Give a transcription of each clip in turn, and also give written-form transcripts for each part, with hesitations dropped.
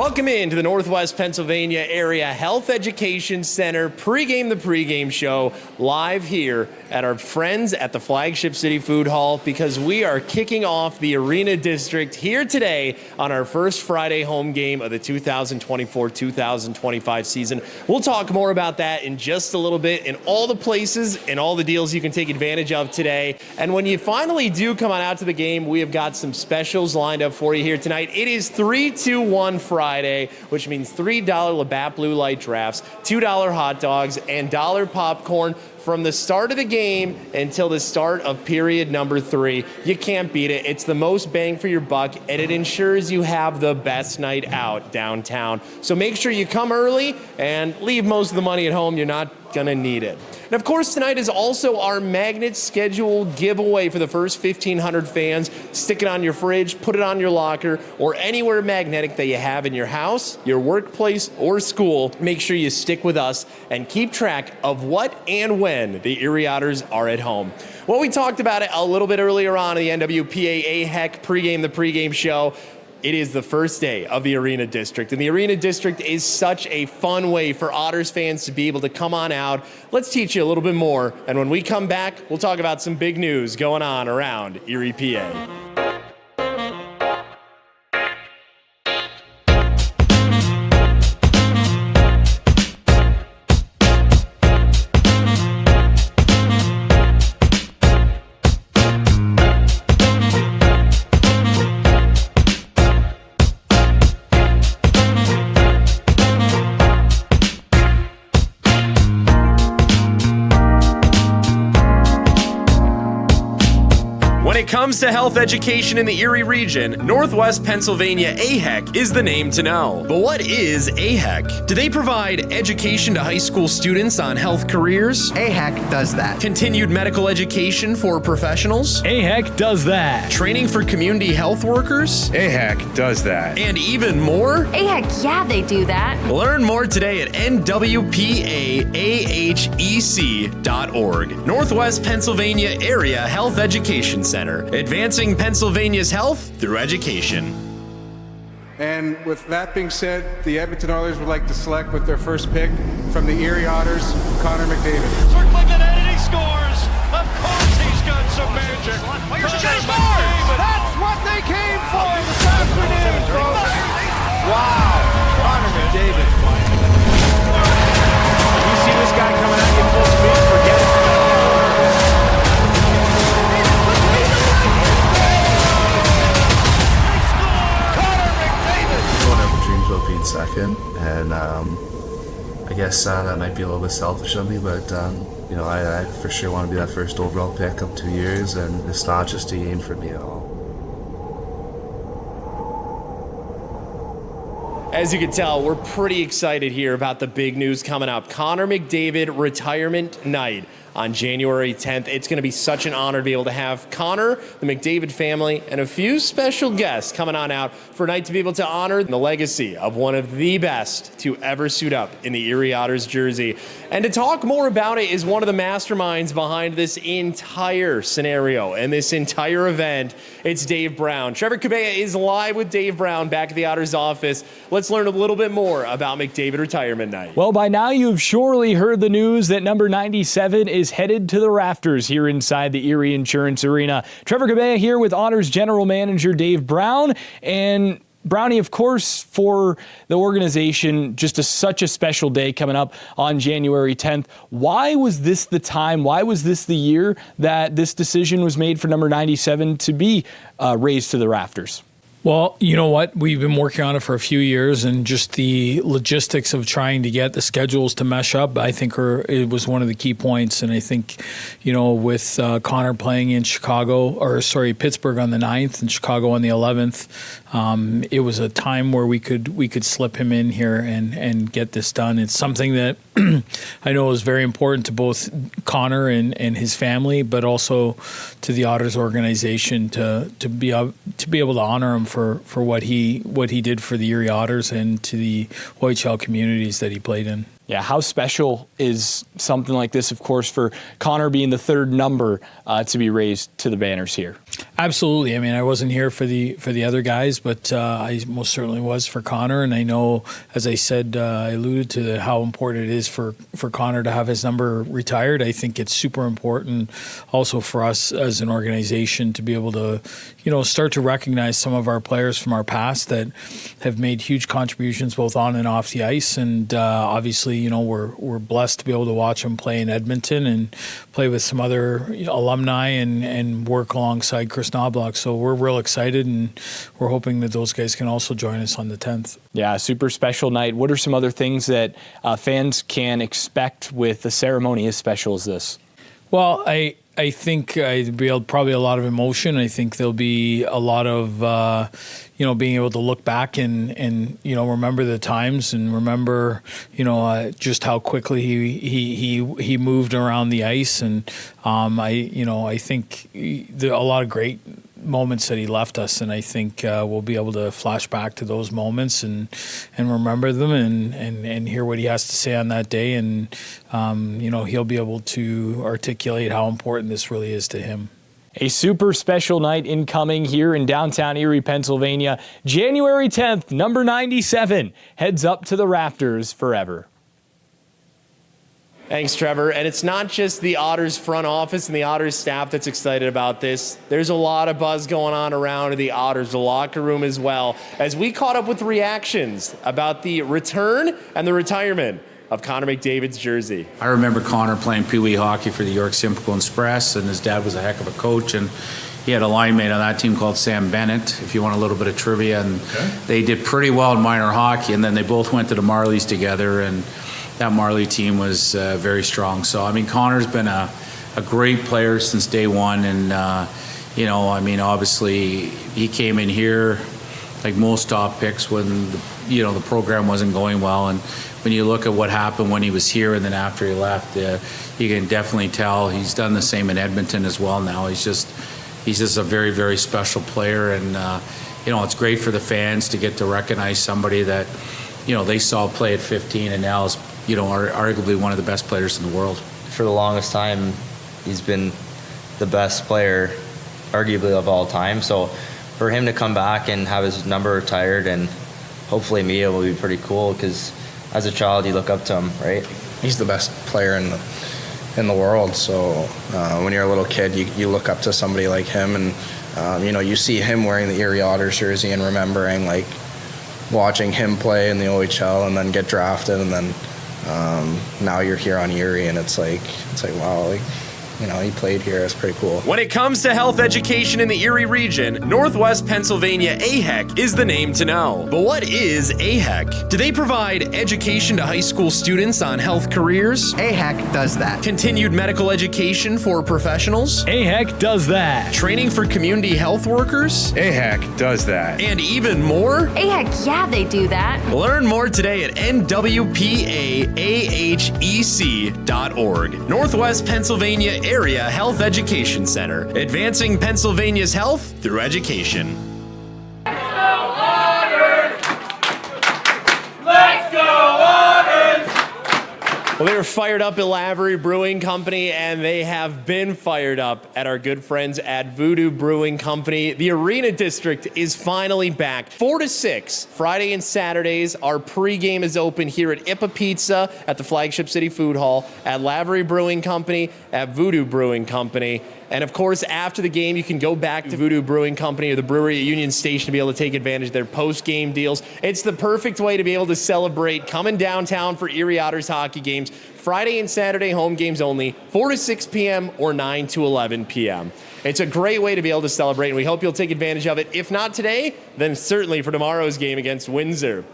Welcome into the Northwest Pennsylvania Area Health Education Center pregame the pregame show live here at our friends at the Flagship City Food Hall, because we are kicking off the Arena District here today on our first Friday home game of the 2024-2025 season. We'll talk more about that in just a little bit, and all the places and all the deals you can take advantage of today. And when you finally do come on out to the game, we have got some specials lined up for you here tonight. It is 3-2-1 Friday, which means $3 Labatt Blue Light drafts, $2 hot dogs, and $1 popcorn from the start of the game until the start of period number 3. You can't beat it. It's the most bang for your buck, and it ensures you have the best night out downtown. So make sure you come early and leave most of the money at home. You're not gonna need it. And of course, tonight is also our magnet schedule giveaway for the first 1,500 fans. Stick it on your fridge, put it on your locker, or anywhere magnetic that you have in your house, your workplace, or school. Make sure you stick with us and keep track of what and when the Erie Otters are at home. Well, we talked about it a little bit earlier on in the NWPA AHEC pregame the pregame show. It is the first day of the Arena District, and the Arena District is such a fun way for Otters fans to be able to come on out. Let's teach you a little bit more, and when we come back, we'll talk about some big news going on around Erie, PA. When it comes to health education in the Erie region, Northwest Pennsylvania AHEC is the name to know. But what is AHEC? Do they provide education to high school students on health careers? AHEC does that. Continued medical education for professionals? AHEC does that. Training for community health workers? AHEC does that. And even more? AHEC, yeah, they do that. Learn more today at nwpaahec.org. Northwest Pennsylvania Area Health Education Center, advancing Pennsylvania's health through education. And with that being said, the Edmonton Oilers would like to select with their first pick from the Erie Otters, Connor McDavid. Circling it and he scores. Of course he's got some magic. That's what they came for this afternoon, folks. Wow. Connor McDavid. You see this guy coming at you full speed, forget it. Being second, and I guess that might be a little bit selfish of me, but I for sure want to be that first overall pick up 2 years, and it's not just a game for me at all. As you can tell, we're pretty excited here about the big news coming up. Connor McDavid retirement night on January 10th. It's going to be such an honor to be able to have Connor, the McDavid family, and a few special guests coming on out for a night to be able to honor the legacy of one of the best to ever suit up in the Erie Otters jersey. And to talk more about it is one of the masterminds behind this entire scenario and this entire event. It's Dave Brown. Trevor Cabea is live with Dave Brown back at the Otters office. Let's learn a little bit more about McDavid retirement night. Well, by now you've surely heard the news that number 97 is headed to the rafters here inside the Erie Insurance Arena. Trevor Cabea here with Otters General Manager Dave Brown. And Brownie, of course, for the organization, just such a special day coming up on January 10th. Why was this the time? Why was this the year that this decision was made for number 97 to be raised to the rafters? Well, you know what? We've been working on it for a few years, and just the logistics of trying to get the schedules to mesh up, I think it was one of the key points. And I think, with Connor playing in Pittsburgh on the 9th and Chicago on the 11th, it was a time where we could slip him in here and get this done. It's something that I know is very important to both Connor and his family, but also to the Otters organization to be able to honor him for what he did for the Erie Otters and to the OHL communities that he played in. Yeah, how special is something like this, of course, for Connor being the third number to be raised to the banners here? Absolutely. I mean, I wasn't here for the other guys, but I most certainly was for Connor. And I know, as I said, I alluded to how important it is for Connor to have his number retired. I think it's super important also for us as an organization to be able to, start to recognize some of our players from our past that have made huge contributions both on and off the ice. And obviously, we're blessed to be able to watch them play in Edmonton and play with some other alumni and work alongside Chris Knobloch. So we're real excited, and we're hoping that those guys can also join us on the 10th. Yeah, super special night. What are some other things that fans can expect with a ceremony as special as this? Well, I think there'll be probably a lot of emotion. I think there'll be a lot of, being able to look back and remember the times and remember, just how quickly he moved around the ice. And I think there are a lot of great moments that he left us, and I think we'll be able to flash back to those moments and remember them and hear what he has to say on that day, and he'll be able to articulate how important this really is to him. A super special night incoming here in downtown Erie, Pennsylvania. January 10th, number 97 heads up to the rafters forever. Thanks, Trevor. And it's not just the Otters front office and the Otters staff that's excited about this. There's a lot of buzz going on around the Otters, the locker room as well, as we caught up with reactions about the return and the retirement of Connor McDavid's jersey. I remember Connor playing Pee Wee hockey for the York Simcoe Express, and his dad was a heck of a coach, and he had a line mate on that team called Sam Bennett, if you want a little bit of trivia, and they did pretty well in minor hockey, and then they both went to the Marlies together, and that Marley team was very strong. So, I mean, Connor's been a great player since day one, and, obviously he came in here like most top picks when, the program wasn't going well, and when you look at what happened when he was here and then after he left, you can definitely tell he's done the same in Edmonton as well now. He's just a very, very special player, and, it's great for the fans to get to recognize somebody that, they saw play at 15 and now is, arguably one of the best players in the world. For the longest time, he's been the best player, arguably, of all time. So for him to come back and have his number retired and hopefully meet him will be pretty cool, because as a child, you look up to him, right? He's the best player in the world. So when you're a little kid, you look up to somebody like him, and you see him wearing the Erie Otters jersey and remembering watching him play in the OHL and then get drafted, and then now you're here on Erie, and it's like wow, he played here. It's pretty cool. When it comes to health education in the Erie region, Northwest Pennsylvania AHEC is the name to know. But what is AHEC? Do they provide education to high school students on health careers? AHEC does that. Continued medical education for professionals? AHEC does that. Training for community health workers? AHEC does that. And even more? Heck yeah, they do that. Learn more today at nwpaahec.org. Northwest Pennsylvania Area Health Education Center, advancing Pennsylvania's health through education. Well, they were fired up at Lavery Brewing Company, and they have been fired up at our good friends at Voodoo Brewing Company. The Arena District is finally back. 4 to 6, Friday and Saturdays. Our pregame is open here at Ipa Pizza at the Flagship City Food Hall, at Lavery Brewing Company, at Voodoo Brewing Company. And of course, after the game, you can go back to Voodoo Brewing Company or the brewery at Union Station to be able to take advantage of their post-game deals. It's the perfect way to be able to celebrate coming downtown for Erie Otters hockey games. Friday and Saturday home games only, 4 to 6 p.m. or 9 to 11 p.m. It's a great way to be able to celebrate, and we hope you'll take advantage of it. If not today, then certainly for tomorrow's game against Windsor.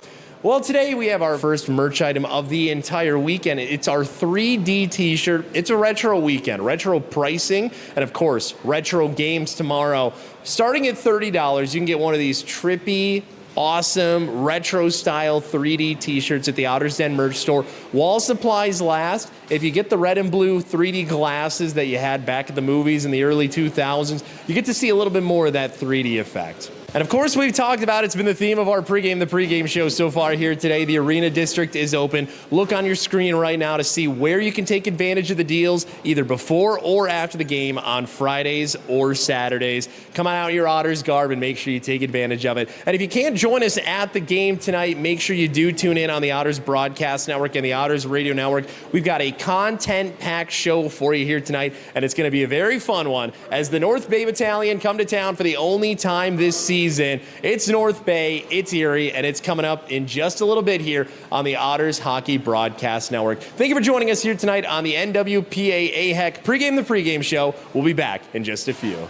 Well, today we have our first merch item of the entire weekend. It's our 3D t-shirt. It's a retro weekend, retro pricing, and of course, retro games tomorrow. Starting at $30, you can get one of these trippy, awesome, retro-style 3D t-shirts at the Otters Den merch store. While supplies last, if you get the red and blue 3D glasses that you had back at the movies in the early 2000s, you get to see a little bit more of that 3D effect. And of course, we've talked about it's been the theme of our the pregame show so far here today. The Arena District is open. Look on your screen right now to see where you can take advantage of the deals either before or after the game on Fridays or Saturdays. Come on out your Otters garb and make sure you take advantage of it. And if you can't join us at the game tonight, make sure you do tune in on the Otters Broadcast Network and the Otters Radio Network. We've got a content-packed show for you here tonight, and it's going to be a very fun one as the North Bay Battalion come to town for the only time this season. It's North Bay, it's Erie, and it's coming up in just a little bit here on the Otters Hockey Broadcast Network. Thank you for joining us here tonight on the NWPA AHEC the pregame show. We'll be back in just a few.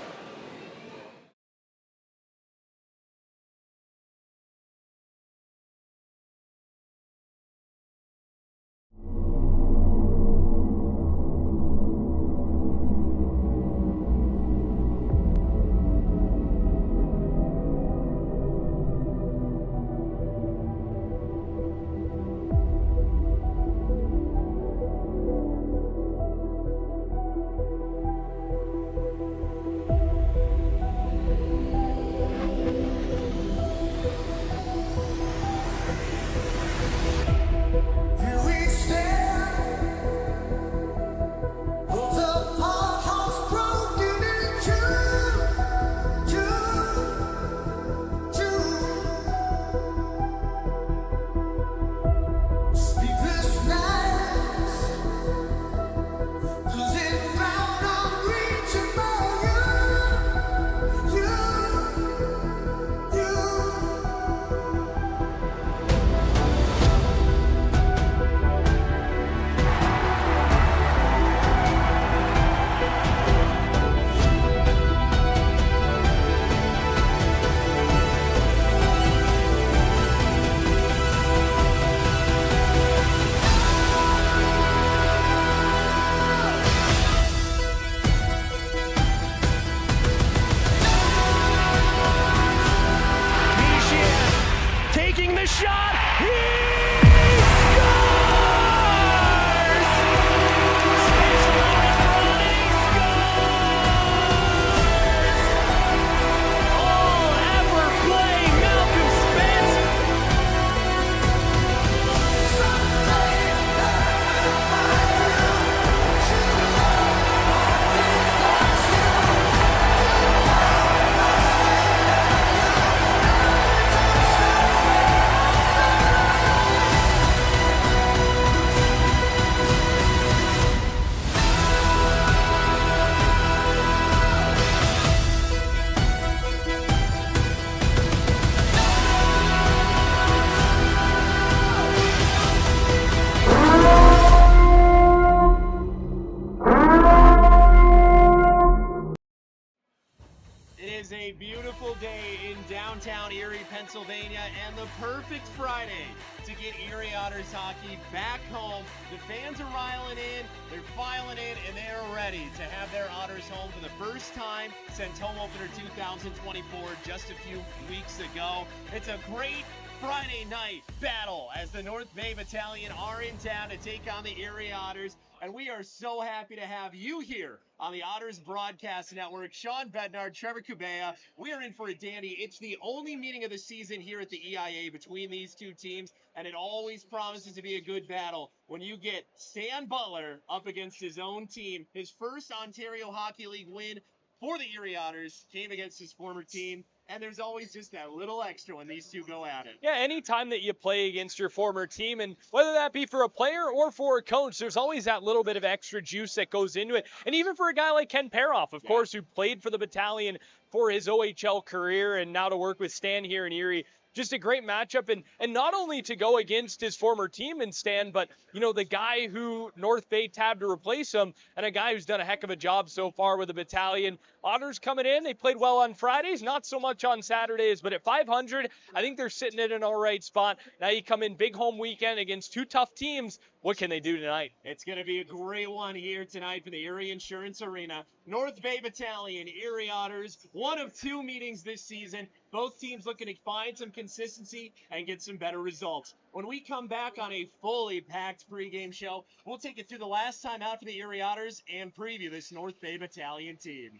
is a beautiful day in downtown Erie, Pennsylvania, and the perfect Friday to get Erie Otters hockey back home. The fans are riling in, they're filing in, and they are ready to have their Otters home for the first time since home opener 2024 just a few weeks ago. It's a great Friday night battle as the North Bay Battalion are in town to take on the Erie Otters. And we are so happy to have you here on the Otters Broadcast Network. Sean Bednard, Trevor Kubea, we are in for a dandy. It's the only meeting of the season here at the EIA between these two teams, and it always promises to be a good battle when you get Stan Butler up against his own team. His first Ontario Hockey League win for the Erie Otters came against his former team. And there's always just that little extra when these two go at it. Yeah, anytime that you play against your former team, and whether that be for a player or for a coach, there's always that little bit of extra juice that goes into it. And even for a guy like Ken Peroff, of course, who played for the Battalion for his OHL career and now to work with Stan here in Erie. Just a great matchup, and not only to go against his former team in Stan, but, you know, the guy who North Bay tabbed to replace him, and a guy who's done a heck of a job so far with the Battalion. Otters coming in, they played well on Fridays, not so much on Saturdays, but at 500, I think they're sitting in an all right spot. Now you come in big home weekend against two tough teams. What can they do tonight? It's going to be a great one here tonight for the Erie Insurance Arena. North Bay Battalion, Erie Otters, one of two meetings this season. Both teams looking to find some consistency and get some better results. When we come back on a fully packed pregame show, we'll take it through the last time out for the Erie Otters and preview this North Bay Battalion team.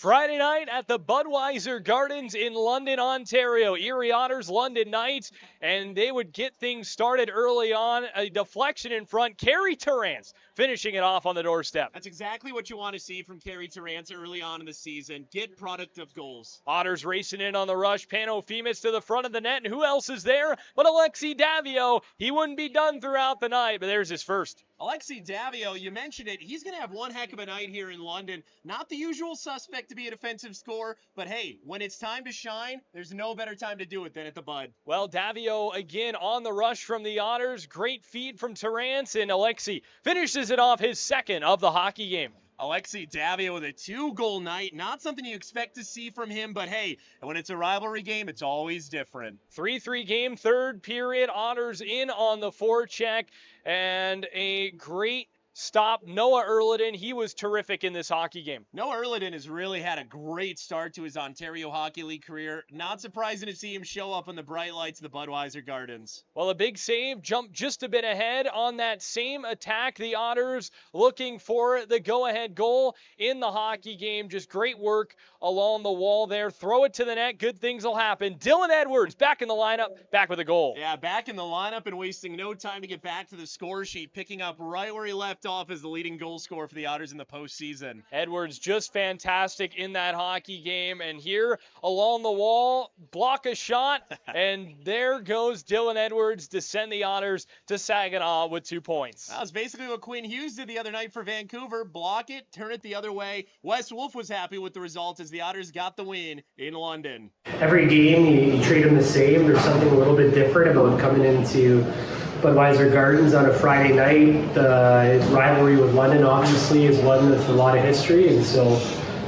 Friday night at the Budweiser Gardens in London, Ontario. Erie Otters, London Knights, and they would get things started early on. A deflection in front. Carey Terrance finishing it off on the doorstep. That's exactly what you want to see from Carey Terrance early on in the season. Get product of goals. Otters racing in on the rush. Panofemis to the front of the net, and who else is there but Alexi Davio? He wouldn't be done throughout the night, but there's his first. Alexi Davio, you mentioned it. He's going to have one heck of a night here in London. Not the usual suspect to be a defensive scorer, but hey, when it's time to shine, there's no better time to do it than at the Bud. Well, Davio again on the rush from the Otters. Great feed from Terrance, and Alexi finishes it off, his second of the hockey game. Alexi Davio with a 2-goal night. Not something you expect to see from him, but hey, when it's a rivalry game, it's always different. 3-3 game, third period. Otters in on the forecheck, and a great stop. Noah Erliden, he was terrific in this hockey game. Noah Erliden has really had a great start to his Ontario Hockey League career. Not surprising to see him show up on the bright lights of the Budweiser Gardens. Well, a big save, jumped just a bit ahead on that same attack. The Otters looking for the go-ahead goal in the hockey game. Just great work along the wall there. Throw it to the net. Good things will happen. Dylan Edwards back in the lineup, back with a goal. Yeah, back in the lineup and wasting no time to get back to the score sheet, picking up right where he left off as the leading goal scorer for the Otters in the postseason. Edwards just fantastic in that hockey game, and here along the wall, block a shot, and there goes Dylan Edwards to send the Otters to Saginaw with 2 points. That was basically what Quinn Hughes did the other night for Vancouver. Block it, turn it the other way. Wes Wolf was happy with the result as the Otters got the win in London. Every game you treat them the same. There's something a little bit different about coming into Budweiser Gardens on a Friday night. The rivalry with London obviously is one with a lot of history, and so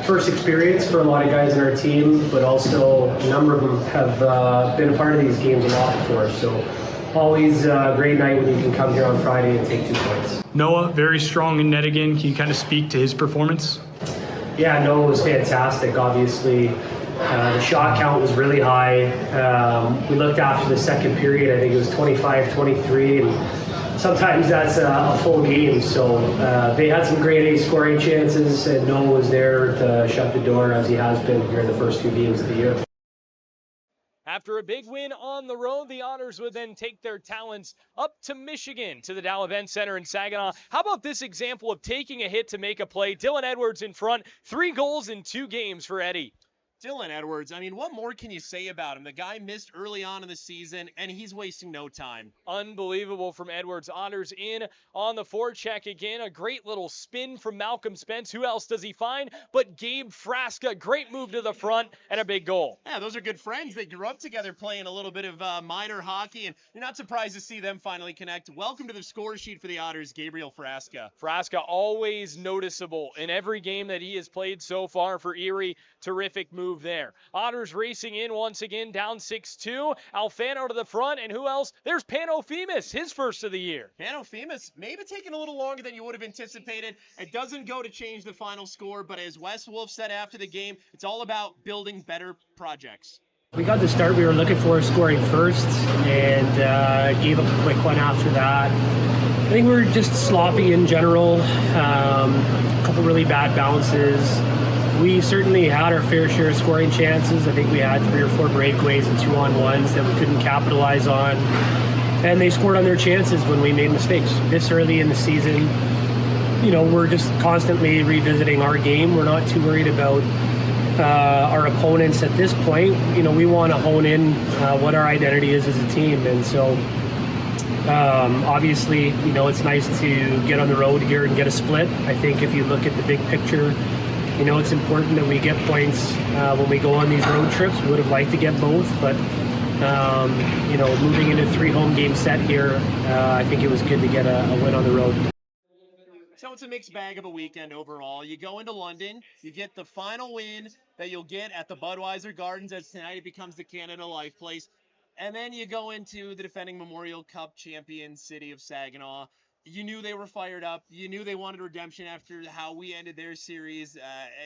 first experience for a lot of guys in our team, but also a number of them have been a part of these games a lot before. So always a great night when you can come here on Friday and take 2 points. Noah, very strong in net again. Can you kind of speak to his performance? Yeah, Noah was fantastic, obviously. The shot count was really high. We looked after the second period, I think it was 25-23, and sometimes that's a full game. So they had some great A scoring chances, and Noah was there to shut the door, as he has been here in the first 2 games of the year. After a big win on the road, the Otters would then take their talents up to Michigan, to the Dow Event Center in Saginaw. How about this example of taking a hit to make a play? Dylan Edwards in front, 3 goals in 2 games for Eddie. Dylan Edwards, I mean, what more can you say about him? The guy missed early on in the season, and he's wasting no time. Unbelievable from Edwards. Otters in on the forecheck again. A great little spin from Malcolm Spence. Who else does he find but Gabe Frasca? Great move to the front and a big goal. Yeah, those are good friends. They grew up together playing a little bit of minor hockey, and you're not surprised to see them finally connect. Welcome to the score sheet for the Otters, Gabriel Frasca. Frasca always noticeable in every game that he has played so far for Erie. Terrific move there. Otters racing in once again, down 6-2. Alfano to the front, and who else? There's Panofemis, his first of the year. Panofemis maybe taking a little longer than you would have anticipated. It doesn't go to change the final score, but as Wes Wolf said after the game, it's all about building better projects. We got the start we were looking for, scoring first, and gave up a quick one after that. I think we were just sloppy in general. A couple really bad bounces. We certainly had our fair share of scoring chances. I think we had 3 or 4 breakaways and 2-on-1s that we couldn't capitalize on. And they scored on their chances when we made mistakes. This early in the season, you know, we're just constantly revisiting our game. We're not too worried about our opponents at this point. You know, we want to hone in what our identity is as a team. And so obviously, you know, it's nice to get on the road here and get a split. I think if you look at the big picture, you know, it's important that we get points when we go on these road trips. We would have liked to get both, but, you know, moving into a 3 home game set here, I think it was good to get a win on the road. So it's a mixed bag of a weekend overall. You go into London, you get the final win that you'll get at the Budweiser Gardens, as tonight it becomes the Canada Life Place. And then you go into the defending Memorial Cup champion city of Saginaw. You knew they were fired up. You knew they wanted redemption after how we ended their series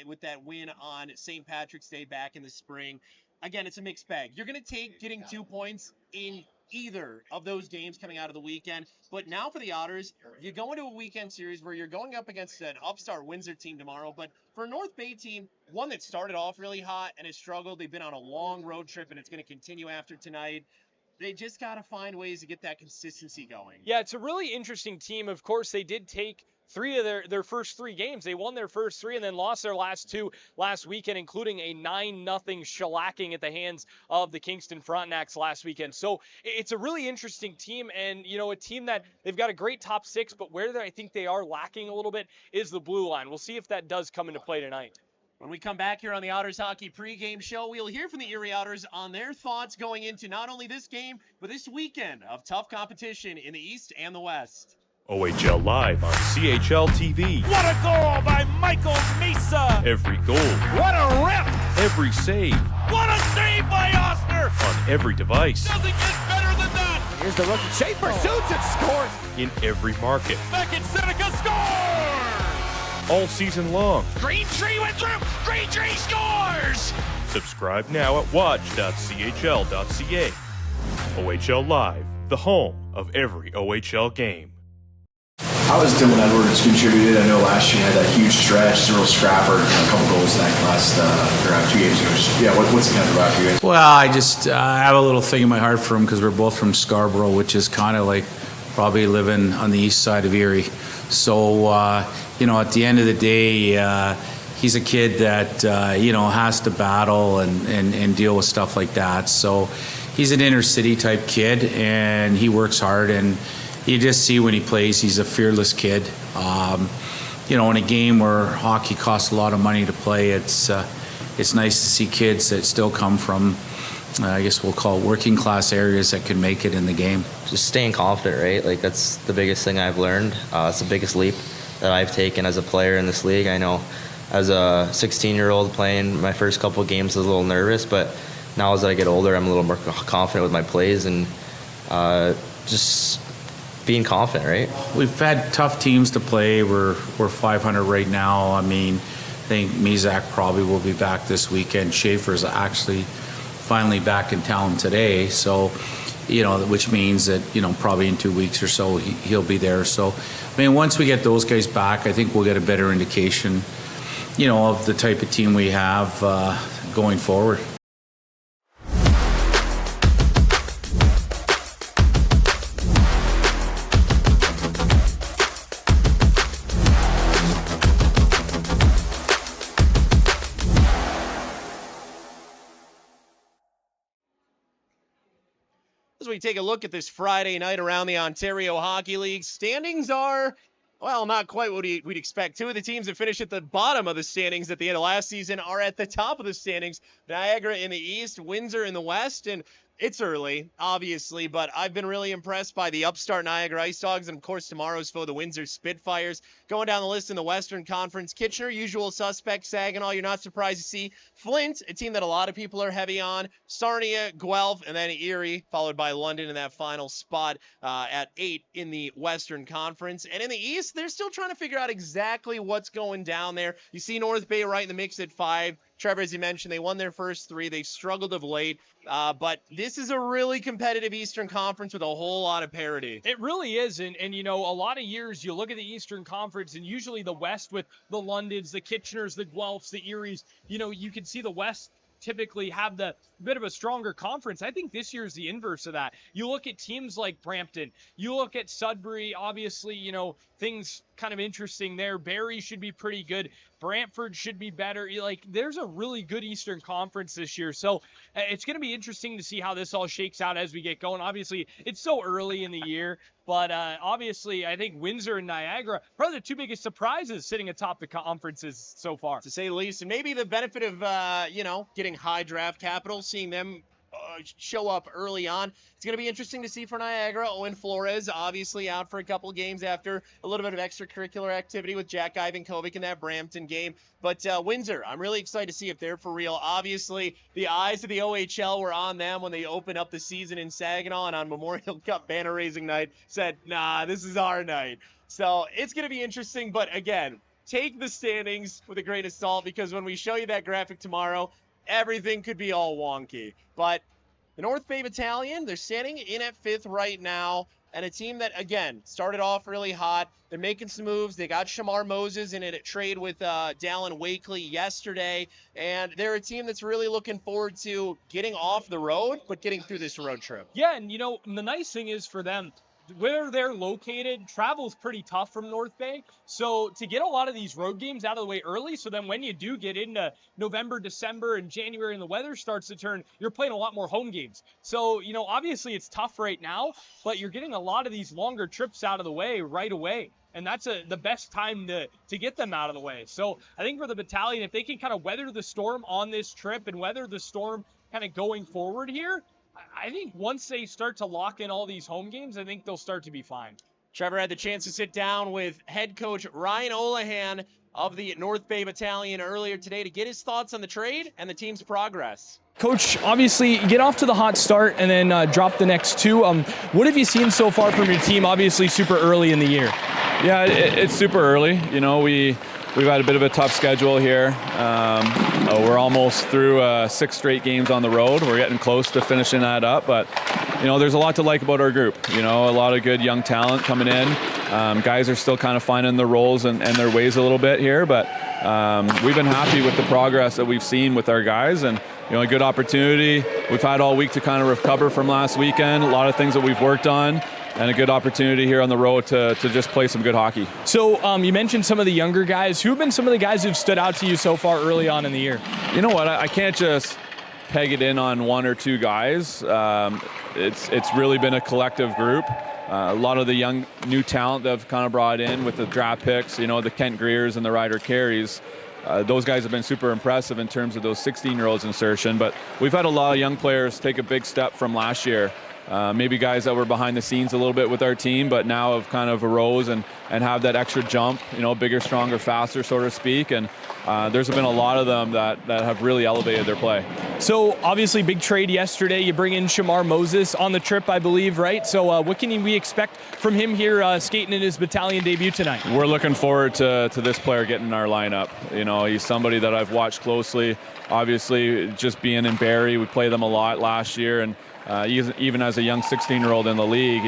with that win on St. Patrick's Day back in the spring. Again, it's a mixed bag. You're going to take getting 2 points in either of those games coming out of the weekend. But now for the Otters, you go into a weekend series where you're going up against an upstart Windsor team tomorrow. But for a North Bay team, one that started off really hot and has struggled, they've been on a long road trip and it's going to continue after tonight. They just got to find ways to get that consistency going. Yeah, it's a really interesting team. Of course, they did take 3 of their first 3 games. They won their first 3 and then lost their last 2 last weekend, including a 9-0 shellacking at the hands of the Kingston Frontenacs last weekend. So it's a really interesting team, and a team that they've got a great top 6, but where I think they are lacking a little bit is the blue line. We'll see if that does come into play tonight. When we come back here on the Otters Hockey pregame show, we'll hear from the Erie Otters on their thoughts going into not only this game, but this weekend of tough competition in the East and the West. OHL Live on CHL TV. What a goal by Michael Mesa! Every goal. What a rip! Every save. What a save by Osner! On every device. Doesn't get better than that! Here's the rookie. Schaefer shoots and scores! In every market. Beckett Seneca scores! All season long. Green Tree went through! Green Tree scores! Subscribe now at watch.chl.ca. OHL Live, the home of every OHL game. How has Dylan Edwards contributed? I know last year he had that huge stretch, he's a real scrapper, a couple goals in that last 2 games ago. What's it kind of about for you guys? Well, I have a little thing in my heart for him because we're both from Scarborough, which is kind of like probably living on the east side of Erie. So, at the end of the day, he's a kid that, has to battle and deal with stuff like that. So he's an inner city type kid, and he works hard, and you just see when he plays, he's a fearless kid. In a game where hockey costs a lot of money to play, it's nice to see kids that still come from, I guess we'll call it working class areas that can make it in the game. Just staying confident, right? Like, that's the biggest thing I've learned. It's the biggest leap that I've taken as a player in this league. I know as a 16-year-old playing my first couple of games I was a little nervous, but now as I get older, I'm a little more confident with my plays and just being confident, right? We've had tough teams to play. We're 500 right now. I think Mizak probably will be back this weekend. Schaefer's actually finally back in town today, so which means that probably in 2 weeks or so he'll be there. So once we get those guys back, I think we'll get a better indication of the type of team we have going forward. As we take a look at this Friday night around the Ontario Hockey League, standings are, well, not quite what we'd expect. 2 of the teams that finished at the bottom of the standings at the end of last season are at the top of the standings. Niagara in the East, Windsor in the West, and it's early, obviously, but I've been really impressed by the upstart Niagara Ice Dogs and, of course, tomorrow's foe, the Windsor Spitfires. Going down the list in the Western Conference, Kitchener, usual suspect, Saginaw, you're not surprised to see. Flint, a team that a lot of people are heavy on. Sarnia, Guelph, and then Erie, followed by London in that final spot at 8 in the Western Conference. And in the East, they're still trying to figure out exactly what's going down there. You see North Bay right in the mix at 5. Trevor, as you mentioned, they won their first 3. They've struggled of late, but this is a really competitive Eastern Conference with a whole lot of parity. It really is, and a lot of years you look at the Eastern Conference, and usually the West with the Londons, the Kitcheners, the Guelphs, the Eries, you can see the West typically have the bit of a stronger conference. I think this year is the inverse of that. You look at teams like Brampton, you look at Sudbury, obviously, things kind of interesting there. Barrie should be pretty good. Brantford should be better. There's a really good Eastern Conference this year. So it's going to be interesting to see how this all shakes out as we get going. Obviously, it's so early in the year, but obviously, I think Windsor and Niagara, probably the 2 biggest surprises sitting atop the conferences so far. To say the least, and maybe the benefit of, getting high draft capital, seeing them show up early on. It's going to be interesting to see for Niagara. Owen Flores, obviously out for a couple games after a little bit of extracurricular activity with Jack Ivankovic in that Brampton game. But Windsor, I'm really excited to see if they're for real. Obviously, the eyes of the OHL were on them when they opened up the season in Saginaw, and on Memorial Cup banner-raising night said, nah, this is our night. So it's going to be interesting, but again, take the standings with a grain of salt, because when we show you that graphic tomorrow, everything could be all wonky. But The North Bay Battalion, they're standing in at 5th right now, and a team that, again, started off really hot. They're making some moves. They got Shamar Moses in a trade with Dallin Wakely yesterday, and they're a team that's really looking forward to getting off the road, but getting through this road trip. Yeah, and the nice thing is for them, where they're located, travel's pretty tough from North Bay. So to get a lot of these road games out of the way early, so then when you do get into November, December, and January and the weather starts to turn, you're playing a lot more home games. So, obviously it's tough right now, but you're getting a lot of these longer trips out of the way right away. And that's the best time to get them out of the way. So I think for the Battalion, if they can kind of weather the storm on this trip and weather the storm kind of going forward here, I think once they start to lock in all these home games, I think they'll start to be fine. Trevor had the chance to sit down with head coach Ryan Olahan of the North Bay Battalion earlier today to get his thoughts on the trade and the team's progress. Coach, obviously, you get off to the hot start and then drop the next two. What have you seen so far from your team? Obviously, super early in the year. Yeah, it's super early. We've had a bit of a tough schedule here. We're almost through 6 straight games on the road. We're getting close to finishing that up, but there's a lot to like about our group. A lot of good young talent coming in. Guys are still kind of finding their roles and their ways a little bit here, but we've been happy with the progress that we've seen with our guys, and a good opportunity. We've had all week to kind of recover from last weekend. A lot of things that we've worked on, and a good opportunity here on the road to just play some good hockey. So you mentioned some of the younger guys. Who have been some of the guys who've stood out to you so far early on in the year? You know what? I can't just peg it in on 1 or 2 guys. It's really been a collective group. A lot of the young new talent that have kind of brought in with the draft picks, the Kent Greers and the Ryder Careys. Those guys have been super impressive in terms of those 16-year-olds insertion, but we've had a lot of young players take a big step from last year. Maybe guys that were behind the scenes a little bit with our team, but now have kind of arose and have that extra jump, bigger, stronger, faster, so to speak. And there's been a lot of them that have really elevated their play. So obviously big trade yesterday. You bring in Shamar Moses on the trip, I believe, right? So what can we expect from him here skating in his Battalion debut tonight? We're looking forward to this player getting in our lineup. He's somebody that I've watched closely. Obviously, just being in Barrie, we played them a lot last year, and even as a young 16-year-old in the league,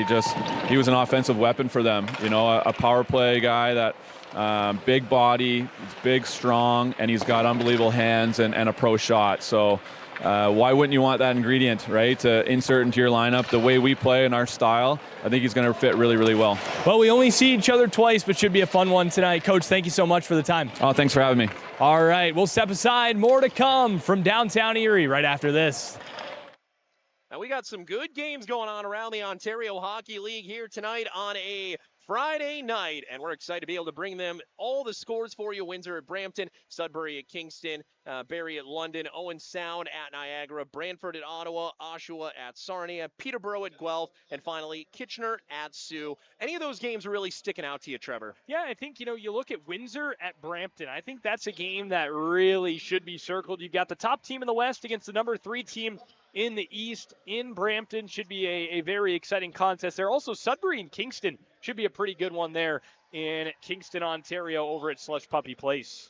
he was an offensive weapon for them. A power play guy that big body, he's big, strong, and he's got unbelievable hands and a pro shot. So why wouldn't you want that ingredient, right, to insert into your lineup? The way we play and our style, I think he's going to fit really, really well. Well, we only see each other twice, but should be a fun one tonight. Coach, thank you so much for the time. Oh, thanks for having me. All right, we'll step aside. More to come from downtown Erie right after this. Now, we got some good games going on around the Ontario Hockey League here tonight on a Friday night, and we're excited to be able to bring them all the scores for you. Windsor at Brampton, Sudbury at Kingston, Barrie at London, Owen Sound at Niagara, Brantford at Ottawa, Oshawa at Sarnia, Peterborough at Guelph, and finally Kitchener at Sioux. Any of those games are really sticking out to you, Trevor? Yeah, I think, you look at Windsor at Brampton. I think that's a game that really should be circled. You've got the top team in the West against the number 3 team in the East in Brampton. Should be a very exciting contest there. Also, Sudbury and Kingston should be a pretty good one there in Kingston, Ontario, over at Slush Puppy Place.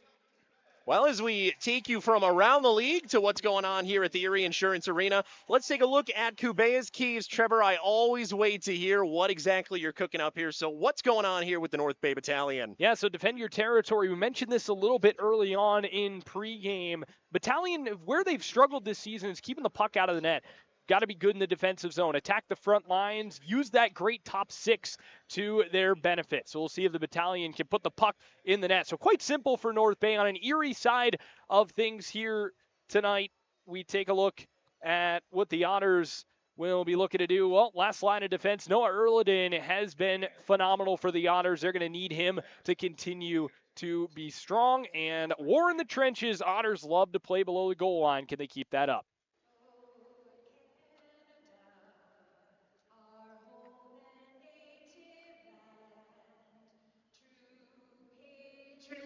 Well, as we take you from around the league to what's going on here at the Erie Insurance Arena, let's take a look at Kubea's Keys. Trevor, I always wait to hear what exactly you're cooking up here. So what's going on here with the North Bay Battalion? Yeah, so defend your territory. We mentioned this a little bit early on in pregame. Battalion, where they've struggled this season is keeping the puck out of the net. Got to be good in the defensive zone. Attack the front lines. Use that great top 6 to their benefit. So we'll see if the Battalion can put the puck in the net. So quite simple for North Bay. On an Erie side of things here tonight, we take a look at what the Otters will be looking to do. Well, last line of defense, Noah Erliden has been phenomenal for the Otters. They're going to need him to continue to be strong. And war in the trenches, Otters love to play below the goal line. Can they keep that up?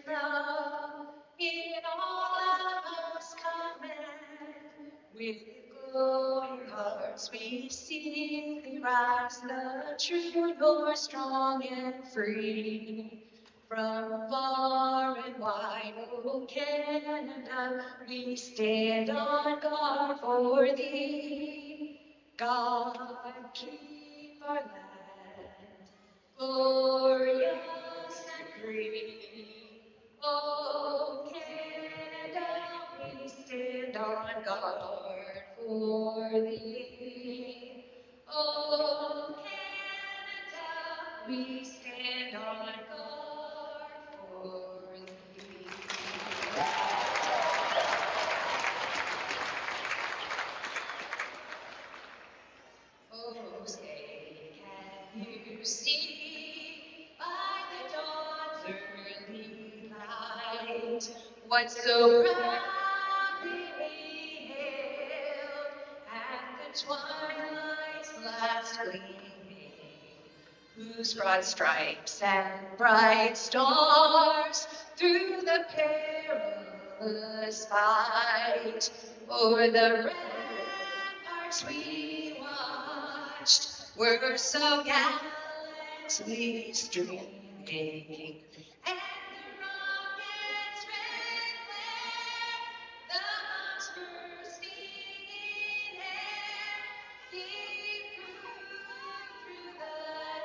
Love in all of us command. With glowing hearts we seek the rise, the true north, strong and free. From far and wide, O Canada, we stand on guard for thee. God keep our land glorious and free. Oh, Canada, we stand on guard for thee. Oh, Canada, we stand on guard for thee. Oh, say, can you see by the dawn's early light what so proudly we hailed at the twilight's last gleaming, whose broad stripes and bright stars through the perilous fight o'er the ramparts we watched were so gallantly streaming, and the rocket's red glare, the bombs bursting in air, gave proof through the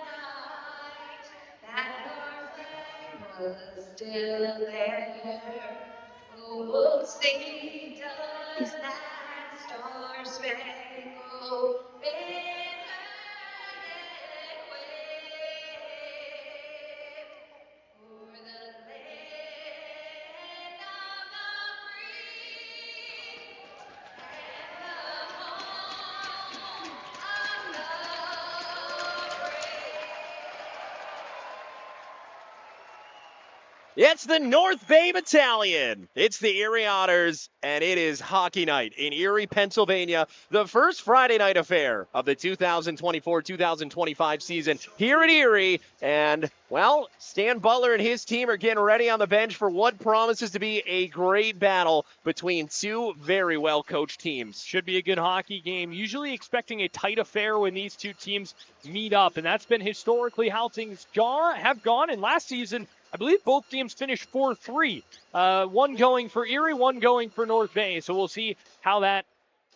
night that our flag was still there. Oh, say does that star-spangled banner yet wave o'er the land of the free and the home of the brave? It's the North Bay Battalion. It's the Erie Otters, and it is hockey night in Erie, Pennsylvania. The first Friday night affair of the 2024-2025 season here at Erie. And, well, Stan Butler and his team are getting ready on the bench for what promises to be a great battle between two very well-coached teams. Should be a good hockey game. Usually expecting a tight affair when these two teams meet up, and that's been historically how things have gone. And last season, I believe both teams finished 4-3. One going for Erie, one going for North Bay. So we'll see how that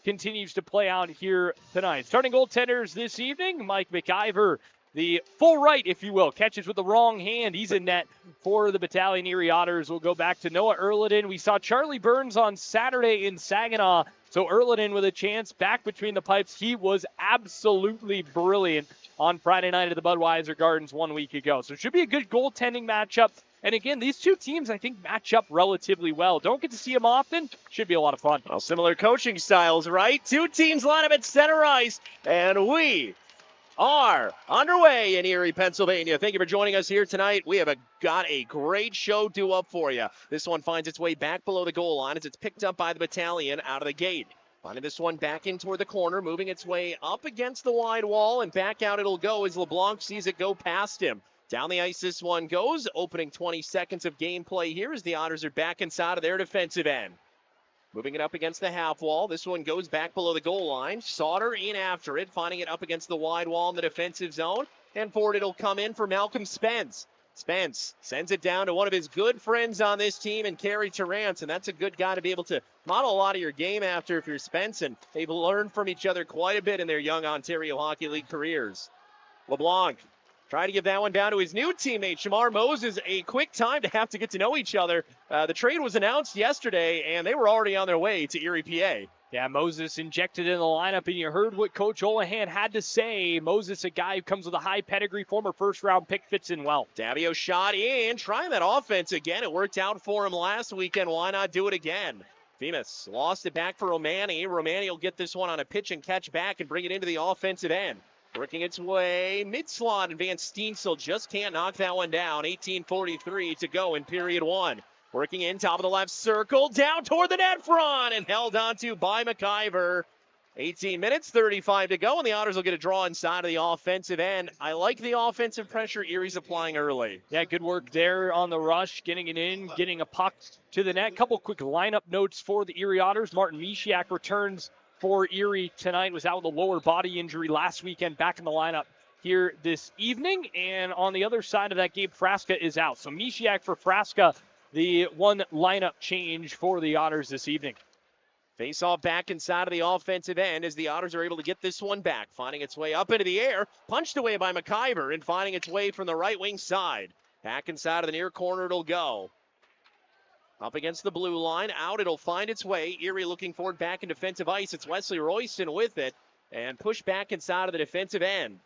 continues to play out here tonight. Starting goaltenders this evening, Mike McIver, the full right, if you will, catches with the wrong hand. He's in net for the Battalion Erie Otters. We'll go back to Noah Erliden. We saw Charlie Burns on Saturday in Saginaw. So Erliden with a chance back between the pipes. He was absolutely brilliant on Friday night at the Budweiser Gardens 1 week ago. So it should be a good goaltending matchup. And again, these two teams, I think, match up relatively well. Don't get to see them often. Should be a lot of fun. Well, similar coaching styles, right? Two teams line up at center ice, and we are underway in Erie, Pennsylvania. Thank you for joining us here tonight. We have got a great show due up for you. This one finds its way back below the goal line as it's picked up by the Battalion out of the gate. Finding this one back in toward the corner, moving its way up against the wide wall, and back out it'll go as LeBlanc sees it go past him. Down the ice this one goes, opening 20 seconds of gameplay here as the Otters are back inside of their defensive end. Moving it up against the half wall. This one goes back below the goal line. Sauter in after it, finding it up against the wide wall in the defensive zone. And forward it'll come in for Malcolm Spence. Spence sends it down to one of his good friends on this team in Kerry Terrance, and that's a good guy to be able to model a lot of your game after if you're Spence, and they've learned from each other quite a bit in their young Ontario Hockey League careers. LeBlanc trying to give that one down to his new teammate, Shamar Moses. A quick time to have to get to know each other. The trade was announced yesterday, and they were already on their way to Erie, PA. Yeah, Moses injected in the lineup, and you heard what Coach Olahan had to say. Moses, a guy who comes with a high pedigree, former first-round pick, fits in well. Davio shot in, trying that offense again. It worked out for him last weekend. Why not do it again? Femus lost it back for Romani. Romani will get this one on a pitch and catch back and bring it into the offensive end. Working its way mid-slot, and Van Steensel just can't knock that one down. 18:43 to go in period one. Working in, top of the left circle, down toward the net front, and held onto by McIver. 18 minutes, 35 to go, and the Otters will get a draw inside of the offensive end. I like the offensive pressure Erie's applying early. Yeah, good work there on the rush, getting it in, getting a puck to the net. Couple quick lineup notes for the Erie Otters. Martin Mishiak returns for Erie tonight, was out with a lower body injury last weekend, back in the lineup here this evening. And on the other side of that, Gabe Frasca is out. So Mishiak for Frasca, the one lineup change for the Otters this evening. Face off back inside of the offensive end as the Otters are able to get this one back, finding its way up into the air, punched away by McIver and finding its way from the right wing side. Back inside of the near corner it'll go. Up against the blue line, out it'll find its way. Erie looking for it back in defensive ice. It's Wesley Royston with it and pushed back inside of the defensive end.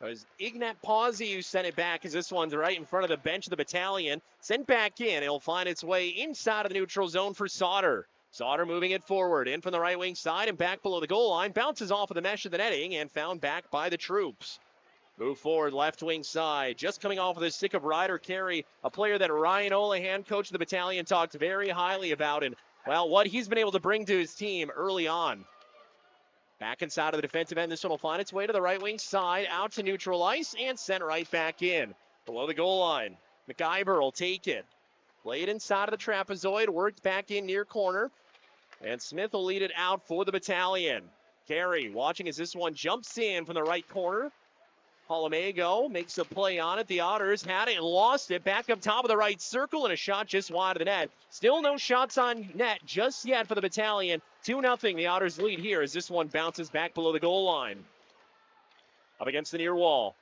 It was Ignat Pawsey who sent it back as this one's right in front of the bench of the Battalion. Sent back in, it'll find its way inside of the neutral zone for Sauter. Sauter moving it forward, in from the right wing side and back below the goal line. Bounces off of the mesh of the netting and found back by the troops. Move forward, left wing side. Just coming off of the stick of Ryder Carey, a player that Ryan Olahan, coach of the Battalion, talked very highly about. And, well, what he's been able to bring to his team early on. Back inside of the defensive end. This one will find its way to the right wing side, out to neutral ice, and sent right back in. Below the goal line, McIver will take it. Played inside of the trapezoid, worked back in near corner. And Smith will lead it out for the Battalion. Carey watching as this one jumps in from the right corner. Palomego makes a play on it. The Otters had it and lost it. Back up top of the right circle and a shot just wide of the net. Still no shots on net just yet for the Battalion. 2-0 the Otters lead here as this one bounces back below the goal line. Up against the near wall.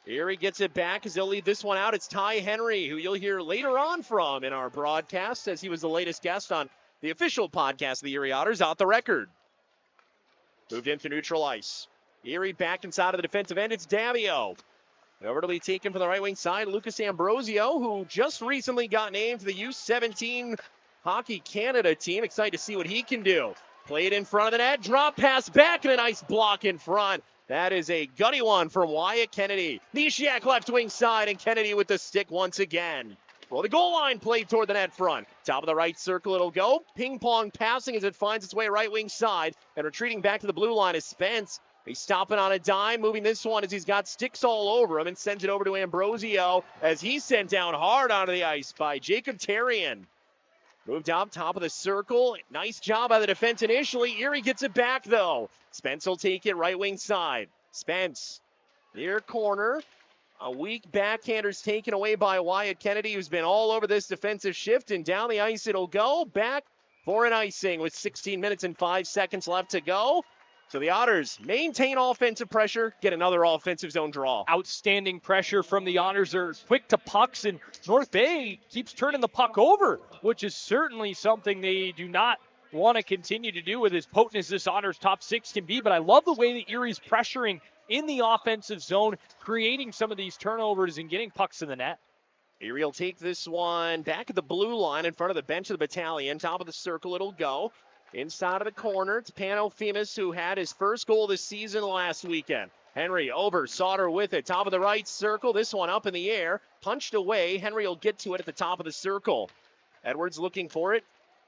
Erie gets it back as they'll lead this one out. It's Ty Henry, who you'll hear later on from in our broadcast as he was the latest guest on the official podcast of the Erie Otters, Out the Record. Moved into neutral ice. Erie back inside of the defensive end. It's Davio. Over to be taken from the right wing side. Lucas Ambrosio, who just recently got named to the U17 Hockey Canada team. Excited to see what he can do. Played in front of the net. Drop pass back and a nice block in front. That is a gutty one from Wyatt Kennedy. Nishiak left wing side and Kennedy with the stick once again. Well, the goal line played toward the net front. Top of the right circle it'll go. Ping pong passing as it finds its way right wing side. And retreating back to the blue line is Spence. He's stopping on a dime, moving this one as he's got sticks all over him and sends it over to Ambrosio as he's sent down hard onto the ice by Jacob Terrian. Moved up top of the circle. Nice job by the defense initially. Erie gets it back though. Spence will take it right wing side. Spence near corner. A weak backhander's taken away by Wyatt Kennedy, who's been all over this defensive shift, and down the ice it'll go. Back for an icing with 16 minutes and 5 seconds left to go. So the Otters maintain offensive pressure, get another offensive zone draw. Outstanding pressure from the Otters. Are quick to pucks, and North Bay keeps turning the puck over, which is certainly something they do not want to continue to do with as potent as this Otters top six can be. But I love the way that Erie's pressuring in the offensive zone, creating some of these turnovers and getting pucks in the net. Erie will take this one back at the blue line in front of the bench of the Battalion. Top of the circle it'll go. Inside of the corner, it's Pano Femus, who had his first goal this season last weekend. Henry over, Sauter with it. Top of the right circle, this one up in the air. Punched away, Henry will get to it at the top of the circle. Edwards looking for it.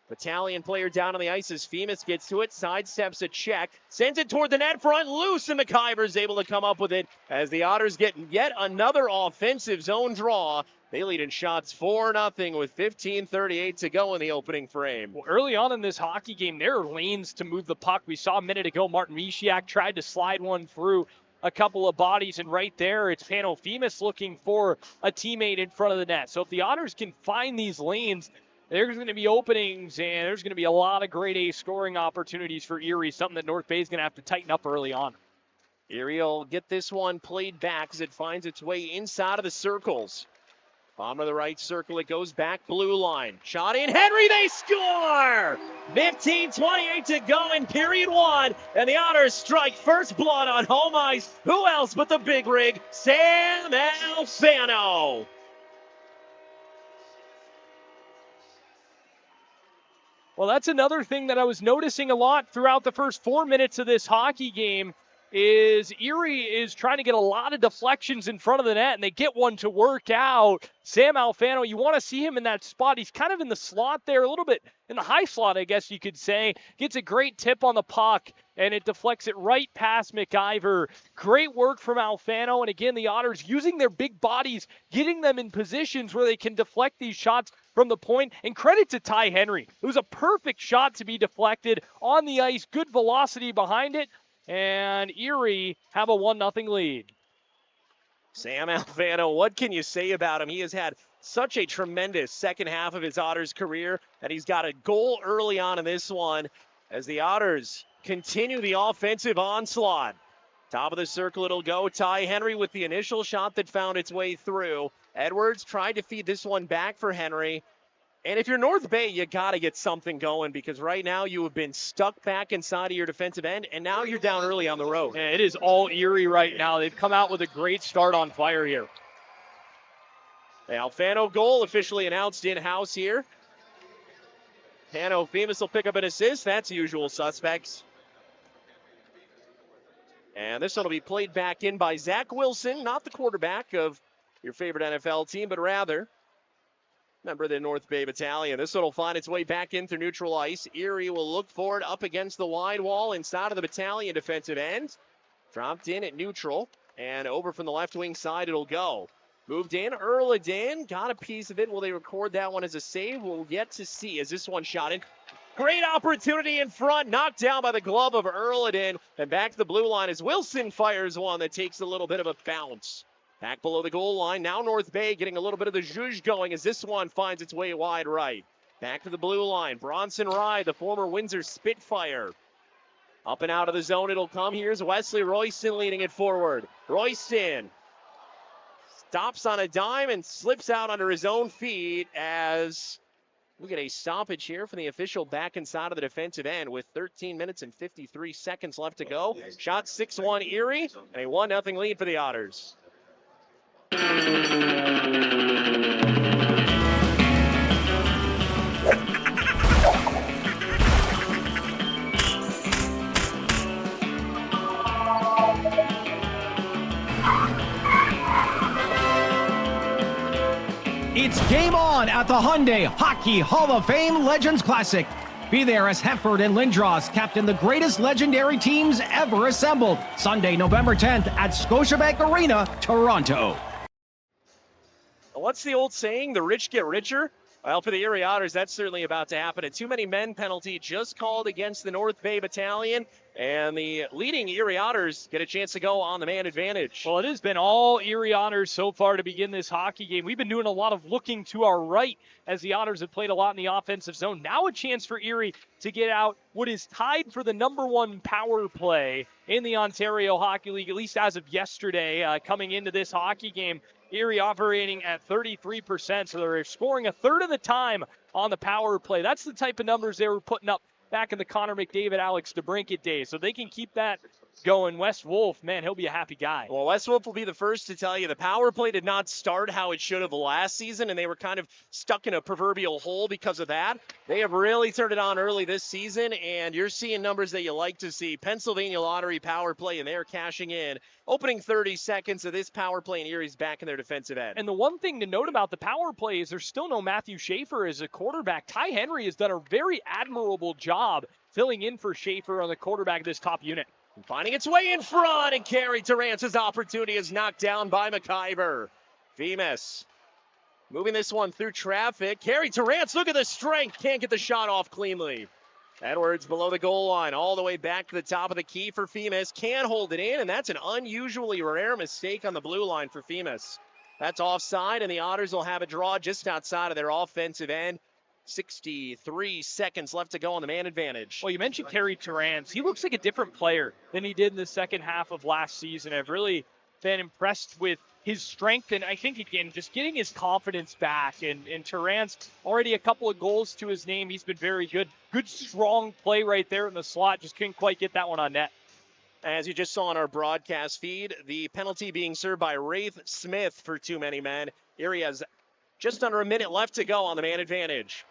Battalion player down on the ice as Femus gets to it, sidesteps a check, sends it toward the net front, loose, and McIver's able to come up with it as the Otters get yet another offensive zone draw. They lead in shots 4-0 with 15:38 to go in the opening frame. Well, early on in this hockey game, there are lanes to move the puck. We saw a minute ago Martin Mishiak tried to slide one through a couple of bodies, and right there it's Pano Femus looking for a teammate in front of the net. So if the Otters can find these lanes, there's going to be openings, and there's going to be a lot of grade A scoring opportunities for Erie, something that North Bay is going to have to tighten up early on. Erie will get this one played back as it finds its way inside of the circles. Bottom of the right circle, it goes back blue line. Shot in, Henry, they score! 15:28 to go in period one, and the Otters strike first blood on home ice. Who else but the big rig, Sam Alfano? Well, that's another thing that I was noticing a lot throughout the first 4 minutes of this hockey game is Erie is trying to get a lot of deflections in front of the net, and they get one to work out. Sam Alfano, you want to see him in that spot. He's kind of in the slot there, a little bit in the high slot, I guess you could say. Gets a great tip on the puck, and it deflects it right past McIver. Great work from Alfano, and again, the Otters using their big bodies, getting them in positions where they can deflect these shots from the point. And credit to Ty Henry. It was a perfect shot to be deflected on the ice. Good velocity behind it. And Erie have a 1-0 lead. Sam Alfano, what can you say about him? He has had such a tremendous second half of his Otters career, and he's got a goal early on in this one as the Otters continue the offensive onslaught. Top of the circle it'll go. Ty Henry with the initial shot that found its way through. Edwards tried to feed this one back for Henry. And if you're North Bay, you got to get something going because right now you have been stuck back inside of your defensive end, and now you're down early on the road. Yeah, it is all Erie right now. They've come out with a great start on fire here. The Alfano goal officially announced in-house here. Hanno Femus will pick up an assist. That's usual suspects. And this one will be played back in by Zach Wilson, not the quarterback of your favorite NFL team, but rather member of the North Bay Battalion. This one will find its way back in through neutral ice. Erie will look for it up against the wide wall inside of the Battalion defensive end. Dropped in at neutral, and over from the left wing side it'll go. Moved in, Erladin got a piece of it. Will they record that one as a save? We'll yet to see as this one shot in. Great opportunity in front, knocked down by the glove of Erladin. And back to the blue line as Wilson fires one that takes a little bit of a bounce. Back below the goal line, now North Bay getting a little bit of the zhuzh going as this one finds its way wide right. Back to the blue line, Bronson Rye, the former Windsor Spitfire. Up and out of the zone it'll come. Here's Wesley Royston leading it forward. Royston stops on a dime and slips out under his own feet as we get a stoppage here from the official back inside of the defensive end with 13 minutes and 53 seconds left to go. Shot 6-1 Erie and a 1-0 lead for the Otters. It's game on at the Hyundai Hockey Hall of Fame Legends Classic. Be there as Hefford and Lindros captain the greatest legendary teams ever assembled. Sunday, November 10th at Scotiabank Arena, Toronto. What's the old saying? The rich get richer? Well, for the Erie Otters, that's certainly about to happen. A too many men penalty just called against the North Bay Battalion, and the leading Erie Otters get a chance to go on the man advantage. Well, it has been all Erie Otters so far to begin this hockey game. We've been doing a lot of looking to our right as the Otters have played a lot in the offensive zone. Now a chance for Erie to get out what is tied for the #1 power play in the Ontario Hockey League, at least as of yesterday, coming into this hockey game. Erie operating at 33%, so they're scoring a third of the time on the power play. That's the type of numbers they were putting up back in the Connor McDavid, Alex DeBrincat days. So they can keep that going. Wes Wolf, man, he'll be a happy guy. Well, Wes Wolf will be the first to tell you the power play did not start how it should have last season, and they were kind of stuck in a proverbial hole because of that. They have really turned it on early this season, and you're seeing numbers that you like to see. Pennsylvania Lottery power play, and they're cashing in. Opening 30 seconds of this power play, and Erie's back in their defensive end. And the one thing to note about the power play is there's still no Matthew Schaefer as a quarterback. Ty Henry has done a very admirable job filling in for Schaefer on the quarterback of this top unit. Finding its way in front, and Carey Tarance's opportunity is knocked down by McIver. Femus moving this one through traffic. Carey Tarance, look at the strength, can't get the shot off cleanly. Edwards below the goal line, all the way back to the top of the key for Femus. Can hold it in, and that's an unusually rare mistake on the blue line for Femus. That's offside, and the Otters will have a draw just outside of their offensive end. 63 seconds left to go on the man advantage. Well, you mentioned Carey Tarance. He looks like a different player than he did in the second half of last season. I've really been impressed with his strength, and I think, again, just getting his confidence back. And Tarance, already a couple of goals to his name. He's been very good. Good, strong play right there in the slot. Just couldn't quite get that one on net. As you just saw on our broadcast feed, the penalty being served by Rafe Smith for too many men. Erie has just under a minute left to go on the man advantage.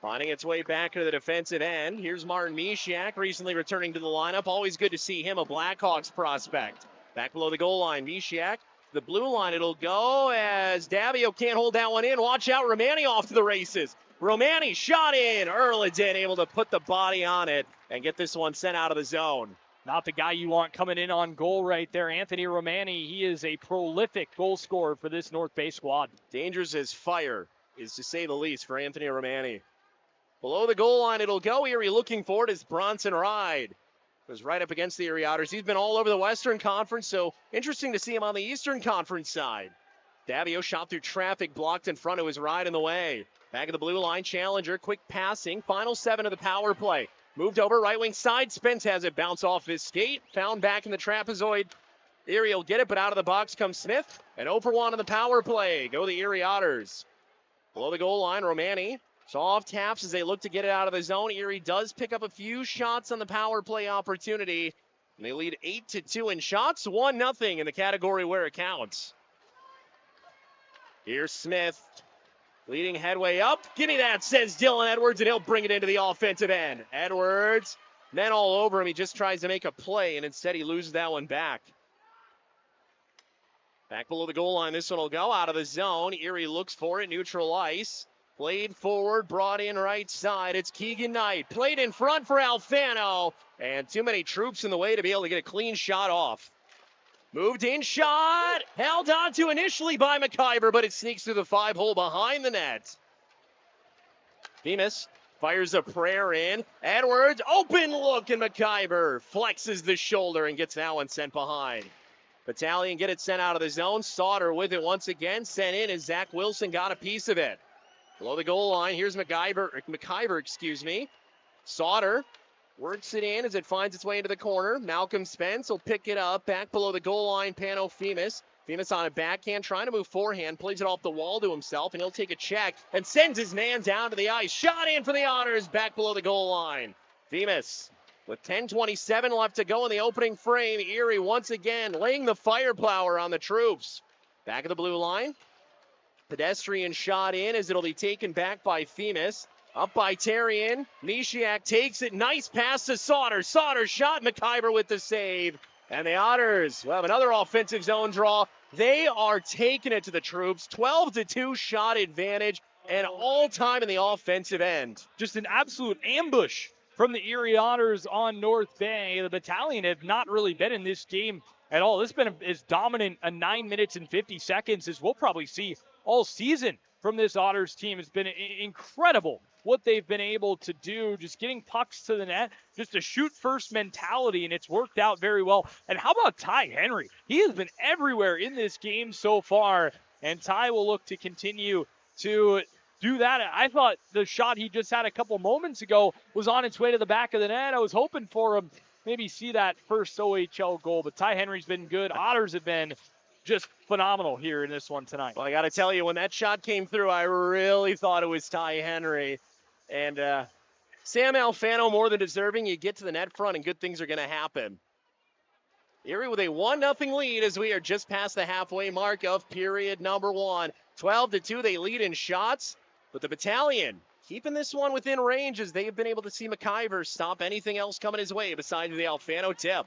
Finding its way back to the defensive end. Here's Martin Misiak, recently returning to the lineup. Always good to see him, a Blackhawks prospect. Back below the goal line, Misiak. The blue line, it'll go as Davio can't hold that one in. Watch out, Romani off to the races. Romani shot in. Erladin able to put the body on it and get this one sent out of the zone. Not the guy you want coming in on goal right there. Anthony Romani, he is a prolific goal scorer for this North Bay squad. Dangerous as fire is to say the least for Anthony Romani. Below the goal line, it'll go. Erie looking for it as Bronson Ride. Was right up against the Erie Otters. He's been all over the Western Conference, so interesting to see him on the Eastern Conference side. Davio shot through traffic, blocked in front of his right in the way. Back of the blue line, Challenger, quick passing. Final 7 of the power play. Moved over, right wing side. Spence has it bounce off his skate. Found back in the trapezoid. Erie will get it, but out of the box comes Smith. And 0 for 1 on the power play. Go the Erie Otters. Below the goal line, Romani. Soft taps as they look to get it out of the zone. Erie does pick up a few shots on the power play opportunity. And they lead 8-2 in shots, 1-0 in the category where it counts. Here's Smith. Leading headway up. Give me that, says Dylan Edwards, and he'll bring it into the offensive end. Edwards, men all over him. He just tries to make a play, and instead he loses that one back. Back below the goal line, this one will go out of the zone. Erie looks for it, neutral ice. Played forward, brought in right side. It's Keegan Knight. Played in front for Alfano. And too many troops in the way to be able to get a clean shot off. Moved in shot. Held on to initially by McIver, but it sneaks through the 5-hole behind the net. Bemis fires a prayer in. Edwards, open look, and McIver flexes the shoulder and gets that one sent behind. Battalion get it sent out of the zone. Sauter with it once again. Sent in, and Zach Wilson got a piece of it. Below the goal line, here's McIver. Sauter works it in as it finds its way into the corner. Malcolm Spence will pick it up. Back below the goal line, Pano Femus. Femus on a backhand, trying to move forehand. Plays it off the wall to himself, and he'll take a check and sends his man down to the ice. Shot in for the Otters, back below the goal line. Femus with 10:27 left to go in the opening frame. Erie once again laying the firepower on the troops. Back of the blue line. Pedestrian shot in as it'll be taken back by Femus. Up by Terrian. Mishiak takes it. Nice pass to Sauter. Sauter shot. McIver with the save. And the Otters will have another offensive zone draw. They are taking it to the troops. 12-2 shot advantage and all time in the offensive end. Just an absolute ambush from the Erie Otters on North Bay. The Battalion have not really been in this game at all. This has been as dominant a 9 minutes and 50 seconds as we'll probably see all season from this Otters team. It's been incredible what they've been able to do, just getting pucks to the net, just a shoot-first mentality, and it's worked out very well. And how about Ty Henry? He has been everywhere in this game so far, and Ty will look to continue to do that. I thought the shot he just had a couple moments ago was on its way to the back of the net. I was hoping for him maybe see that first OHL goal, but Ty Henry's been good. Otters have been just phenomenal here in this one tonight. Well, I got to tell you, when that shot came through, I really thought it was Ty Henry. And Sam Alfano more than deserving. You get to the net front, and good things are going to happen. Erie with a 1-0 lead as we are just past the halfway mark of period number 1. 12-2, they lead in shots. But the Battalion keeping this one within range as they have been able to see McIver stop anything else coming his way besides the Alfano tip.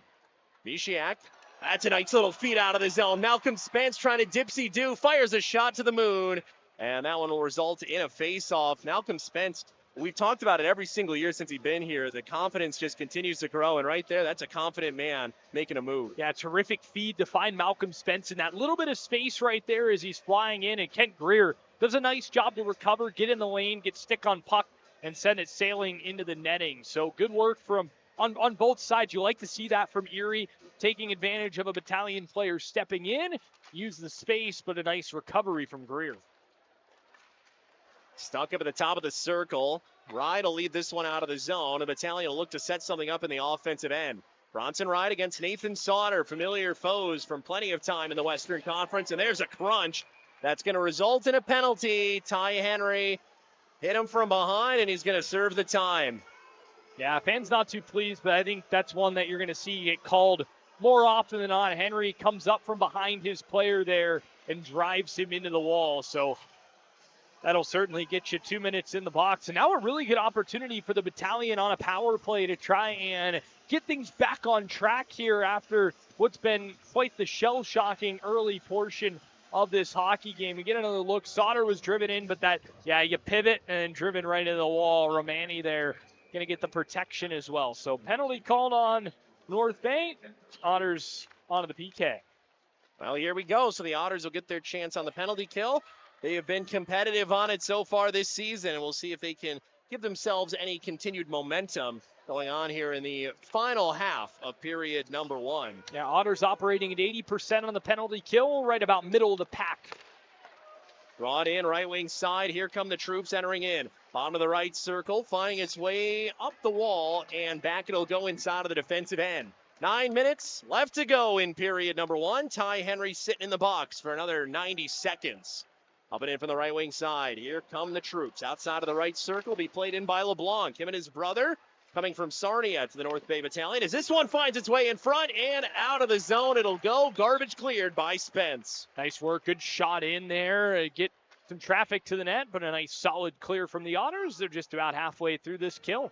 Mishiak. That's a nice little feed out of the zone. Malcolm Spence trying to dipsy-do, fires a shot to the moon, and that one will result in a face-off. Malcolm Spence, we've talked about it every single year since he's been here. The confidence just continues to grow, and right there, that's a confident man making a move. Yeah, terrific feed to find Malcolm Spence in that little bit of space right there as he's flying in, and Kent Greer does a nice job to recover, get in the lane, get stick on puck, and send it sailing into the netting. So good work from on both sides. You like to see that from Erie, taking advantage of a Battalion player stepping in, use the space, but a nice recovery from Greer. Stuck up at the top of the circle. Ride will lead this one out of the zone. The Battalion will look to set something up in the offensive end. Bronson Ride against Nathan Sauter, familiar foes from plenty of time in the Western Conference, and there's a crunch. That's going to result in a penalty. Ty Henry hit him from behind, and he's going to serve the time. Yeah, fans not too pleased, but I think that's one that you're going to see get called more often than not. Henry comes up from behind his player there and drives him into the wall. So that'll certainly get you 2 minutes in the box. And now a really good opportunity for the Battalion on a power play to try and get things back on track here after what's been quite the shell-shocking early portion of this hockey game. We get another look. Sauter was driven in, but you pivot and driven right into the wall. Romani there going to get the protection as well. So penalty called on North Bay. Otters onto the PK. Well, here we go. So the Otters will get their chance on the penalty kill. They have been competitive on it so far this season, and we'll see if they can give themselves any continued momentum going on here in the final half of period number 1. Yeah, Otters operating at 80% on the penalty kill, right about middle of the pack. Brought in right wing side. Here come the troops entering in. Bottom of the right circle, finding its way up the wall, and back it'll go inside of the defensive end. 9 minutes left to go in period number 1. Ty Henry sitting in the box for another 90 seconds. Up and in from the right wing side. Here come the troops. Outside of the right circle, be played in by LeBlanc. Him and his brother coming from Sarnia to the North Bay Battalion. As this one finds its way in front and out of the zone, it'll go. Garbage cleared by Spence. Nice work. Good shot in there. Get some traffic to the net, but a nice solid clear from the Otters. They're just about halfway through this kill.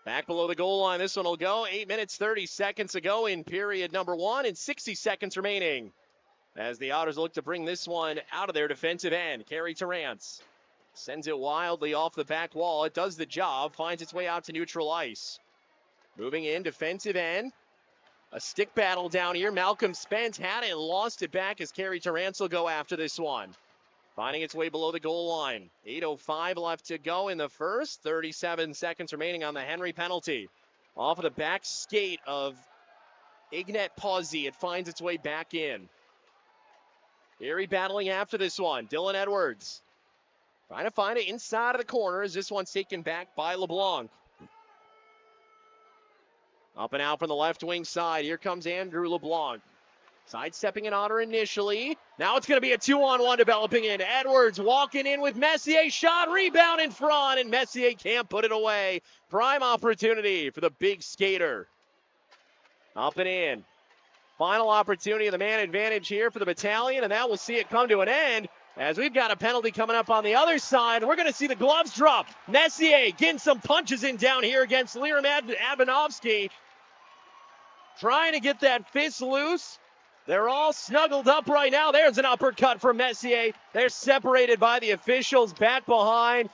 Back below the goal line, this one will go. 8 minutes, 30 seconds to go in period number 1 and 60 seconds remaining as the Otters look to bring this one out of their defensive end. Carey Terrance sends it wildly off the back wall. It does the job, finds its way out to neutral ice. Moving in, defensive end. A stick battle down here. Malcolm Spence had it and lost it back as Carey Terrance will go after this one. Finding its way below the goal line. 8:05 left to go in the first. 37 seconds remaining on the Henry penalty. Off of the back skate of Ignat Pawsey. It finds its way back in. Erie battling after this one. Dylan Edwards trying to find it inside of the corner as this one's taken back by LeBlanc. Up and out from the left wing side. Here comes Andrew LeBlanc. Sidestepping an Otter initially. Now it's going to be a 2-on-1 developing in. Edwards walking in with Messier. Shot, rebound in front, and Messier can't put it away. Prime opportunity for the big skater. Up and in. Final opportunity of the man advantage here for the Battalion, and that will see it come to an end as we've got a penalty coming up on the other side. We're going to see the gloves drop. Messier getting some punches in down here against Liram Abanovsky. Trying to get that fist loose. They're all snuggled up right now. There's an uppercut from Messier. They're separated by the officials back behind.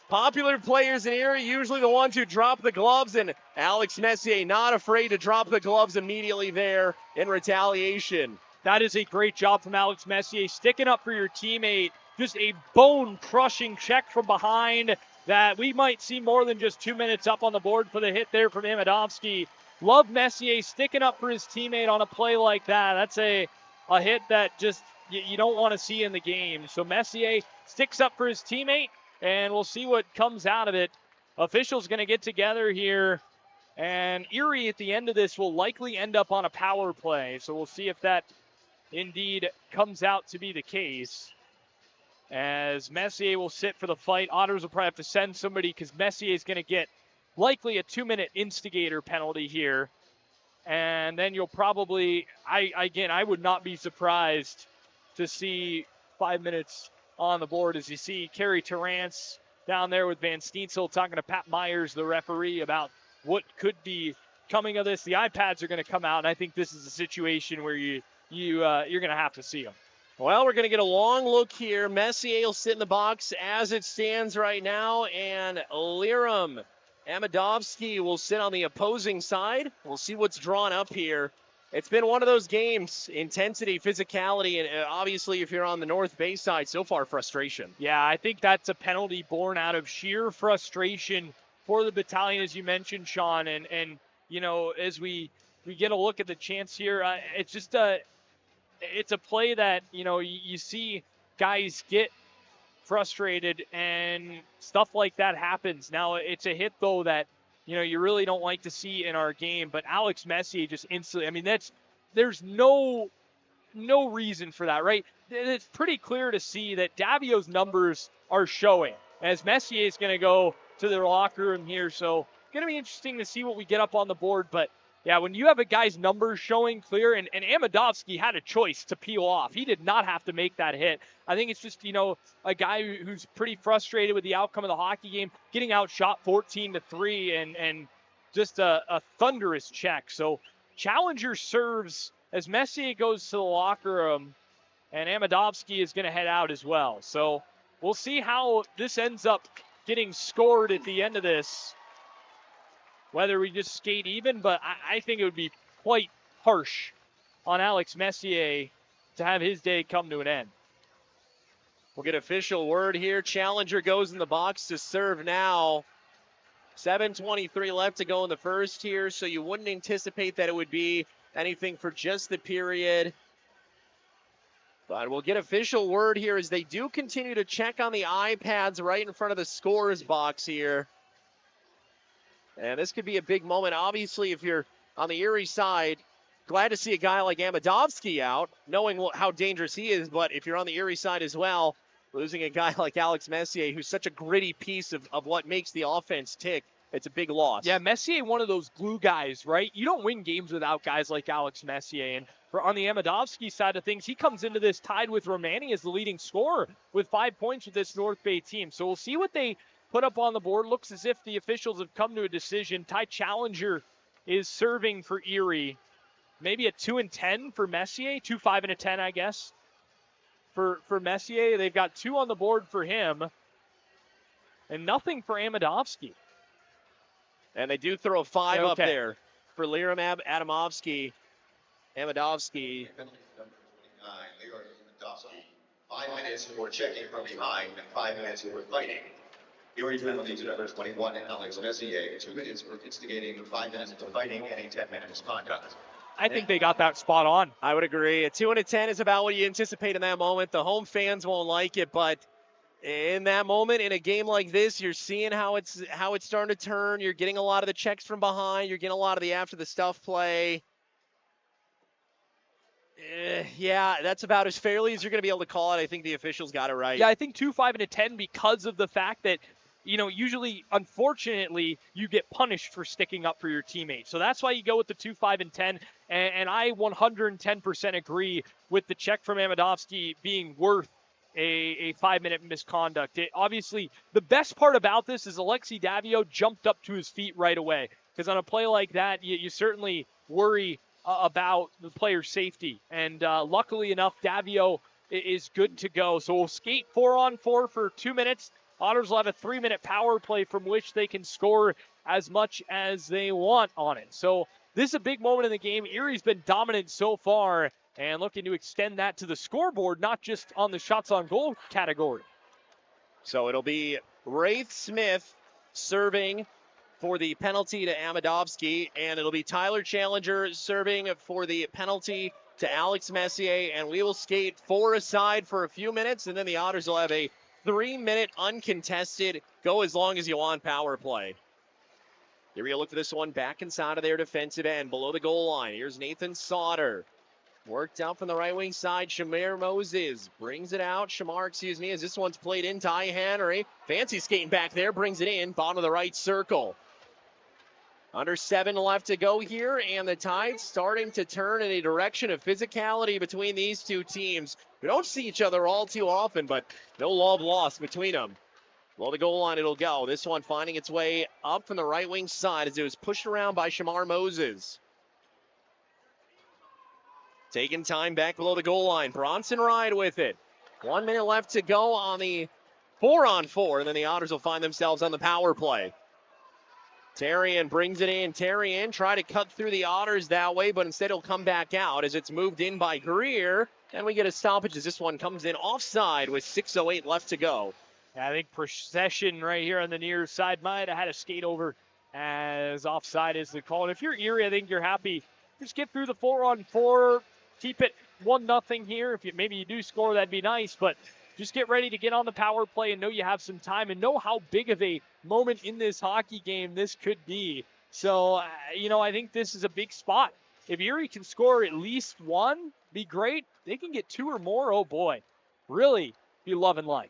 Popular players in Erie, usually the ones who drop the gloves, and Alex Messier not afraid to drop the gloves immediately there in retaliation. That is a great job from Alex Messier, sticking up for your teammate. Just a bone-crushing check from behind that we might see more than just 2 minutes up on the board for the hit there from Amadovsky. Love Messier sticking up for his teammate on a play like that. That's a hit that just you don't want to see in the game. So Messier sticks up for his teammate, and we'll see what comes out of it. Officials going to get together here, and Erie at the end of this will likely end up on a power play. So we'll see if that indeed comes out to be the case. As Messier will sit for the fight, Otters will probably have to send somebody because Messier is going to get likely a 2-minute instigator penalty here. And then you'll probably, I would not be surprised to see 5 minutes on the board as you see Carey Terrance down there with Van Steensel talking to Pat Myers, the referee, about what could be coming of this. The iPads are going to come out, and I think this is a situation where you're going to have to see them. Well, we're going to get a long look here. Messier will sit in the box as it stands right now, and Liram Amadovsky will sit on the opposing side. We'll see what's drawn up here. It's been one of those games, intensity, physicality, and obviously if you're on the North Bay side, so far frustration. Yeah, I think that's a penalty born out of sheer frustration for the Battalion, as you mentioned, Sean. And you know, as we get a look at the chance here, it's just it's a play that, you know, you see guys get frustrated and stuff like that happens. Now, it's a hit, though, that, you know, you really don't like to see in our game. But Alex Messier just instantly, I mean, there's no reason for that, right? It's pretty clear to see that Davio's numbers are showing as Messier is going to go to their locker room here. So going to be interesting to see what we get up on the board. But yeah, when you have a guy's numbers showing clear, and Amadovsky had a choice to peel off. He did not have to make that hit. I think it's just, you know, a guy who's pretty frustrated with the outcome of the hockey game, getting outshot 14-3 and just a thunderous check. So Challenger serves as Messier goes to the locker room, and Amadovsky is going to head out as well. So we'll see how this ends up getting scored at the end of this. Whether we just skate even, but I think it would be quite harsh on Alex Messier to have his day come to an end. We'll get official word here. Challenger goes in the box to serve now. 7:23 left to go in the first here, so you wouldn't anticipate that it would be anything for just the period. But we'll get official word here as they do continue to check on the iPads right in front of the scorer's box here. And this could be a big moment. Obviously, if you're on the Erie side, glad to see a guy like Amadovsky out, knowing how dangerous he is. But if you're on the Erie side as well, losing a guy like Alex Messier, who's such a gritty piece of what makes the offense tick, it's a big loss. Yeah, Messier, one of those glue guys, right? You don't win games without guys like Alex Messier. And on the Amadovsky side of things, he comes into this tied with Romani as the leading scorer with 5 points with this North Bay team. So we'll see what they put up on the board. Looks as if the officials have come to a decision. Ty Challenger is serving for Erie. Maybe a 2 and 10 for Messier, 2, 5, and a 10, I guess. For Messier, they've got 2 on the board for him, and nothing for Amadovsky. And they do throw a 5 up there for Liram Amadovsky. 5 minutes for checking from behind and 5 minutes for fighting. Erie penalty to number 21, Alex Messier, 2 minutes for instigating, 5 minutes for fighting, and a 10-minute misconduct. I think they got that spot on. I would agree. A 2 and a 10 is about what you anticipate in that moment. The home fans won't like it, but in that moment, in a game like this, you're seeing how it's starting to turn. You're getting a lot of the checks from behind. You're getting a lot of the after the stuff play. Yeah, that's about as fairly as you're going to be able to call it. I think the officials got it right. Yeah, I think 2, 5, and a 10 because of the fact that, usually, unfortunately, you get punished for sticking up for your teammate. So that's why you go with the 2, 5, and 10. And I 110% agree with the check from Amadovsky being worth a 5-minute misconduct. Obviously, the best part about this is Alexi Davio jumped up to his feet right away. Because on a play like that, you certainly worry about the player's safety. And luckily enough, Davio is good to go. So we'll skate 4-on-4 for 2 minutes. Otters will have a 3-minute power play from which they can score as much as they want on it. So this is a big moment in the game. Erie's been dominant so far and looking to extend that to the scoreboard, not just on the shots on goal category. So it'll be Wraith Smith serving for the penalty to Amadovsky, and it'll be Tyler Challenger serving for the penalty to Alex Messier, and we will skate 4 aside for a few minutes, and then the Otters will have a 3-minute uncontested, go as long as you want power play. Here we look for this one back inside of their defensive end, below the goal line. Here's Nathan Sauter. Worked out from the right wing side. Shamar Moses brings it out. As this one's played in. Ty Henry. Fancy skating back there. Brings it in. Bottom of the right circle. Under 7 left to go here, and the tide's starting to turn in a direction of physicality between these two teams. We don't see each other all too often, but no love lost between them. Below the goal line it'll go. This one finding its way up from the right wing side as it was pushed around by Shamar Moses. Taking time back below the goal line. Bronson Ride with it. 1 minute left to go on the 4-on-4, and then the Otters will find themselves on the power play. Terrian brings it in. Terrian try to cut through the Otters that way, but instead he'll come back out as it's moved in by Greer. And we get a stoppage as this one comes in offside with 6:08 left to go. Yeah, I think possession right here on the near side might have had a skate over as offside is the call. And if you're Erie, I think you're happy. Just get through the 4-on-4, keep it 1-0 here. If maybe you do score, that'd be nice, but just get ready to get on the power play and know you have some time and know how big of a moment in this hockey game this could be. So, I think this is a big spot. If Erie can score at least 1, be great. They can get 2 or more, oh boy. Really be loving life.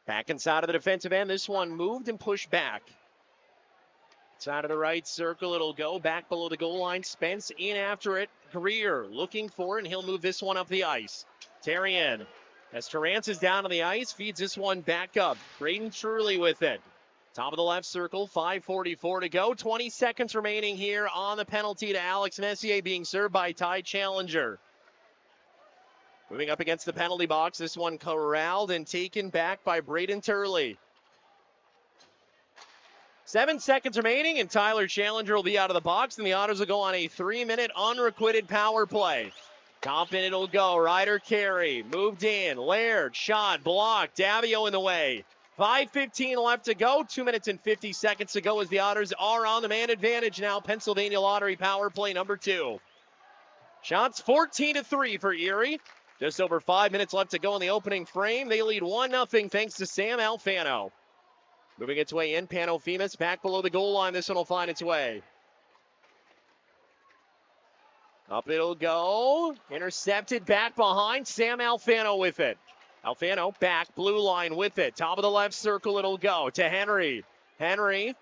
Back inside of the defensive end. This one moved and pushed back. Side of the right circle, it'll go back below the goal line. Spence in after it. Greer looking for it, and he'll move this one up the ice. Terrian. As Terrance is down on the ice, feeds this one back up. Braden Truly with it. Top of the left circle, 5:44 to go. 20 seconds remaining here on the penalty to Alex Messier, being served by Ty Challenger. Moving up against the penalty box, this one corralled and taken back by Braden Turley. 7 seconds remaining, and Tyler Challenger will be out of the box, and the Otters will go on a 3-minute unrequited power play. Top in it'll go. Ryder carry. Moved in. Laird. Shot. Blocked. Davio in the way. 5:15 left to go. 2 minutes and 50 seconds to go as the Otters are on the man advantage now. Pennsylvania Lottery power play number 2. Shots 14-3 for Erie. Just over 5 minutes left to go in the opening frame. They lead 1-0 thanks to Sam Alfano. Moving its way in. Panofemis back below the goal line. This one will find its way. Up it'll go. Intercepted back behind. Sam Alfano with it. Alfano back, blue line with it. Top of the left circle it'll go to Henry. Henry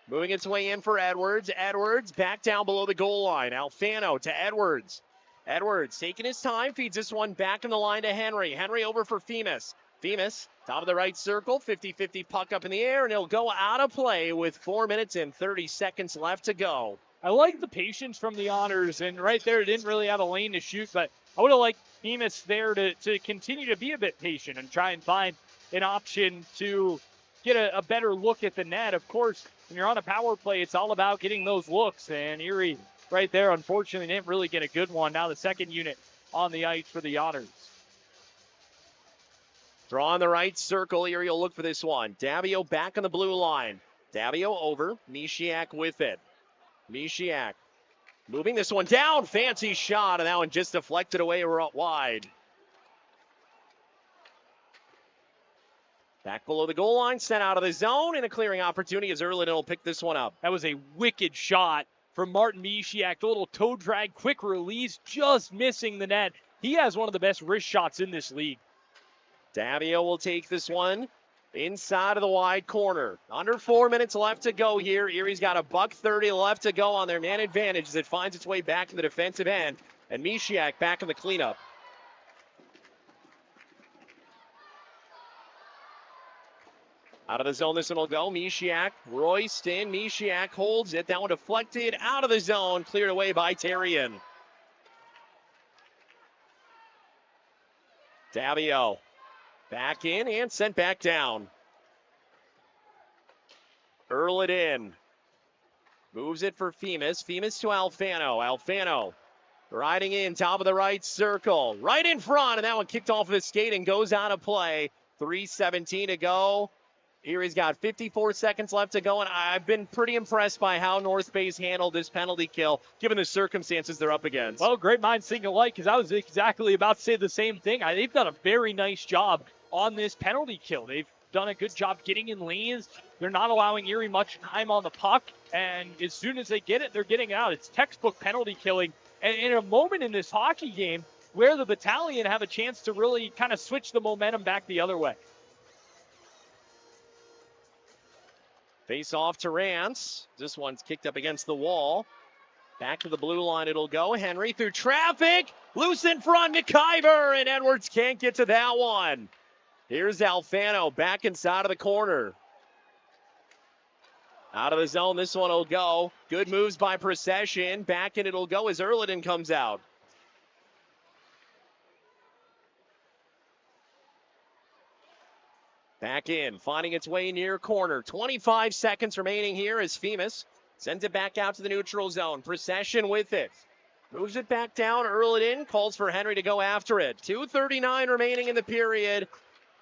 moving its way in for Edwards. Edwards back down below the goal line. Alfano to Edwards. Edwards taking his time, feeds this one back in the line to Henry. Henry over for Femus. Femus, top of the right circle, 50-50 puck up in the air, and it'll go out of play with 4 minutes and 30 seconds left to go. I like the patience from the Otters, and right there it didn't really have a lane to shoot, but I would have liked Femus there to continue to be a bit patient and try and find an option to get a better look at the net. Of course, when you're on a power play, it's all about getting those looks, and Erie right there, unfortunately, didn't really get a good one. Now the second unit on the ice for the Otters. Draw on the right circle. Erie will look for this one. Davio back on the blue line. Davio over. Mishiak with it. Mishiak moving this one down. Fancy shot, and that one just deflected away wide. Back below the goal line, sent out of the zone, and a clearing opportunity as Erlin will pick this one up. That was a wicked shot from Martin Mishiak. A little toe drag, quick release, just missing the net. He has one of the best wrist shots in this league. Davio will take this one inside of the wide corner. Under 4 minutes left to go here. Erie's got $1:30 left to go on their man advantage as it finds its way back to the defensive end. And Mishiak back in the cleanup. Out of the zone, this one will go. Mishiak, Royston. Mishiak holds it. That one deflected out of the zone. Cleared away by Terrian. Davio back in and sent back down. Earl it in. Moves it for Femus. Femus to Alfano. Alfano riding in, top of the right circle. Right in front, and that one kicked off of his skate and goes out of play. 3:17 to go. Erie's got 54 seconds left to go, and I've been pretty impressed by how North Bay's handled this penalty kill, given the circumstances they're up against. Well, great minds think alike, because I was exactly about to say the same thing. They've done a very nice job on this penalty kill. They've done a good job getting in lanes. They're not allowing Erie much time on the puck, and as soon as they get it, they're getting it out. It's textbook penalty killing. And in a moment in this hockey game where the Battalion have a chance to really kind of switch the momentum back the other way. Face off to Rance. This one's kicked up against the wall. Back to the blue line it'll go. Henry through traffic. Loose in front, McIver, and Edwards can't get to that one. Here's Alfano back inside of the corner. Out of the zone, this one will go. Good moves by Procession. Back in it'll go as Erliden comes out. Back in, finding its way near corner. 25 seconds remaining here as Femus sends it back out to the neutral zone. Procession with it. Moves it back down, Erliden calls for Henry to go after it. 2:39 remaining in the period.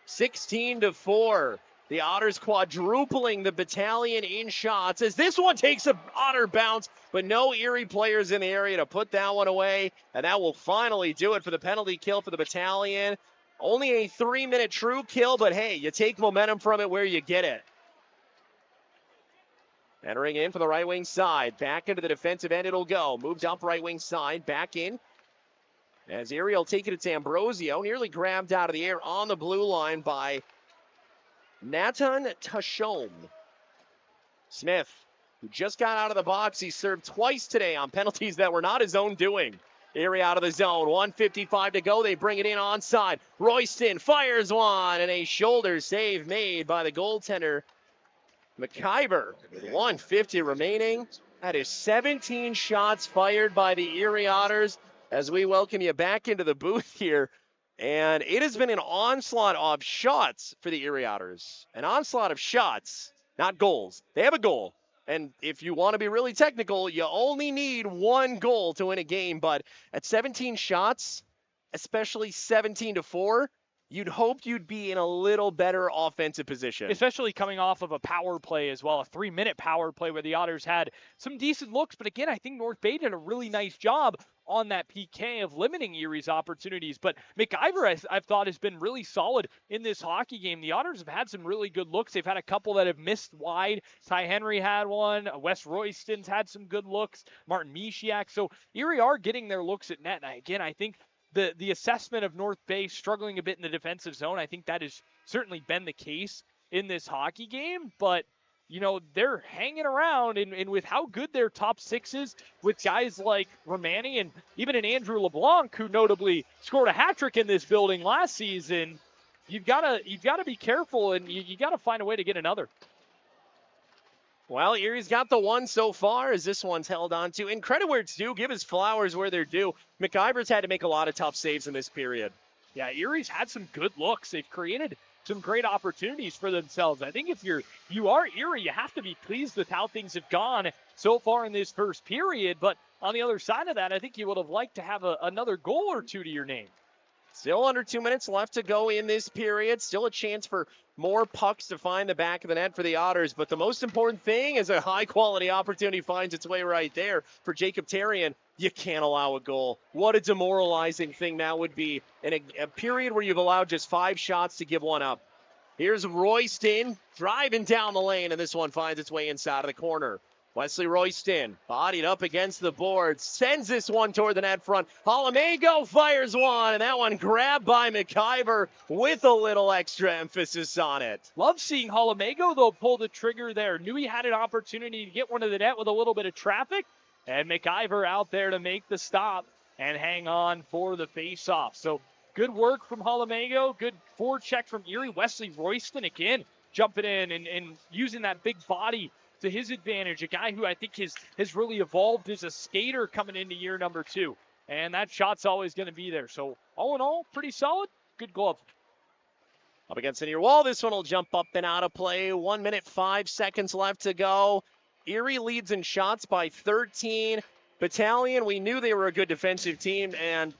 16-4. The Otters quadrupling the Battalion in shots as this one takes a Otter bounce, but no Erie players in the area to put that one away. And that will finally do it for the penalty kill for the Battalion. Only a 3-minute true kill, but hey, you take momentum from it where you get it. Entering in for the right wing side. Back into the defensive end it'll go. Moved up right wing side. Back in. As Erie will take it, it's Ambrosio. Nearly grabbed out of the air on the blue line by Natan Tashom. Smith, who just got out of the box. He served twice today on penalties that were not his own doing. Erie out of the zone. 1:55 to go. They bring it in onside. Royston fires one, and a shoulder save made by the goaltender, McIver. 1:50 remaining. That is 17 shots fired by the Erie Otters as we welcome you back into the booth here. And it has been an onslaught of shots for the Erie Otters. An onslaught of shots, not goals. They have a goal, And if you want to be really technical, you only need one goal to win a game. But at 17 shots, especially 17-4, you'd hope you'd be in a little better offensive position. Especially coming off of a power play as well, a 3-minute power play where the Otters had some decent looks. But again, I think North Bay did a really nice job on that PK of limiting Erie's opportunities. But McIver, I've thought, has been really solid in this hockey game. The Otters have had some really good looks. They've had a couple that have missed wide. Ty Henry had one. Wes Royston's had some good looks. Martin Mishiak. So Erie are getting their looks at net. And again, I think the assessment of North Bay struggling a bit in the defensive zone, I think that has certainly been the case in this hockey game. But you know, they're hanging around, and with how good their top six is, with guys like Romani and even an Andrew LeBlanc, who notably scored a hat trick in this building last season, you've got to be careful, and you got to find a way to get another. Well, Erie's got the one so far as this one's held on to. And credit where it's due, give his flowers where they're due. McIver's had to make a lot of tough saves in this period. Yeah, Erie's had some good looks. They've created some great opportunities for themselves. I think if you are Erie, you have to be pleased with how things have gone so far in this first period. But on the other side of that, I think you would have liked to have another goal or two to your name. Still under 2 minutes left to go in this period. Still a chance for more pucks to find the back of the net for the Otters. But the most important thing is a high-quality opportunity finds its way right there for Jacob Therrien. You can't allow a goal. What a demoralizing thing that would be in a period where you've allowed just 5 shots to give one up. Here's Royston driving down the lane, and this one finds its way inside of the corner. Wesley Royston, bodied up against the boards, sends this one toward the net front. Holomego fires one, and that one grabbed by McIver with a little extra emphasis on it. Love seeing Holomego, though, pull the trigger there. Knew he had an opportunity to get one to the net with a little bit of traffic, and McIver out there to make the stop and hang on for the face-off. So good work from Holomego, good forecheck from Erie. Wesley Royston, again, jumping in and using that big body to his advantage, a guy who I think has really evolved as a skater coming into year number 2. And that shot's always going to be there. So all in all, pretty solid. Good glove. Up against the near wall, this one will jump up and out of play. 1 minute, 5 seconds left to go. Erie leads in shots by 13. Battalion, we knew they were a good defensive team, and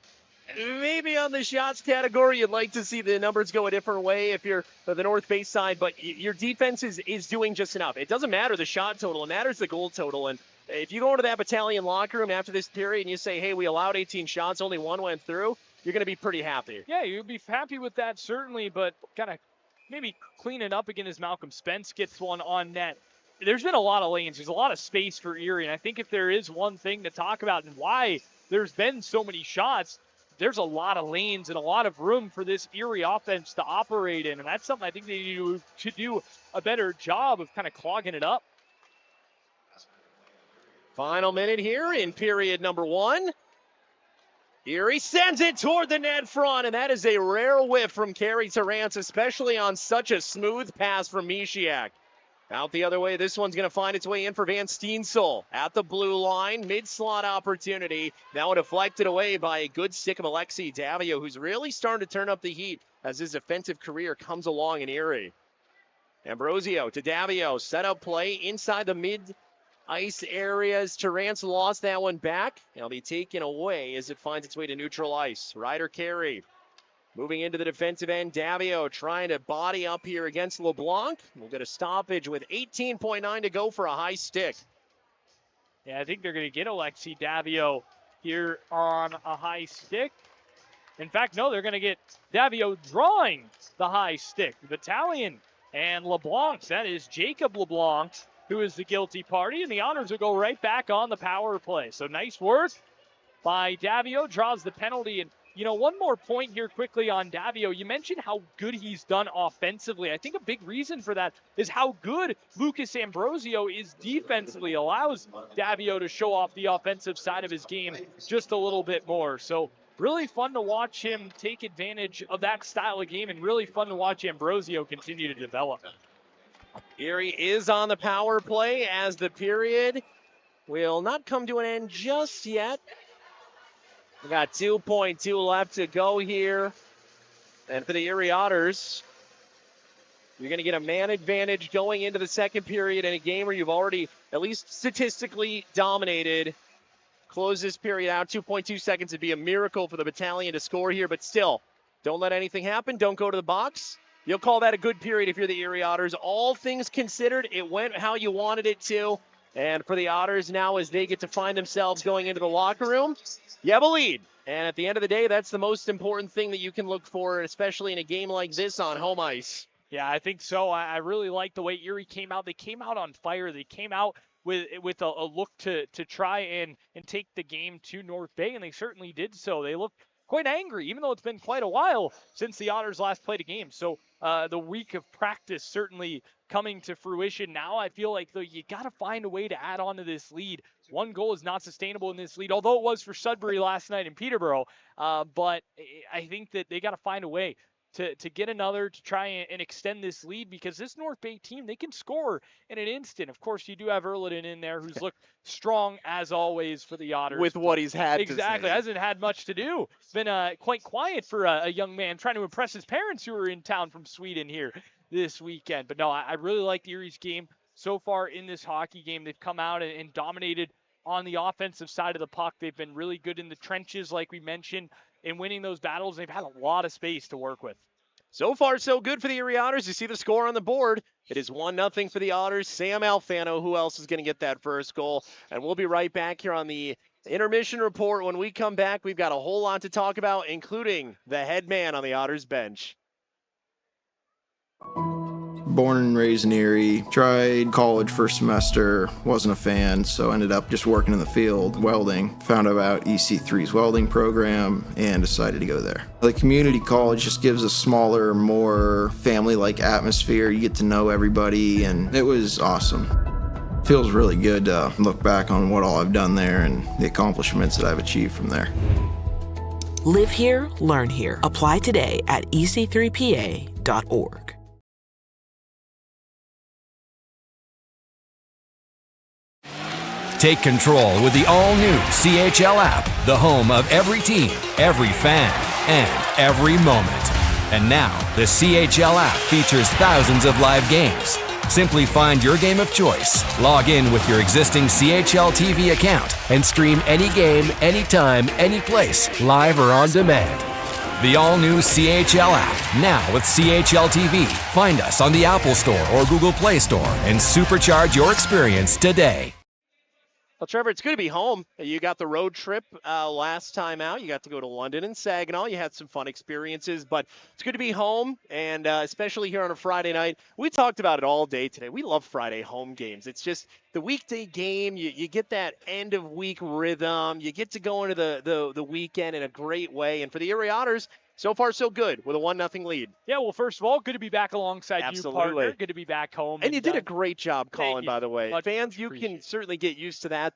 maybe on the shots category, you'd like to see the numbers go a different way if you're the North Bay side, but your defense is doing just enough. It doesn't matter the shot total. It matters the goal total. And if you go into that Battalion locker room after this period and you say, hey, we allowed 18 shots, only one went through, you're going to be pretty happy. Yeah, you'd be happy with that, certainly, but kind of maybe cleaning up again as Malcolm Spence gets one on net. There's been a lot of lanes. There's a lot of space for Erie, and I think if there is one thing to talk about and why there's been so many shots, there's a lot of lanes and a lot of room for this Erie offense to operate in, and that's something I think they need to do a better job of kind of clogging it up. Final minute here in period number 1. Erie sends it toward the net front, and that is a rare whiff from Carey Terrance, especially on such a smooth pass from Mishiak. Out the other way, this one's going to find its way in for Van Steensel at the blue line. Mid-slot opportunity. Now deflected away by a good stick of Alexei Davio, who's really starting to turn up the heat as his offensive career comes along in Erie. Ambrosio to Davio. Set up play inside the mid-ice areas. Terrance lost that one back. It'll be taken away as it finds its way to neutral ice. Ryder Carey. Moving into the defensive end, Davio trying to body up here against LeBlanc. We'll get a stoppage with 18.9 to go for a high stick. Yeah, I think they're going to get Alexei Davio here on a high stick. In fact, no, they're going to get Davio drawing the high stick. Battalion and LeBlanc, that is Jacob LeBlanc, who is the guilty party, and the Otters will go right back on the power play. So nice work by Davio, draws the penalty. And you know, one more point here quickly on Davio. You mentioned how good he's done offensively. I think a big reason for that is how good Lucas Ambrosio is defensively. Allows Davio to show off the offensive side of his game just a little bit more. So really fun to watch him take advantage of that style of game, and really fun to watch Ambrosio continue to develop. Erie is on the power play as the period will not come to an end just yet. We got 2.2 left to go here. And for the Erie Otters, you're going to get a man advantage going into the second period in a game where you've already at least statistically dominated. Close this period out. 2.2 seconds would be a miracle for the Battalion to score here, but still, don't let anything happen. Don't go to the box. You'll call that a good period if you're the Erie Otters. All things considered, it went how you wanted it to. And for the Otters now, as they get to find themselves going into the locker room, you have a lead. And at the end of the day, that's the most important thing that you can look for, especially in a game like this on home ice. Yeah, I think so. I really like the way Erie came out. They came out on fire. They came out with a look to try and take the game to North Bay, and they certainly did so. They looked quite angry, even though it's been quite a while since the Otters last played a game. So the week of practice certainly coming to fruition now. I feel like, though, you got to find a way to add on to this lead. One goal is not sustainable in this lead, although it was for Sudbury last night in Peterborough. But I think that they got to find a way to get another, to try and extend this lead, because this North Bay team, they can score in an instant. Of course, you do have Erliden in there, who's looked strong as always for the Otters. With what he's had exactly, to say. hasn't had much to do. It's been quite quiet for a young man trying to impress his parents who are in town from Sweden here this weekend. But no, I really like Erie's game so far in this hockey game. They've come out and dominated on the offensive side of the puck. They've been really good in the trenches, like we mentioned, in winning those battles. They've had a lot of space to work with. So far, so good for the Erie Otters. You see the score on the board. It is 1-0 for the Otters. Sam Alfano, who else is going to get that first goal? And we'll be right back here on the intermission report. When we come back, we've got a whole lot to talk about, including the head man on the Otters bench. Born and raised in Erie, tried college first semester, wasn't a fan, so ended up just working in the field, welding. Found out about EC3's welding program and decided to go there. The community college just gives a smaller, more family-like atmosphere. You get to know everybody, and it was awesome. Feels really good to look back on what all I've done there and the accomplishments that I've achieved from there. Live here, learn here. Apply today at ec3pa.org. Take control with the all-new CHL app, the home of every team, every fan, and every moment. And now, the CHL app features thousands of live games. Simply find your game of choice, log in with your existing CHL TV account, and stream any game, anytime, any place, live or on demand. The all-new CHL app, now with CHL TV. Find us on the Apple Store or Google Play Store and supercharge your experience today. Well, Trevor, it's good to be home. You got the road trip last time out. You got to go to London and Saginaw. You had some fun experiences, but it's good to be home, and especially here on a Friday night. We talked about it all day today. We love Friday home games. It's just the weekday game. You get that end-of-week rhythm. You get to go into the weekend in a great way. And for the Erie Otters, so far, so good with a 1-0 lead. Yeah, well, first of all, good to be back alongside Absolutely. you, partner. Good to be back home. And you did a great job calling, you. by the way. Much Fans, you can certainly get used to that.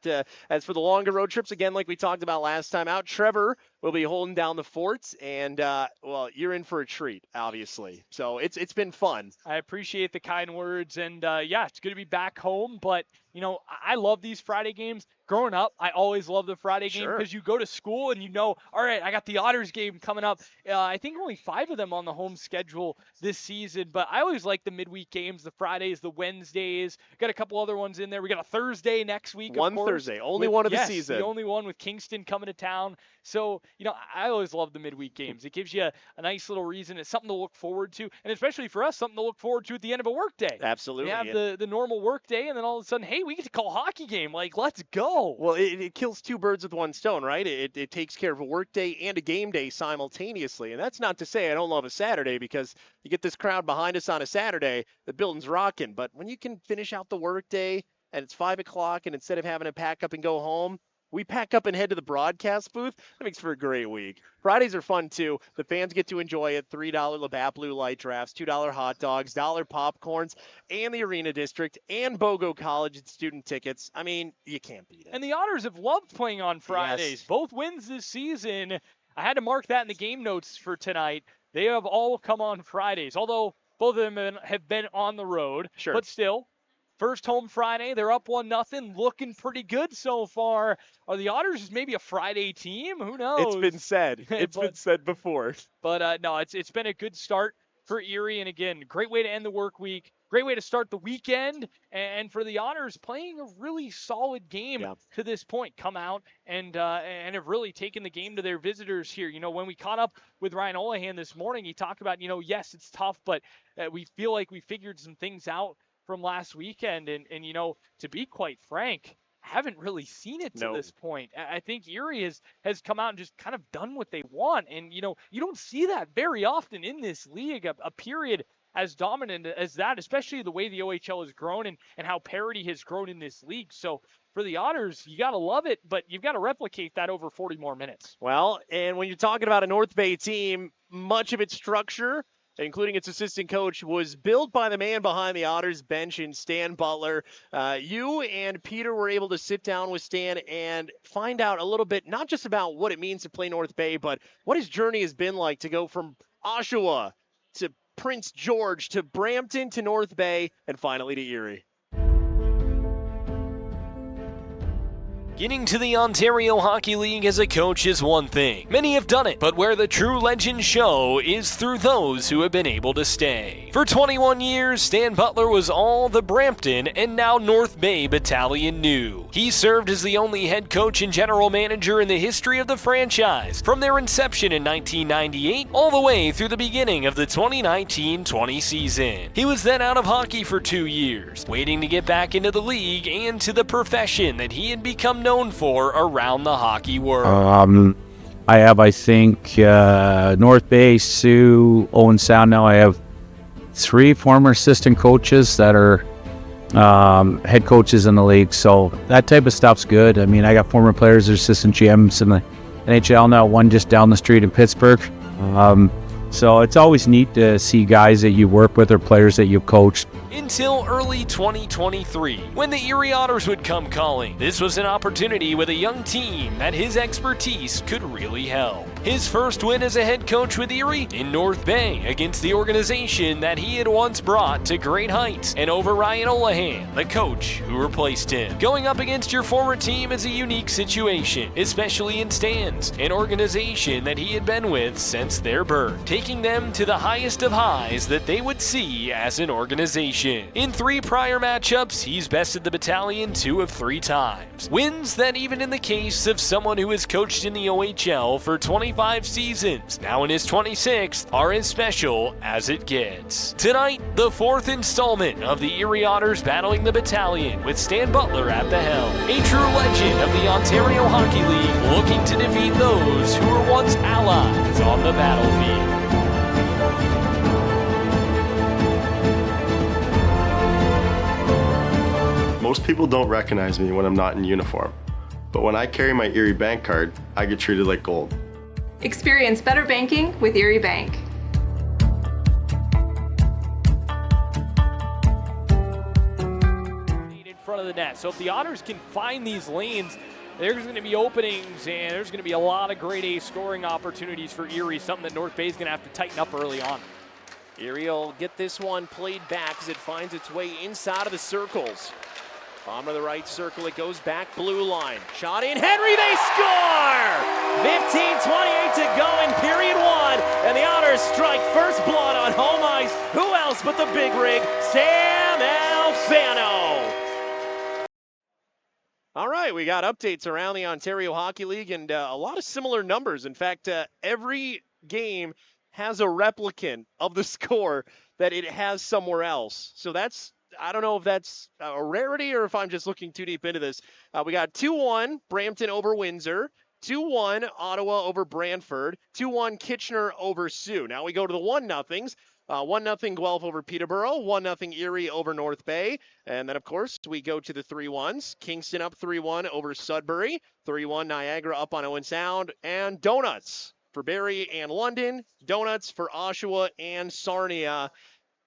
As for the longer road trips, again, like we talked about last time out, Trevor will be holding down the fort, and, well, you're in for a treat, obviously. So it's been fun. I appreciate the kind words, and, yeah, it's good to be back home, but, you know, I love these Friday games. Growing up, I always loved the Friday game because you go to school and you know, all right, I got the Otters game coming up. I think only 5 of them on the home schedule this season, but I always like the midweek games, the Fridays, the Wednesdays. Got a couple other ones in there. We got a Thursday next week. One Thursday, only one of the season. The only one with Kingston coming to town. So, you know, I always love the midweek games. It gives you a nice little reason. It's something to look forward to, and especially for us, something to look forward to at the end of a work day. Absolutely. You have the normal work day, and then all of a sudden, hey, we get to call a hockey game. Like, let's go. Well, it kills 2 birds with 1 stone, right? It takes care of a work day and a game day simultaneously. And that's not to say I don't love a Saturday, because you get this crowd behind us on a Saturday, the building's rocking. But when you can finish out the work day and it's 5 o'clock, and instead of having to pack up and go home, we pack up and head to the broadcast booth, that makes for a great week. Fridays are fun, too. The fans get to enjoy it. $3 Labatt Blue Light Drafts, $2 hot dogs, $1 popcorns, and the Arena District, and BOGO College and student tickets. I mean, you can't beat it. And the Otters have loved playing on Fridays. Yes. Both wins this season. I had to mark that in the game notes for tonight. They have all come on Fridays, although both of them have been on the road. Sure. But still, first home Friday, they're up 1-0, looking pretty good so far. Are the Otters maybe a Friday team? Who knows? It's been said. It's been said before. But no, it's been a good start for Erie, and again, great way to end the work week. great way to start the weekend. And for the Otters, playing a really solid game to this point, come out and have really taken the game to their visitors here. You know, when we caught up with Ryan Olahan this morning, he talked about, you know, yes, it's tough, but we feel like we figured some things out from last weekend. And you know, to be quite frank, haven't really seen it to this point. I think Erie has come out and just kind of done what they want. And, you know, you don't see that very often in this league, a period as dominant as that, especially the way the OHL has grown and how parity has grown in this league. So for the Otters, you got to love it, but you've got to replicate that over 40 more minutes. Well, and when you're talking about a North Bay team, much of its structure, including its assistant coach, was built by the man behind the Otters bench in Stan Butler. You and Peter were able to sit down with Stan and find out a little bit, not just about what it means to play North Bay, but what his journey has been like to go from Oshawa to Prince George to Brampton to North Bay and finally to Erie. Getting to the Ontario Hockey League as a coach is one thing. Many have done it, but where the true legends show is through those who have been able to stay. For 21 years, Stan Butler was all the Brampton and now North Bay Battalion knew. He served as the only head coach and general manager in the history of the franchise, from their inception in 1998 all the way through the beginning of the 2019-20 season. He was then out of hockey for 2 years, waiting to get back into the league and to the profession that he had become known for around the hockey world. I think, North Bay, Sioux, Owen Sound. Now I have 3 former assistant coaches that are head coaches in the league. So that type of stuff's good. I mean, I got former players or assistant GMs in the NHL now, one just down the street in Pittsburgh. So it's always neat to see guys that you work with or players that you've coached. Until early 2023, when the Erie Otters would come calling. This was an opportunity with a young team that his expertise could really help. His first win as a head coach with Erie in North Bay against the organization that he had once brought to great heights, and over Ryan Olahan, the coach who replaced him. Going up against your former team is a unique situation, especially in Stan's, an organization that he had been with since their birth, taking them to the highest of highs that they would see as an organization. In 3 prior matchups, he's bested the Battalion 2 of 3 times. Wins that, even in the case of someone who has coached in the OHL for 25 seasons, now in his 26th, are as special as it gets. Tonight, the 4th installment of the Erie Otters battling the Battalion with Stan Butler at the helm. A true legend of the Ontario Hockey League, looking to defeat those who were once allies on the battlefield. Most people don't recognize me when I'm not in uniform, but when I carry my Erie Bank card, I get treated like gold. Experience better banking with Erie Bank. In front of the net. So if the Otters can find these lanes, there's going to be openings and there's going to be a lot of grade A scoring opportunities for Erie, something that North Bay is going to have to tighten up early on. Erie will get this one played back as it finds its way inside of the circles. Bottom of the right circle, it goes back blue line. Shot in, Henry, they score! 15:28 to go in period 1, and the Otters strike first blood on home ice. Who else but the big rig, Sam Alfano? All right, we got updates around the Ontario Hockey League and a lot of similar numbers. In fact, every game has a replicant of the score that it has somewhere else. So that's, I don't know if that's a rarity or if I'm just looking too deep into this. We got 2-1 Brampton over Windsor, 2-1 Ottawa over Brantford, 2-1 Kitchener over Sioux. Now we go to the 1-0s. 1-0 Guelph over Peterborough, 1-0 Erie over North Bay. And then, of course, we go to the 3-1s. Kingston up 3-1 over Sudbury, 3-1 Niagara up on Owen Sound, and donuts for Barrie and London, donuts for Oshawa and Sarnia.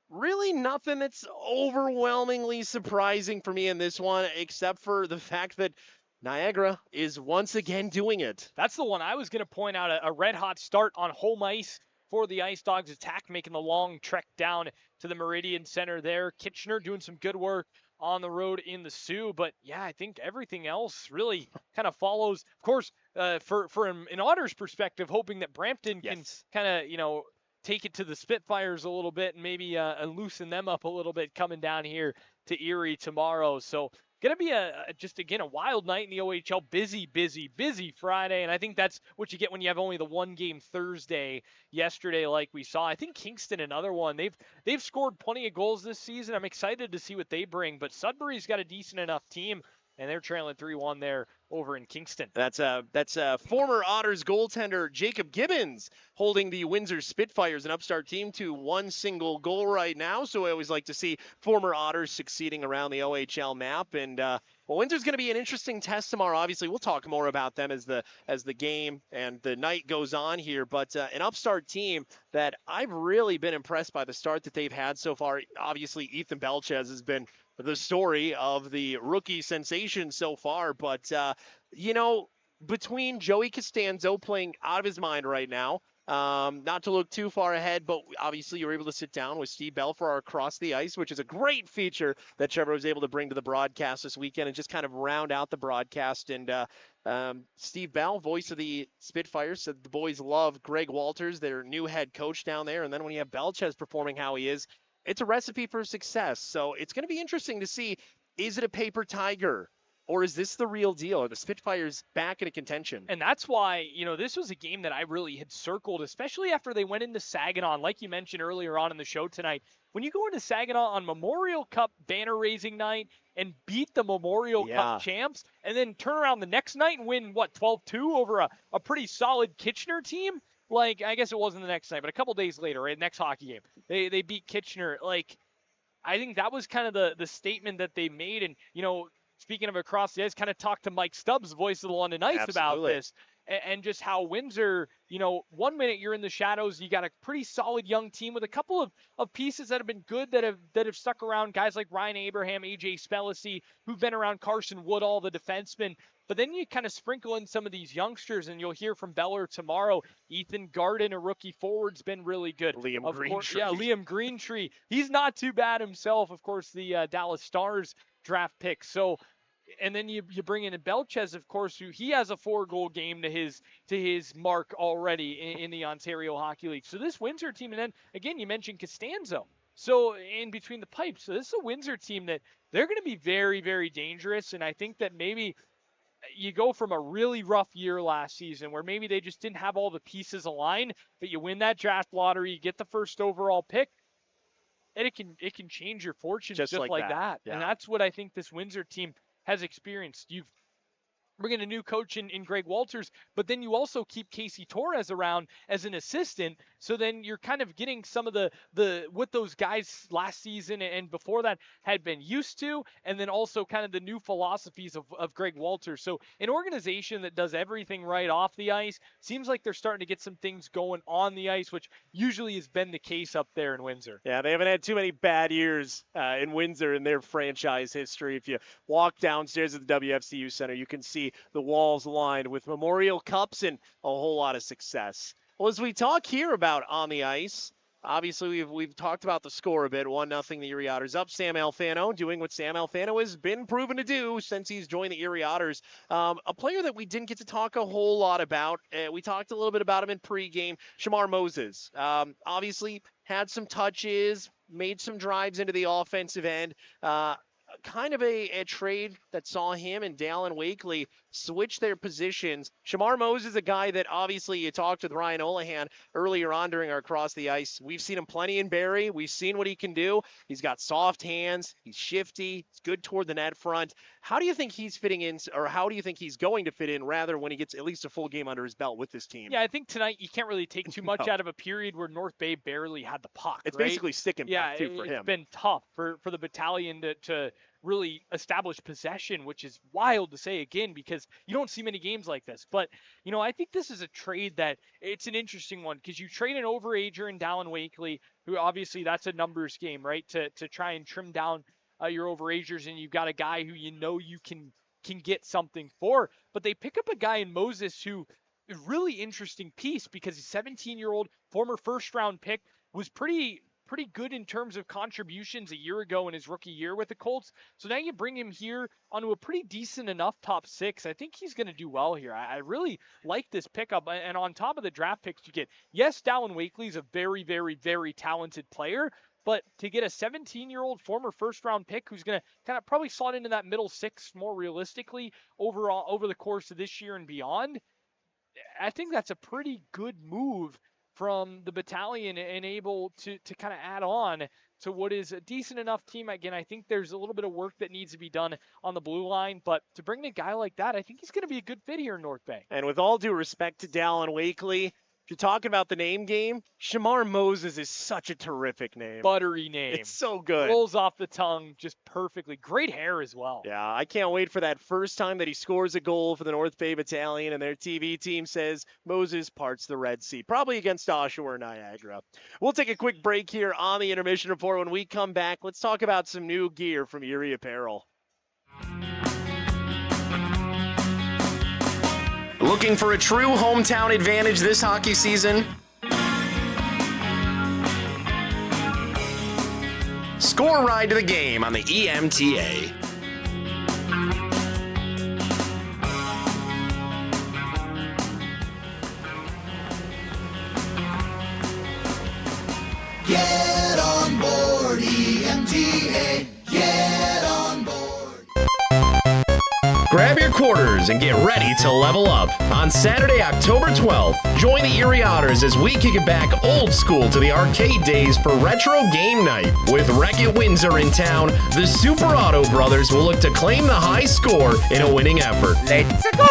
Really nothing that's overwhelmingly surprising for me in this one, except for the fact that Niagara is once again doing it. That's the one I was going to point out, a red-hot start on home ice for the Ice Dogs attack, making the long trek down to the Meridian Center there. Kitchener doing some good work on the road in the Sioux, but yeah, I think everything else really kind of follows. Of course, for an Otters perspective, hoping that Brampton can kind of, take it to the Spitfires a little bit and maybe loosen them up a little bit coming down here to Erie tomorrow. So going to be just again a wild night in the OHL. Busy Friday, and I think that's what you get when you have only the one game Thursday yesterday, like we saw. I think Kingston, another one. They've scored plenty of goals this season. I'm excited to see what they bring, but Sudbury's got a decent enough team, and they're trailing 3-1 there over in Kingston. That's former Otters goaltender Jacob Gibbons holding the Windsor Spitfires, an upstart team, to one single goal right now. So I always like to see former Otters succeeding around the OHL map. And well, Windsor's going to be an interesting test tomorrow. Obviously, we'll talk more about them as the game and the night goes on here. But an upstart team that I've really been impressed by the start that they've had so far. Obviously, Ethan Belchez has been the story of the rookie sensation so far. But, between Joey Costanzo playing out of his mind right now, not to look too far ahead, but obviously you were able to sit down with Steve Bell for our Across the Ice, which is a great feature that Trevor was able to bring to the broadcast this weekend and just kind of round out the broadcast. And Steve Bell, voice of the Spitfires, said the boys love Greg Walters, their new head coach down there. And then when you have Belchez performing how he is, it's a recipe for success. So it's going to be interesting to see, is it a paper tiger? Or is this the real deal? Are the Spitfires back into contention? And that's why, this was a game that I really had circled, especially after they went into Saginaw. Like you mentioned earlier on in the show tonight, when you go into Saginaw on Memorial Cup banner raising night and beat the Memorial Cup champs, and then turn around the next night and win, 12-2 over a pretty solid Kitchener team? Like, I guess it wasn't the next night, but a couple days later, right, next hockey game, they beat Kitchener. Like, I think that was kind of the statement that they made. And, speaking of Across the Ice, kind of talked to Mike Stubbs, voice of the London Ice, about this. And just how Windsor, 1 minute you're in the shadows, you got a pretty solid young team with a couple of pieces that have been good, that have stuck around, guys like Ryan Abraham, AJ Spellacy, who've been around, Carson Woodall, the defenseman. But then you kind of sprinkle in some of these youngsters, and you'll hear from Beller tomorrow. Ethan Garden, a rookie forward's been really good. Liam Greentree. Yeah, Liam Greentree. He's not too bad himself. Of course, the Dallas Stars draft pick. So, and then you bring in Belchez, of course, who he has a 4-goal game to his mark already in the Ontario Hockey League. So this Windsor team, and then again you mentioned Costanzo. So in between the pipes, so this is a Windsor team that they're going to be very, very dangerous. And I think that maybe you go from a really rough year last season where maybe they just didn't have all the pieces aligned, but you win that draft lottery, you get the first overall pick, and it can change your fortunes just like that. Yeah. And that's what I think this Windsor team has experienced. You've bring in a new coach in Greg Walters, but then you also keep Casey Torres around as an assistant. So then you're kind of getting some of the what those guys last season and before that had been used to, and then also kind of the new philosophies of Greg Walters. So an organization that does everything right off the ice, seems like they're starting to get some things going on the ice, which usually has been the case up there in Windsor. Yeah, they haven't had too many bad years in Windsor in their franchise history. If you walk downstairs at the WFCU Center, you can see the walls lined with Memorial Cups and a whole lot of success. Well, as we talk here about on the ice, obviously we've talked about the score a bit. 1-0 the Erie Otters up. Sam Alfano doing what Sam Alfano has been proven to do since he's joined the Erie Otters. A player that we didn't get to talk a whole lot about. We talked a little bit about him in pregame. Shamar Moses. Obviously had some touches, made some drives into the offensive end. Kind of a trade that saw him and Dallin Wakely switch their positions. Shamar Moses is a guy that obviously you talked with Ryan Olahan earlier on during our Across the Ice. We've seen him plenty in Barrie. We've seen what he can do. He's got soft hands. He's shifty. He's good toward the net front. How do you think he's fitting in, or how do you think he's going to fit in, rather, when he gets at least a full game under his belt with this team? Yeah, I think tonight you can't really take too much out of a period where North Bay barely had the puck. It's right? basically stick and puck, too, for him. It's been tough for the Battalion to really establish possession, which is wild to say again because you don't see many games like this. But, I think this is a trade that it's an interesting one because you trade an overager in Dallin Wakely, who obviously that's a numbers game, right, to try and trim down your overagers, and you've got a guy who you can get something for. But they pick up a guy in Moses who is really interesting piece because he's 17-year-old, former first-round pick, was pretty pretty good in terms of contributions a year ago in his rookie year with the Colts. So now you bring him here onto a pretty decent enough top 6. I think he's going to do well here. I really like this pickup. And on top of the draft picks you get, yes, Dallin Wakely is a very, very, very talented player, but to get a 17-year-old former first-round pick who's going to kind of probably slot into that middle 6 more realistically over the course of this year and beyond, I think that's a pretty good move from the Battalion and able to kind of add on to what is a decent enough team. Again, I think there's a little bit of work that needs to be done on the blue line, but to bring in a guy like that, I think he's going to be a good fit here in North Bay. And with all due respect to Dallin Wakely, if you're talking about the name game, Shamar Moses is such a terrific name. Buttery name. It's so good. Rolls off the tongue just perfectly. Great hair as well. Yeah, I can't wait for that first time that he scores a goal for the North Bay Battalion and their TV team says Moses parts the Red Sea, probably against Oshawa or Niagara. We'll take a quick break here on the Intermission Report. When we come back, let's talk about some new gear from Erie Apparel. Looking for a true hometown advantage this hockey season? Score ride to the game on the EMTA. Get on board, EMTA. Get on board. Grab your quarters and get ready to level up. On Saturday, October 12th, join the Erie Otters as we kick it back old school to the arcade days for Retro Game Night. With Wreck-It Windsor in town, the Super Auto Brothers will look to claim the high score in a winning effort. Let's go!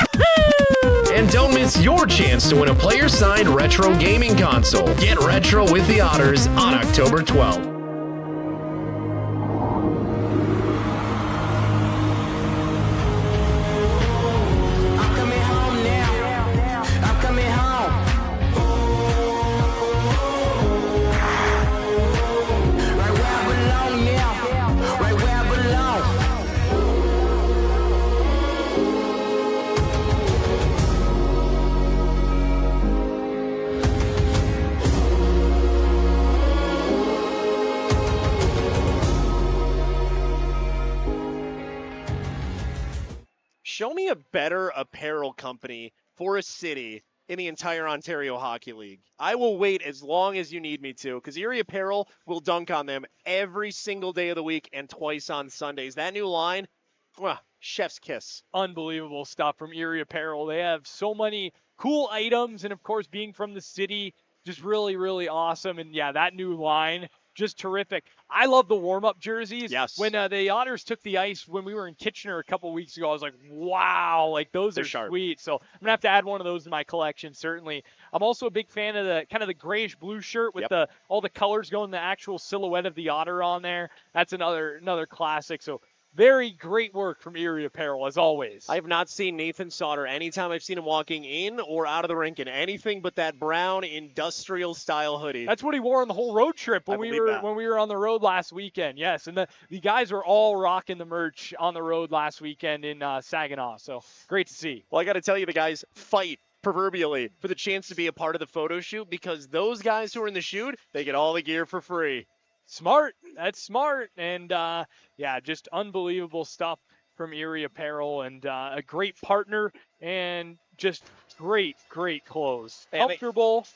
Yahoo! And don't miss your chance to win a player-signed retro gaming console. Get retro with the Otters on October 12th. Show me a better apparel company for a city in the entire Ontario Hockey League. I will wait as long as you need me to, because Erie Apparel will dunk on them every single day of the week and twice on Sundays. That new line, chef's kiss. Unbelievable stuff from Erie Apparel. They have so many cool items, and of course, being from the city, just really, really awesome. And yeah, that new line, just terrific. I love the warm-up jerseys. Yes. When the Otters took the ice when we were in Kitchener a couple weeks ago, I was like, wow, like those They're are sharp. sweet. So I'm gonna have to add one of those in my collection, certainly. I'm also a big fan of the kind of the grayish blue shirt with all the colors going, the actual silhouette of the Otter on there. That's another classic. So very great work from Erie Apparel, as always. I have not seen Nathan Sauter anytime I've seen him walking in or out of the rink in anything but that brown industrial-style hoodie. That's what he wore on the whole road trip when we were on the road last weekend. Yes, and the guys were all rocking the merch on the road last weekend in Saginaw. So great to see. Well, I got to tell you, the guys fight proverbially for the chance to be a part of the photo shoot, because those guys who are in the shoot, they get all the gear for free. Smart. That's smart. And, yeah, just unbelievable stuff from Erie Apparel, and a great partner, and just great clothes. Comfortable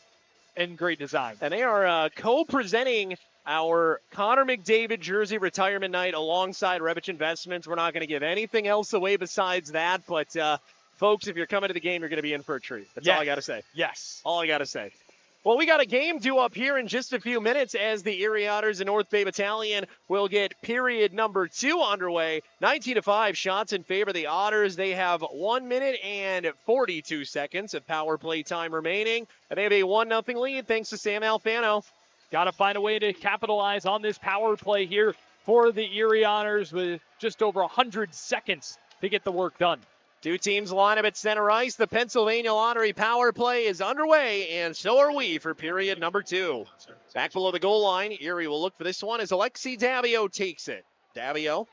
and great design. And they are co-presenting our Connor McDavid jersey retirement night alongside Revich Investments. We're not going to give anything else away besides that, but folks, if you're coming to the game, you're going to be in for a treat. That's all I got to say. Yes. All I got to say. Well, we got a game due up here in just a few minutes as the Erie Otters and North Bay Battalion will get period number 2 underway. 19-5 shots in favor of the Otters. They have 1 minute and 42 seconds of power play time remaining, and they have a 1-0 lead thanks to Sam Alfano. Got to find a way to capitalize on this power play here for the Erie Otters with just over 100 seconds to get the work done. Two teams line up at center ice. The Pennsylvania Lottery power play is underway, and so are we for period number 2. Back below the goal line, Erie will look for this one as Alexi Davio takes it. Davio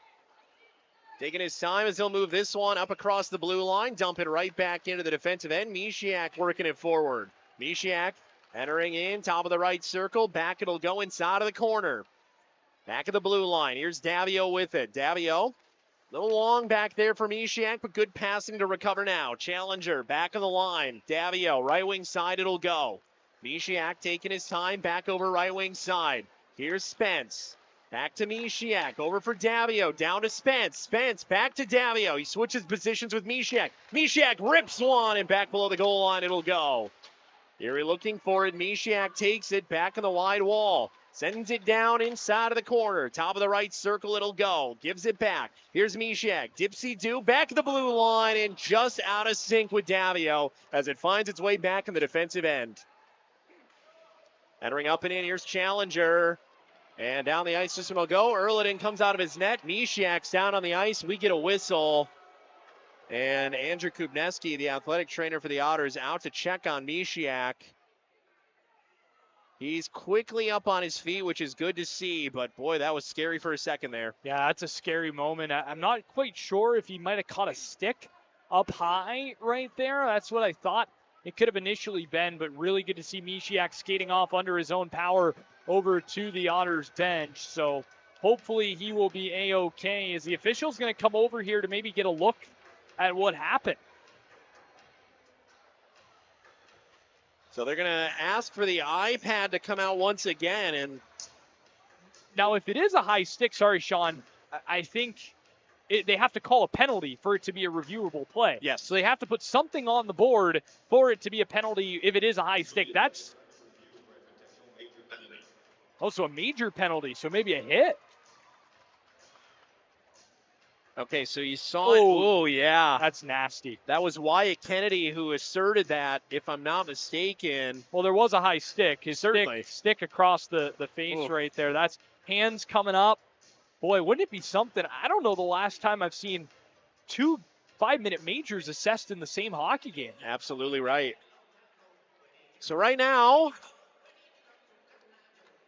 taking his time as he'll move this one up across the blue line, dump it right back into the defensive end. Mishiak working it forward. Mishiak Entering in, top of the right circle. Back it'll go inside of the corner. Back of the blue line. Here's Davio with it. Davio, a little long back there for Mishiak, but good passing to recover now. Challenger, back of the line. Davio, right wing side it'll go. Mishiak taking his time, back over right wing side. Here's Spence. Back to Mishiak, over for Davio, down to Spence. Spence, back to Davio. He switches positions with Mishiak. Mishiak rips one, and back below the goal line it'll go. Erie looking for it. Mishiak takes it, back on the wide wall. Sends it down inside of the corner. Top of the right circle, it'll go. Gives it back. Here's Mishiak. Dipsy-do, back of the blue line, and just out of sync with Davio as it finds its way back in the defensive end. Entering up and in, here's Challenger. And down the ice, this one will go. Erliden comes out of his net. Mishiak's down on the ice. We get a whistle. And Andrew Kubneski, the athletic trainer for the Otters, out to check on Mishiak. He's quickly up on his feet, which is good to see, but boy, that was scary for a second there. Yeah, that's a scary moment. I'm not quite sure if he might have caught a stick up high right there. That's what I thought it could have initially been, but really good to see Mishiak skating off under his own power over to the Otters bench. So hopefully he will be A-OK. Is the officials going to come over here to maybe get a look at what happened? So they're going to ask for the iPad to come out once again. And now, if it is a high stick, sorry, Sean, I think they have to call a penalty for it to be a reviewable play. Yes. So they have to put something on the board for it to be a penalty if it is a high stick. That's also a major penalty, so maybe a hit. Okay, so you saw it. Oh, yeah. That's nasty. That was Wyatt Kennedy who asserted that, if I'm not mistaken. Well, there was a high stick. His stick across the face right there. That's hands coming up. Boy, wouldn't it be something? I don't know the last time I've seen 2 5-minute majors assessed in the same hockey game. Absolutely right. So right now,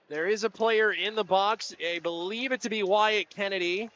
there is a player in the box. I believe it to be Wyatt Kennedy.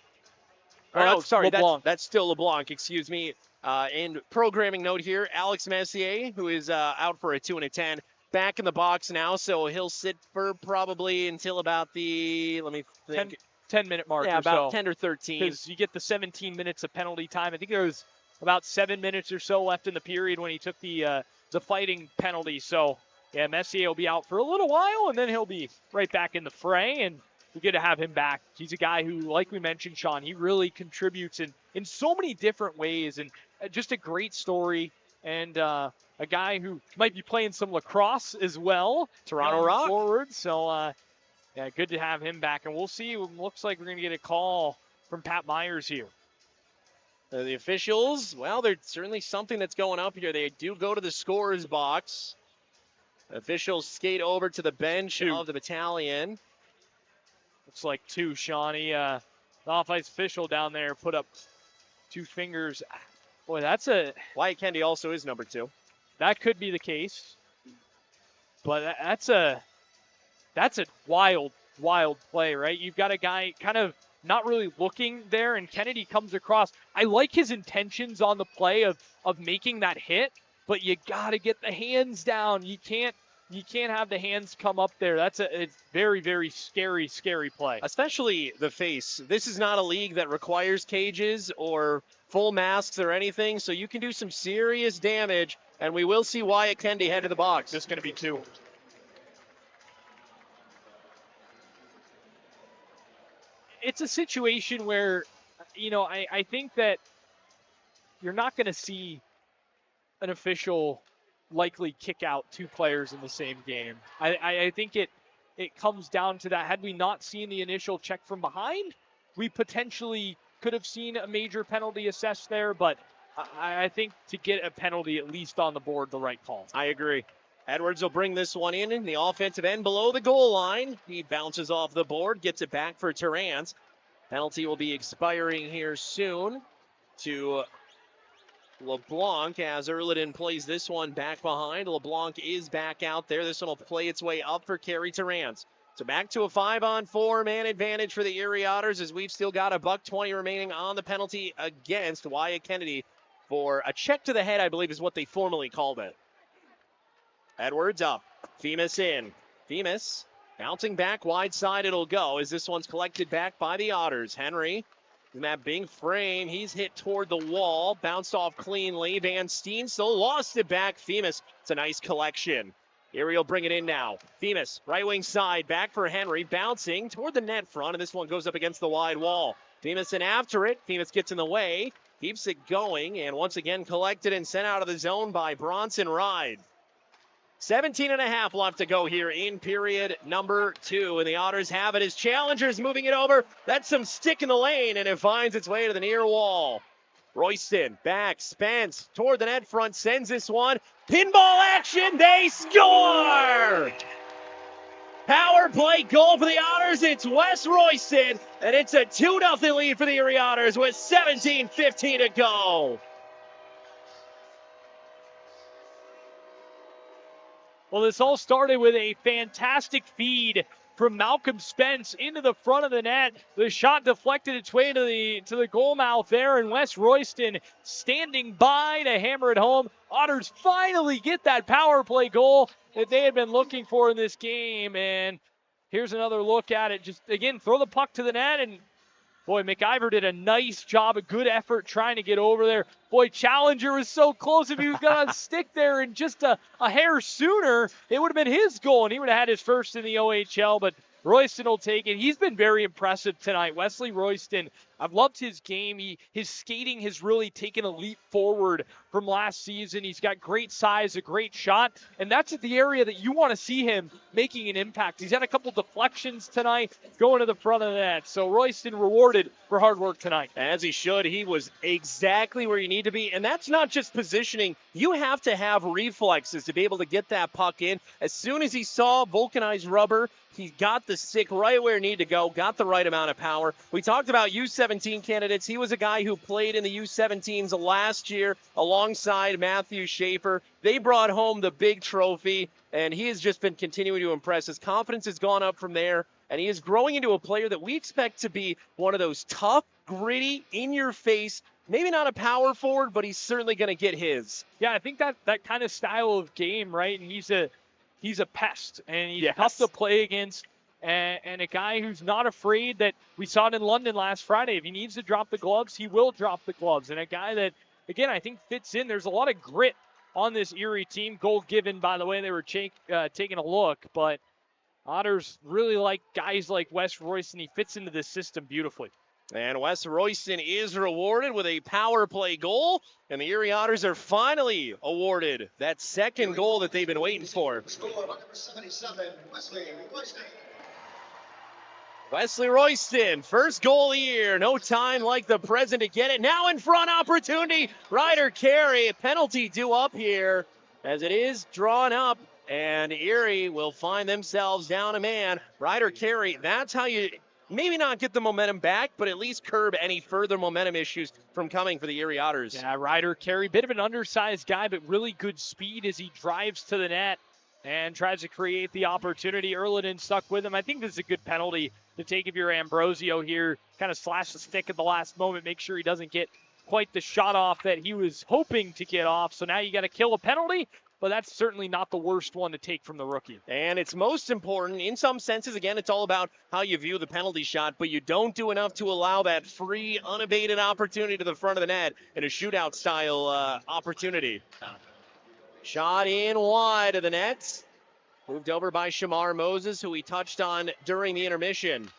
Oh, sorry, that's still LeBlanc, excuse me. And programming note here, Alex Messier, who is out for a 2 and a 10, back in the box now, so he'll sit for probably until about the, let me think. 10-minute mark. Yeah, or about so. 10 or 13. Because you get the 17 minutes of penalty time. I think there was about 7 minutes or so left in the period when he took the fighting penalty. So, yeah, Messier will be out for a little while, and then he'll be right back in the fray, and we're good to have him back. He's a guy who, like we mentioned, Sean, he really contributes in so many different ways, and just a great story, and a guy who might be playing some lacrosse as well. Toronto Rock. Forward, so yeah, good to have him back, and we'll see. It looks like we're going to get a call from Pat Myers here. The officials, well, there's certainly something that's going up here. They do go to the scorer's box. Officials skate over to the bench of the Battalion. Looks like 2, Shawnee. The off-ice official down there put up 2 fingers. Boy, that's a... Wyatt Kennedy also is number 2. That could be the case. But that's a wild, wild play, right? You've got a guy kind of not really looking there, and Kennedy comes across. I like his intentions on the play of making that hit, but you got to get the hands down. You can't have the hands come up there. It's very, very scary, scary play. Especially the face. This is not a league that requires cages or full masks or anything, so you can do some serious damage, and we will see Wyatt Kennedy head to the box. This is going to be 2. It's a situation where, I think that you're not going to see an official likely kick out 2 players in the same game. I think it comes down to that. Had we not seen the initial check from behind, we potentially could have seen a major penalty assessed there, but I think to get a penalty at least on the board, the right call. I agree. Edwards will bring this one in the offensive end below the goal line. He bounces off the board, gets it back for Terrance. Penalty will be expiring here soon to LeBlanc as Erliden plays this one back behind. LeBlanc is back out there. This one will play its way up for Kerry Terrance. So back to a 5-on-4 man advantage for the Erie Otters as we've still got $1:20 remaining on the penalty against Wyatt Kennedy for a check to the head, I believe is what they formally called it. Edwards up. Themis in. Themis bouncing back wide side. It'll go as this one's collected back by the Otters. Henry in that big frame. He's hit toward the wall. Bounced off cleanly. Van Steen still lost it back. Themis. It's a nice collection. Erie will bring it in now. Themis, right wing side, back for Henry, bouncing toward the net front, and this one goes up against the wide wall. Themis in after it. Themis gets in the way, keeps it going, and once again collected and sent out of the zone by Bronson Ride. 17 and a half left to go here in period number 2, and the Otters have it as Challengers moving it over. That's some stick in the lane, and it finds its way to the near wall. Royston, back, Spence, toward the net front, sends this one. Pinball action, they score! Power play goal for the Otters. It's Wes Royston, and it's a 2-0 lead for the Erie Otters with 17:15 to go. Well, this all started with a fantastic feed from Malcolm Spence into the front of the net. The shot deflected its way to the goal mouth there, and Wes Royston standing by to hammer it home. Otters finally get that power play goal that they had been looking for in this game, and here's another look at it. Just, again, throw the puck to the net, and boy, McIver did a nice job, a good effort trying to get over there. Boy, Challenger was so close. If he got on stick there and just a hair sooner, it would have been his goal, and he would have had his first in the OHL, but Royston will take it. He's been very impressive tonight. Wesley Royston, I've loved his game. His skating has really taken a leap forward from last season. He's got great size, a great shot, and that's at the area that you want to see him making an impact. He's had a couple deflections tonight going to the front of the net. So Royston rewarded for hard work tonight. As he should. He was exactly where you need to be, and that's not just positioning. You have to have reflexes to be able to get that puck in. As soon as he saw vulcanized rubber, he got the stick right where it needed to go, got the right amount of power. We talked about U17 candidates. He was a guy who played in the U17s last year alongside Matthew Schaefer. They brought home the big trophy, and he has just been continuing to impress. His confidence has gone up from there, and he is growing into a player that we expect to be one of those tough, gritty, in-your-face, maybe not a power forward, but he's certainly going to get his. Yeah, I think that kind of style of game, right? And he's a pest, and he's tough to play against, and a guy who's not afraid. That we saw it in London last Friday. If he needs to drop the gloves, he will drop the gloves, and a guy that, again, I think fits in. There's a lot of grit on this Erie team. Goal given, by the way, they were taking a look, but Otters really like guys like Wes Royston. He fits into this system beautifully. And Wes Royston is rewarded with a power play goal, and the Erie Otters are finally awarded that second goal that they've been waiting for. Number 77, Wesley Royston. Wesley Royston, first goal of the year. No time like the present to get it. Now in front opportunity. Ryder Carey, a penalty due up here as it is drawn up, and Erie will find themselves down a man. Ryder Carey, that's how you maybe not get the momentum back, but at least curb any further momentum issues from coming for the Erie Otters. Yeah, Ryder Carey, bit of an undersized guy, but really good speed as he drives to the net and tries to create the opportunity. Erliden stuck with him. I think this is a good penalty to take if you're Ambrosio here. Kind of slash the stick at the last moment, make sure he doesn't get quite the shot off that he was hoping to get off. So now you got to kill a penalty, but that's certainly not the worst one to take from the rookie. And it's most important, in some senses, again, it's all about how you view the penalty shot, but you don't do enough to allow that free, unabated opportunity to the front of the net in a shootout-style opportunity. Shot in wide of the net. Moved over by Shamar Moses, who we touched on during the intermission.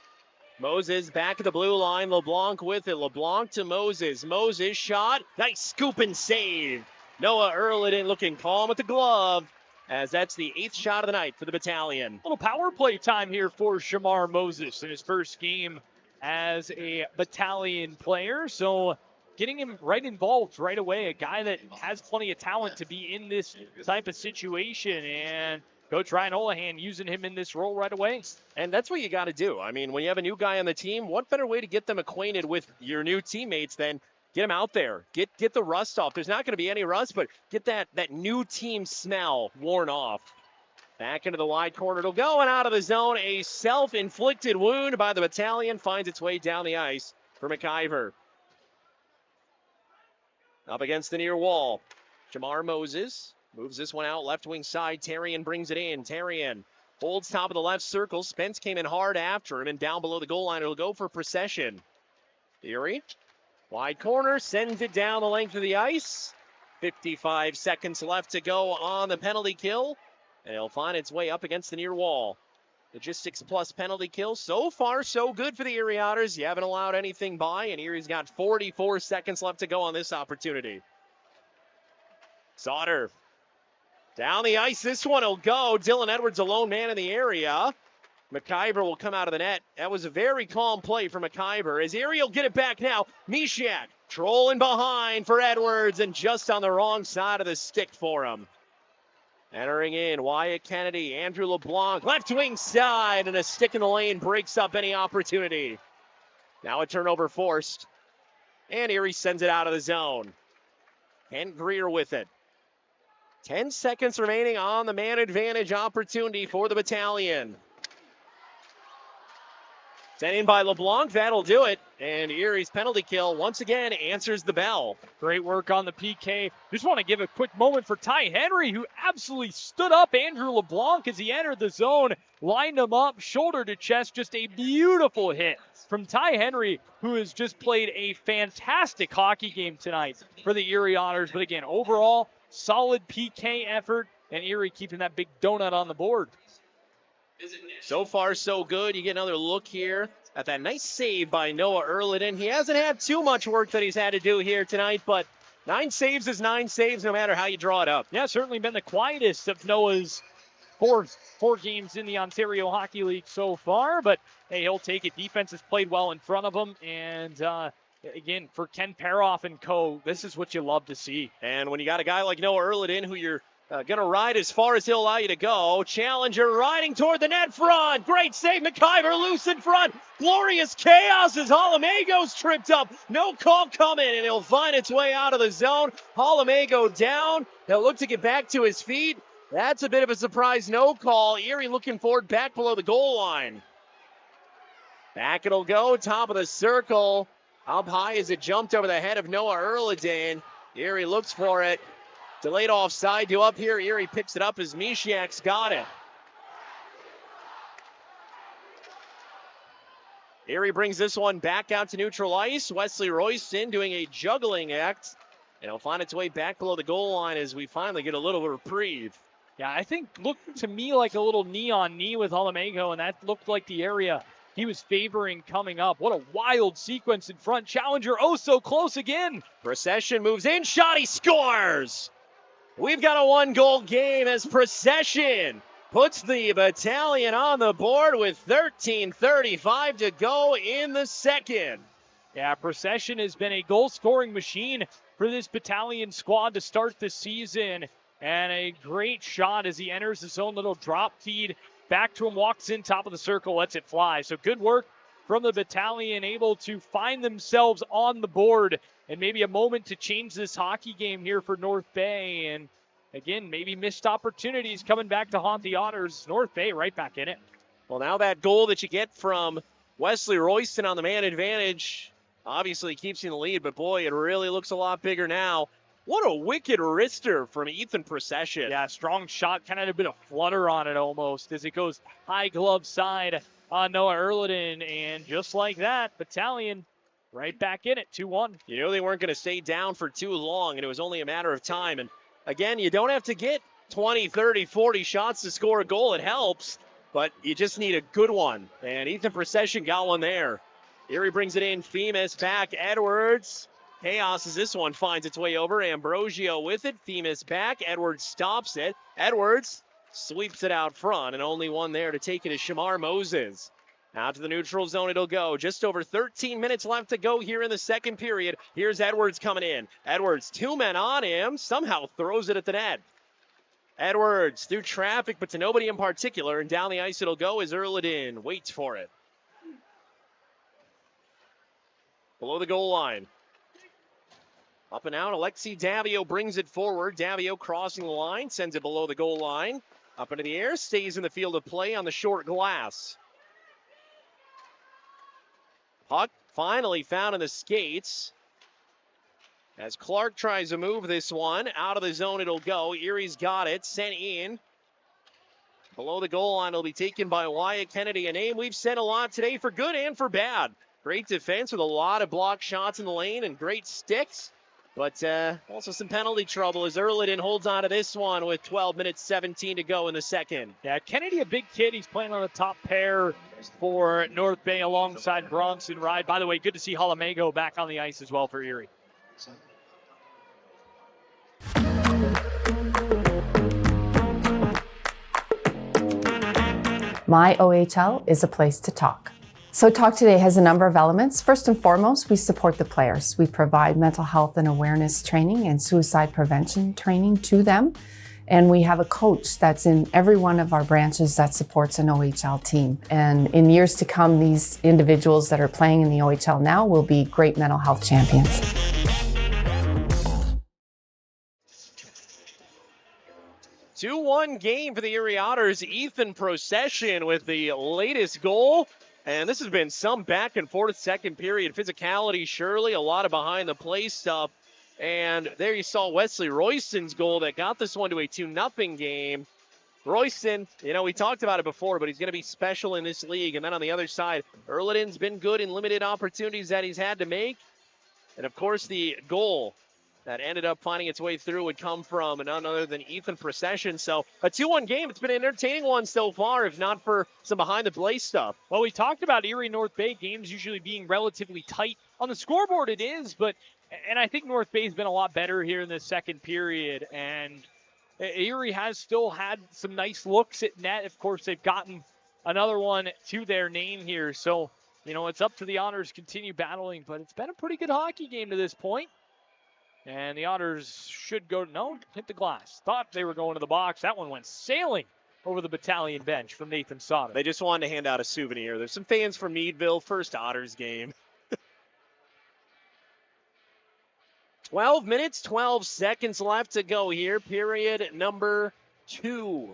Moses back at the blue line. LeBlanc with it. LeBlanc to Moses. Moses shot. Nice scoop and save. Noah Erliden looking calm with the glove, as that's the 8th shot of the night for the Battalion. A little power play time here for Shamar Moses in his first game as a Battalion player. So getting him right involved right away, a guy that has plenty of talent to be in this type of situation. And Coach Ryan Holohan using him in this role right away. And that's what you got to do. I mean, when you have a new guy on the team, what better way to get them acquainted with your new teammates than get them out there, get the rust off. There's not going to be any rust, but get that new team smell worn off. Back into the wide corner. It'll go and out of the zone. A self-inflicted wound by the Battalion finds its way down the ice for McIver. Up against the near wall. Shamar Moses Moves this one out, left wing side. Tarian brings it in. Tarian holds top of the left circle. Spence came in hard after him, and down below the goal line, it'll go for procession. Erie, wide corner, sends it down the length of the ice. 55 seconds left to go on the penalty kill, and it'll find its way up against the near wall. Logistics plus penalty kill. So far, so good for the Erie Otters. You haven't allowed anything by, and Erie's got 44 seconds left to go on this opportunity. Sauter down the ice. This one will go. Dylan Edwards, a lone man in the area. McIver will come out of the net. That was a very calm play for McIver. As Erie will get it back now. Mishak trolling behind for Edwards, and just on the wrong side of the stick for him. Entering in, Wyatt Kennedy, Andrew LeBlanc, left wing side, and a stick in the lane breaks up any opportunity. Now a turnover forced, and Erie sends it out of the zone. Kent Greer with it. 10 seconds remaining on the man advantage opportunity for the Battalion. Sent in by LeBlanc, that'll do it. And Erie's penalty kill once again answers the bell. Great work on the PK. Just want to give a quick moment for Ty Henry, who absolutely stood up Andrew LeBlanc as he entered the zone, lined him up, shoulder to chest. Just a beautiful hit from Ty Henry, who has just played a fantastic hockey game tonight for the Erie Otters. But again, overall, solid PK effort, and Erie keeping that big donut on the board. So far, so good. You get another look here at that nice save by Noah Erliden. He hasn't had too much work that he's had to do here tonight, but 9 saves is 9 saves no matter how you draw it up. Yeah, certainly been the quietest of Noah's four games in the Ontario Hockey League so far, but hey, he'll take it. Defense has played well in front of him, and again, for Ken Paroff and co, this is what you love to see. And when you got a guy like Noah Erliden who you're going to ride as far as he'll allow you to go. Challenger riding toward the net front. Great save. McIver loose in front. Glorious chaos as Holamago's tripped up. No call coming, and he'll find its way out of the zone. Holamago down. He'll look to get back to his feet. That's a bit of a surprise no call. Erie looking forward back below the goal line. Back it'll go. Top of the circle. Up high as it jumped over the head of Noah Erliden. Erie looks for it. Delayed offside to up here. Erie picks it up as Mishak's got it. Erie brings this one back out to neutral ice. Wesley Royston doing a juggling act. And it'll find its way back below the goal line as we finally get a little reprieve. Yeah, I think looked to me like a little knee-on-knee with Holamago, and that looked like the area he was favoring coming up. What a wild sequence in front. Challenger, oh so close again. Procession moves in. Shot, he scores! We've got a 1-goal game as Procession puts the Battalion on the board with 13:35 to go in the second. Yeah, Procession has been a goal-scoring machine for this Battalion squad to start the season. And a great shot as he enters his own little drop feed. Back to him, walks in, top of the circle, lets it fly. So good work from the Battalion, able to find themselves on the board. And maybe a moment to change this hockey game here for North Bay. And again, maybe missed opportunities coming back to haunt the Otters. North Bay right back in it. Well, now that goal that you get from Wesley Royston on the man advantage obviously keeps you in the lead. But boy, it really looks a lot bigger now. What a wicked wrister from Ethan Procession. Yeah, strong shot, kind of a bit of flutter on it almost as it goes high glove side on Noah Erliden. And just like that, Battalion right back in it, 2-1. You know they weren't going to stay down for too long, and it was only a matter of time. And again, you don't have to get 20, 30, 40 shots to score a goal. It helps, but you just need a good one. And Ethan Procession got one there. Erie brings it in. Femus back. Edwards. Chaos as this one finds its way over. Ambrosio with it. Femus back. Edwards stops it. Edwards sweeps it out front, and only one there to take it is Shamar Moses. Out to the neutral zone it'll go. Just over 13 minutes left to go here in the second period. Here's Edwards coming in. Edwards, 2 men on him. Somehow throws it at the net. Edwards through traffic, but to nobody in particular. And down the ice it'll go as Erliden waits for it. Below the goal line. Up and out, Alexi Davio brings it forward. Davio crossing the line, sends it below the goal line. Up into the air, stays in the field of play on the short glass. Puck finally found in the skates As Clark tries to move this one, out of the zone it'll go. Erie's got it, sent in. Below the goal line, it'll be taken by Wyatt Kennedy, a name we've said a lot today for good and for bad. Great defense with a lot of block shots in the lane and great sticks. But also some penalty trouble as Erliden holds on to this one with 12 minutes 17 to go in the second. Yeah, Kennedy, a big kid. He's playing on the top pair for North Bay alongside Bronson Ride. By the way, good to see Halamago back on the ice as well for Erie. My OHL is a place to talk. So Talk Today has a number of elements. First and foremost, we support the players. We provide mental health and awareness training and suicide prevention training to them. And we have a coach that's in every one of our branches that supports an OHL team. And in years to come, these individuals that are playing in the OHL now will be great mental health champions. 2-1 game for the Erie Otters. Ethan Procession with the latest goal. And this has been some back and forth second period physicality, surely. A lot of behind the play stuff. And there you saw Wesley Royston's goal that got this one to a 2-0 game. Royston, we talked about it before, but he's going to be special in this league. And then on the other side, Erliden's been good in limited opportunities that he's had to make. And, of course, the goal that ended up finding its way through would come from none other than Ethan Procession. So a 2-1 game. It's been an entertaining one so far, if not for some behind-the-play stuff. Well, we talked about Erie North Bay games usually being relatively tight. On the scoreboard it is, and I think North Bay's been a lot better here in the second period. And Erie has still had some nice looks at net. Of course, they've gotten another one to their name here. So, it's up to the Otters to continue battling. But it's been a pretty good hockey game to this point. And the Otters should hit the glass. Thought they were going to the box. That one went sailing over the Battalion bench from Nathan Sauter. They just wanted to hand out a souvenir. There's some fans from Meadville, first Otters game. 12 minutes, 12 seconds left to go here. Period number 2.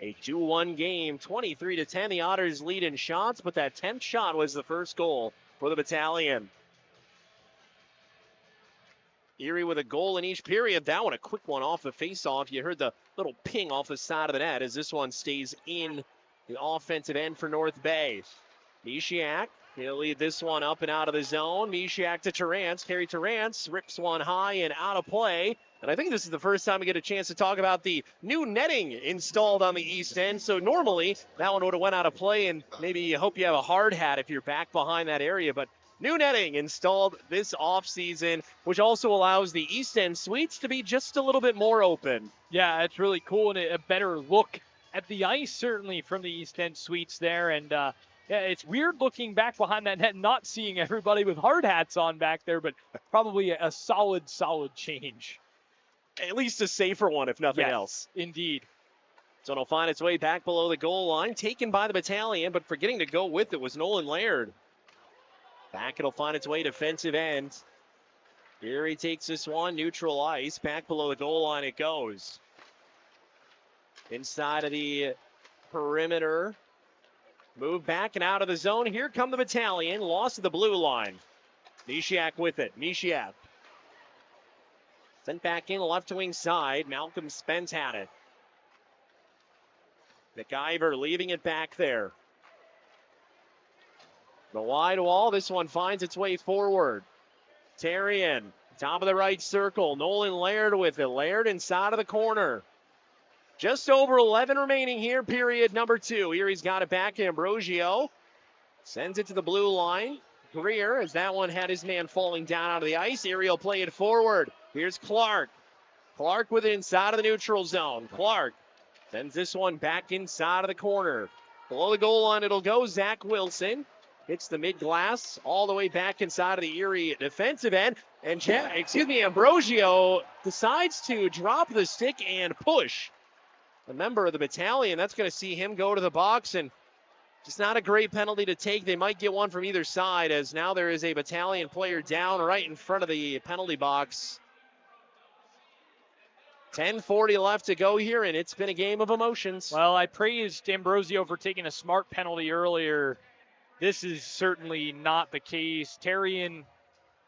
A 2-1 game, 23-10. The Otters lead in shots, but that 10th shot was the first goal for the Battalion. Erie with a goal in each period. That one, a quick one off the faceoff. You heard the little ping off the side of the net as this one stays in the offensive end for North Bay. Mishiak, he'll lead this one up and out of the zone. Mishiak to Terrance. Terry Terrance rips one high and out of play. And I think this is the first time we get a chance to talk about the new netting installed on the east end. So normally that one would have went out of play, and maybe you hope you have a hard hat if you're back behind that area. But new netting installed this offseason, which also allows the East End suites to be just a little bit more open. Yeah, it's really cool and a better look at the ice, certainly, from the East End suites there. And, yeah, it's weird looking back behind that net and not seeing everybody with hard hats on back there, but probably a solid change. At least a safer one, if nothing else. Indeed. So it'll find its way back below the goal line, taken by the Battalion, but forgetting to go with it was Nolan Laird. Back it'll find its way defensive end. Erie takes this one, neutral ice. Back below the goal line it goes. Inside of the perimeter. Move back and out of the zone. Here come the Battalion. Lost to the blue line. Mishiak with it. Mishiak. Sent back in left wing side. Malcolm Spence had it. McIver leaving it back there. The wide wall, this one finds its way forward. Terrian, top of the right circle. Nolan Laird with it. Laird inside of the corner. Just over 11 remaining here, period number 2. Erie's got it back. Ambrosio sends it to the blue line. Greer, as that one had his man falling down out of the ice. Erie will play it forward. Here's Clark. Clark with it inside of the neutral zone. Clark sends this one back inside of the corner. Below the goal line it'll go. Zach Wilson hits the mid-glass all the way back inside of the Erie defensive end. And, Ambrosio decides to drop the stick and push a member of the Battalion. That's going to see him go to the box, and just not a great penalty to take. They might get one from either side, as now there is a Battalion player down right in front of the penalty box. 10:40 left to go here, and it's been a game of emotions. Well, I praised Ambrosio for taking a smart penalty earlier. This is certainly not the case. Terrian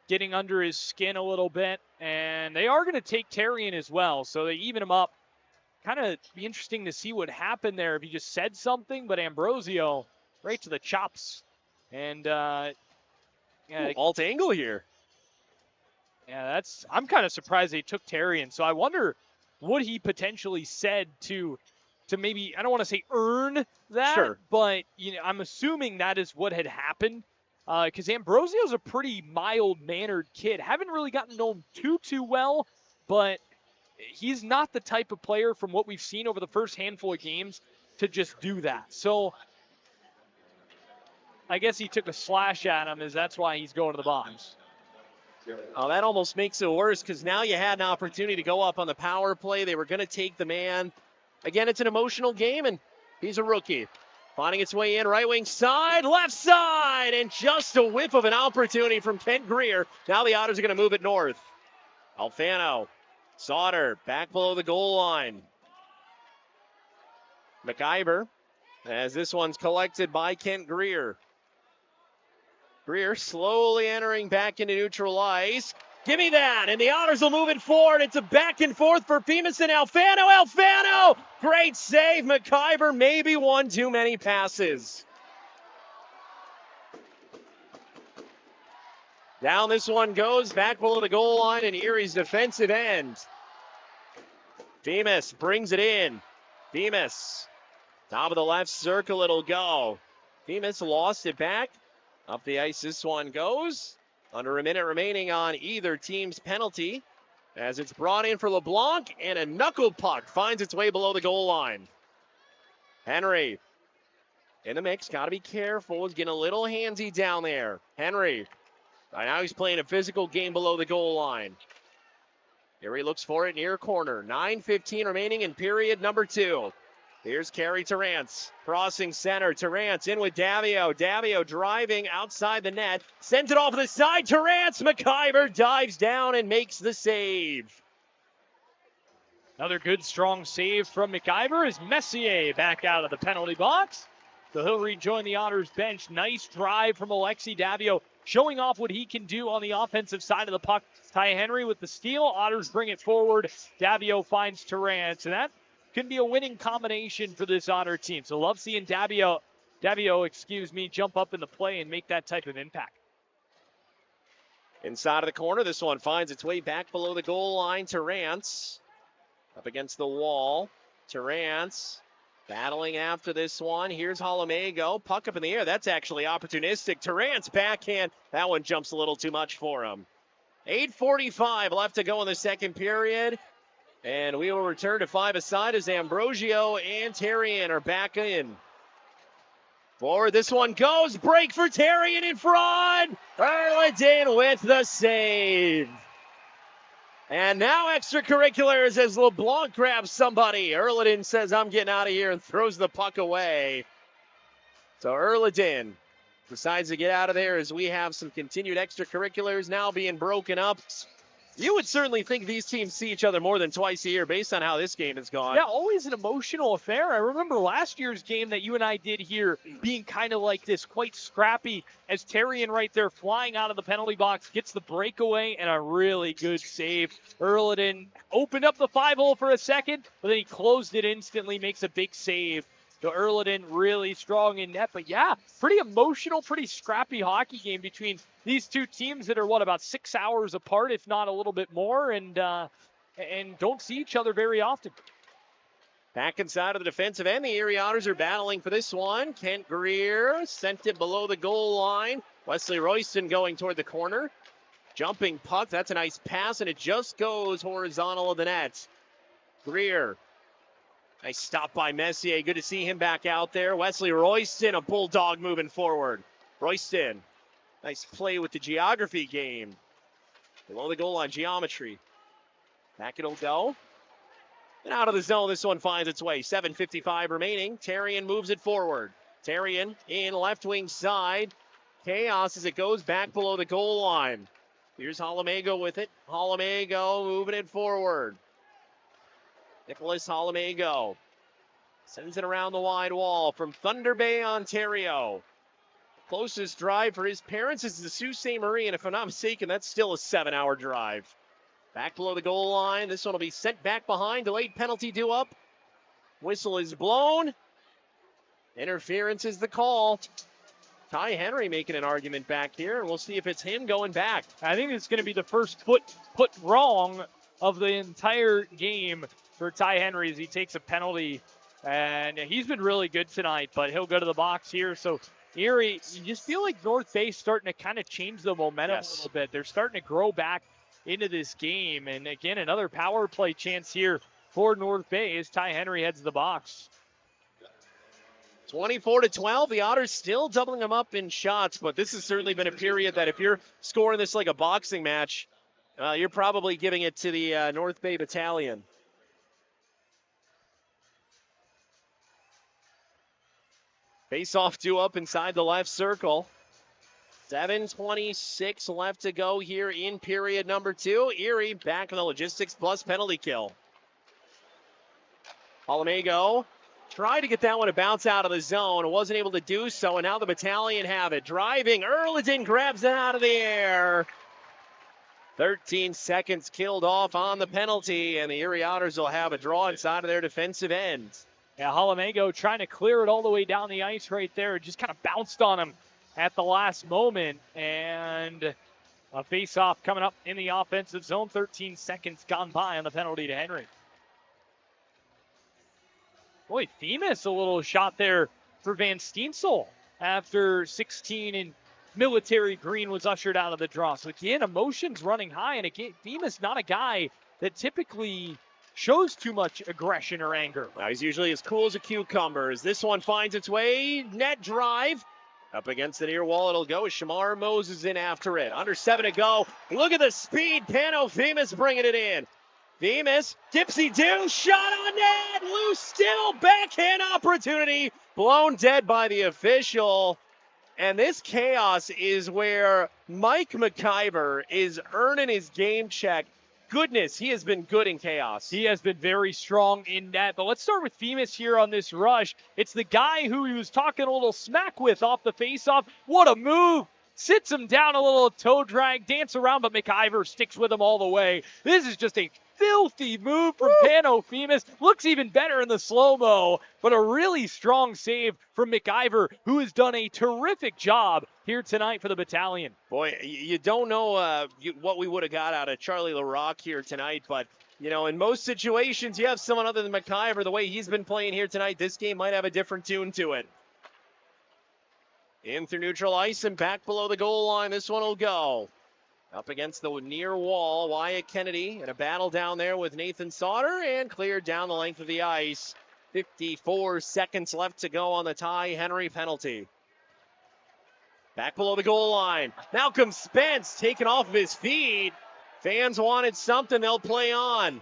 getting under his skin a little bit. And they are going to take Tarian as well, so they even him up. Kind of be interesting to see what happened there if he just said something, but Ambrosio right to the chops. And alt angle here. Yeah, I'm kind of surprised they took Tarian. So I wonder what he potentially said to maybe, I don't want to say earn that, Sure. but I'm assuming that is what had happened. Because Ambrosio's a pretty mild-mannered kid. Haven't really gotten to know him too well, but he's not the type of player from what we've seen over the first handful of games to just do that. So I guess he took a slash at him, that's why he's going to the box. Oh, that almost makes it worse because now you had an opportunity to go up on the power play. They were going to take the man. Again, it's an emotional game, and he's a rookie. Finding its way in, right wing side, left side, and just a whiff of an opportunity from Kent Greer. Now the Otters are going to move it north. Alfano, Sauter, back below the goal line. McIver, as this one's collected by Kent Greer. Greer slowly entering back into neutral ice. Give me that, and the Otters will move it forward. It's a back and forth for Bemis and Alfano. Alfano! Great save. McIver, maybe one too many passes. Down this one goes, back below the goal line in Erie's defensive end. Bemis brings it in. Bemis, top of the left circle, it'll go. Bemis lost it back. Up the ice this one goes. Under a minute remaining on either team's penalty. As it's brought in for LeBlanc, and a knuckle puck finds its way below the goal line. Henry in the mix, got to be careful. He's getting a little handsy down there. Henry, right now he's playing a physical game below the goal line. Erie looks for it near corner. 9:15 remaining in period number 2. Here's Carey Terrance, crossing center. Terrance in with Davio. Davio driving outside the net. Sends it off to the side. Terrance, McIver dives down and makes the save. Another good, strong save from McIver as Messier back out of the penalty box. So he'll rejoin the Otters bench. Nice drive from Alexi Davio, showing off what he can do on the offensive side of the puck. Ty Henry with the steal. Otters bring it forward. Davio finds Terrance, and that can be a winning combination for this Otter team. So love seeing Davio, jump up in the play and make that type of impact. Inside of the corner, this one finds its way back below the goal line. Terrance up against the wall. Terrance battling after this one. Here's Holomego. Puck up in the air. That's actually opportunistic. Terrance backhand. That one jumps a little too much for him. 8:45 left to go in the second period. And we will return to five-a-side as Ambrosio and Tarian are back in. Forward, this one goes. Break for Tarian in front. Erlandin with the save. And now extracurriculars as LeBlanc grabs somebody. Erlandin says, I'm getting out of here, and throws the puck away. So Erlandin decides to get out of there as we have some continued extracurriculars now being broken up. You would certainly think these teams see each other more than twice a year based on how this game has gone. Yeah, always an emotional affair. I remember last year's game that you and I did here being kind of like this, quite scrappy, as Tarian right there flying out of the penalty box gets the breakaway and a really good save. Erlandin opened up the 5-hole for a second, but then he closed it instantly, makes a big save. So Erlandin really strong in net. But yeah, pretty emotional, pretty scrappy hockey game between these two teams that are, about 6 hours apart, if not a little bit more, and don't see each other very often. Back inside of the defensive end, the Erie Otters are battling for this one. Kent Greer sent it below the goal line. Wesley Royston going toward the corner. Jumping puck, that's a nice pass, and it just goes horizontal of the net. Greer. Nice stop by Messier. Good to see him back out there. Wesley Royston, a bulldog moving forward. Royston, nice play with the geography game. Below the goal line, geometry. Back it'll go. And out of the zone, this one finds its way. 7:55 remaining. Tarian moves it forward. Tarian in left wing side. Chaos as it goes back below the goal line. Here's Holomego with it. Holomego moving it forward. Nicholas Holomego sends it around the wide wall from Thunder Bay, Ontario. Closest drive for his parents is the Sault Ste. Marie, and if I'm not mistaken, that's still a 7-hour drive. Back below the goal line. This one will be sent back behind. Delayed penalty due up. Whistle is blown. Interference is the call. Ty Henry making an argument back here, and we'll see if it's him going back. I think it's going to be the first foot put wrong of the entire game for Ty Henry as he takes a penalty. And he's been really good tonight, but he'll go to the box here. So Erie, you just feel like North Bay's starting to kind of change the momentum a little bit. They're starting to grow back into this game. And again, another power play chance here for North Bay as Ty Henry heads to the box. 24-12, the Otters still doubling them up in shots, but this has certainly been a period that if you're scoring this like a boxing match, you're probably giving it to the North Bay Battalion. Face-off due up inside the left circle. 7:26 left to go here in period number 2. Erie back in the logistics plus penalty kill. Palamago tried to get that one to bounce out of the zone. Wasn't able to do so, and now the Battalion have it. Driving, Erlandson grabs it out of the air. 13 seconds killed off on the penalty, and the Erie Otters will have a draw inside of their defensive end. Yeah, Halamago trying to clear it all the way down the ice right there. It just kind of bounced on him at the last moment. And a face-off coming up in the offensive zone. 13 seconds gone by on the penalty to Henry. Boy, Themis a little shot there for Van Steensel after 16 in military green was ushered out of the draw. So again, emotions running high. And again, Themis not a guy that typically shows too much aggression or anger. Now he's usually as cool as a cucumber. As this one finds its way, net drive. Up against the near wall, it'll go. Shamar Moses in after it. Under 7 to go. Look at the speed. Pano Themis bringing it in. Themis, dipsy-do, shot on net, loose still, backhand opportunity, blown dead by the official. And this chaos is where Mike McIver is earning his game check. Goodness, he has been good in chaos. He has been very strong in net. But let's start with Themis here on this rush. It's the guy who he was talking a little smack with off the faceoff. What a move. Sits him down a little toe drag, dance around, but McIver sticks with him all the way. This is just a filthy move from Pano Themis. Looks even better in the slow-mo, but a really strong save from McIver, who has done a terrific job here tonight for the Battalion. Boy, you don't know what we would have got out of Charlie LaRocque here tonight, but, you know, in most situations, you have someone other than McIver. The way he's been playing here tonight, this game might have a different tune to it. In through neutral ice and back below the goal line, this one will go. Up against the near wall, Wyatt Kennedy in a battle down there with Nathan Sauter and cleared down the length of the ice. 54 seconds left to go on the Ty Henry penalty. Back below the goal line. Malcolm Spence taken off of his feet. Fans wanted something, they'll play on.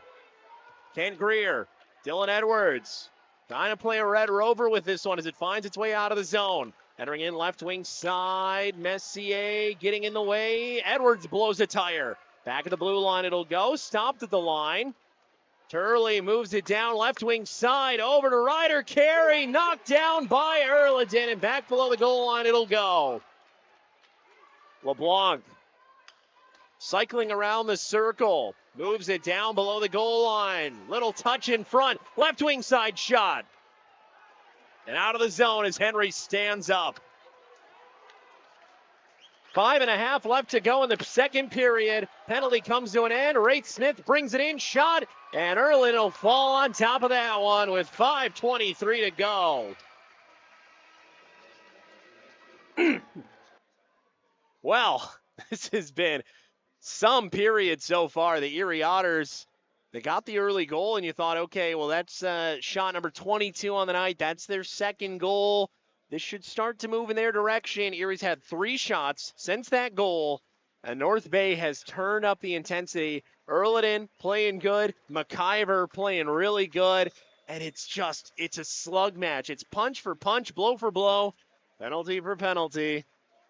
Kent Greer, Dylan Edwards trying to play a Red Rover with this one as it finds its way out of the zone. Entering in left wing side, Messier getting in the way. Edwards blows a tire. Back at the blue line it'll go. Stopped at the line. Turley moves it down left wing side over to Ryder Carey. Knocked down by Erlandson, and back below the goal line it'll go. LeBlanc cycling around the circle. Moves it down below the goal line. Little touch in front. Left wing side shot. And out of the zone as Henry stands up. 5.5 left to go in the second period. Penalty comes to an end. Wraith Smith brings it in, shot, and Erlin will fall on top of that one with 5:23 to go. Well, this has been some period so far. The Erie Otters, they got the early goal, and you thought, okay, well, that's shot number 22 on the night. That's their second goal. This should start to move in their direction. Erie's had 3 shots since that goal, and North Bay has turned up the intensity. Erlandson playing good, McIver playing really good, and it's a slug match. It's punch for punch, blow for blow, penalty for penalty.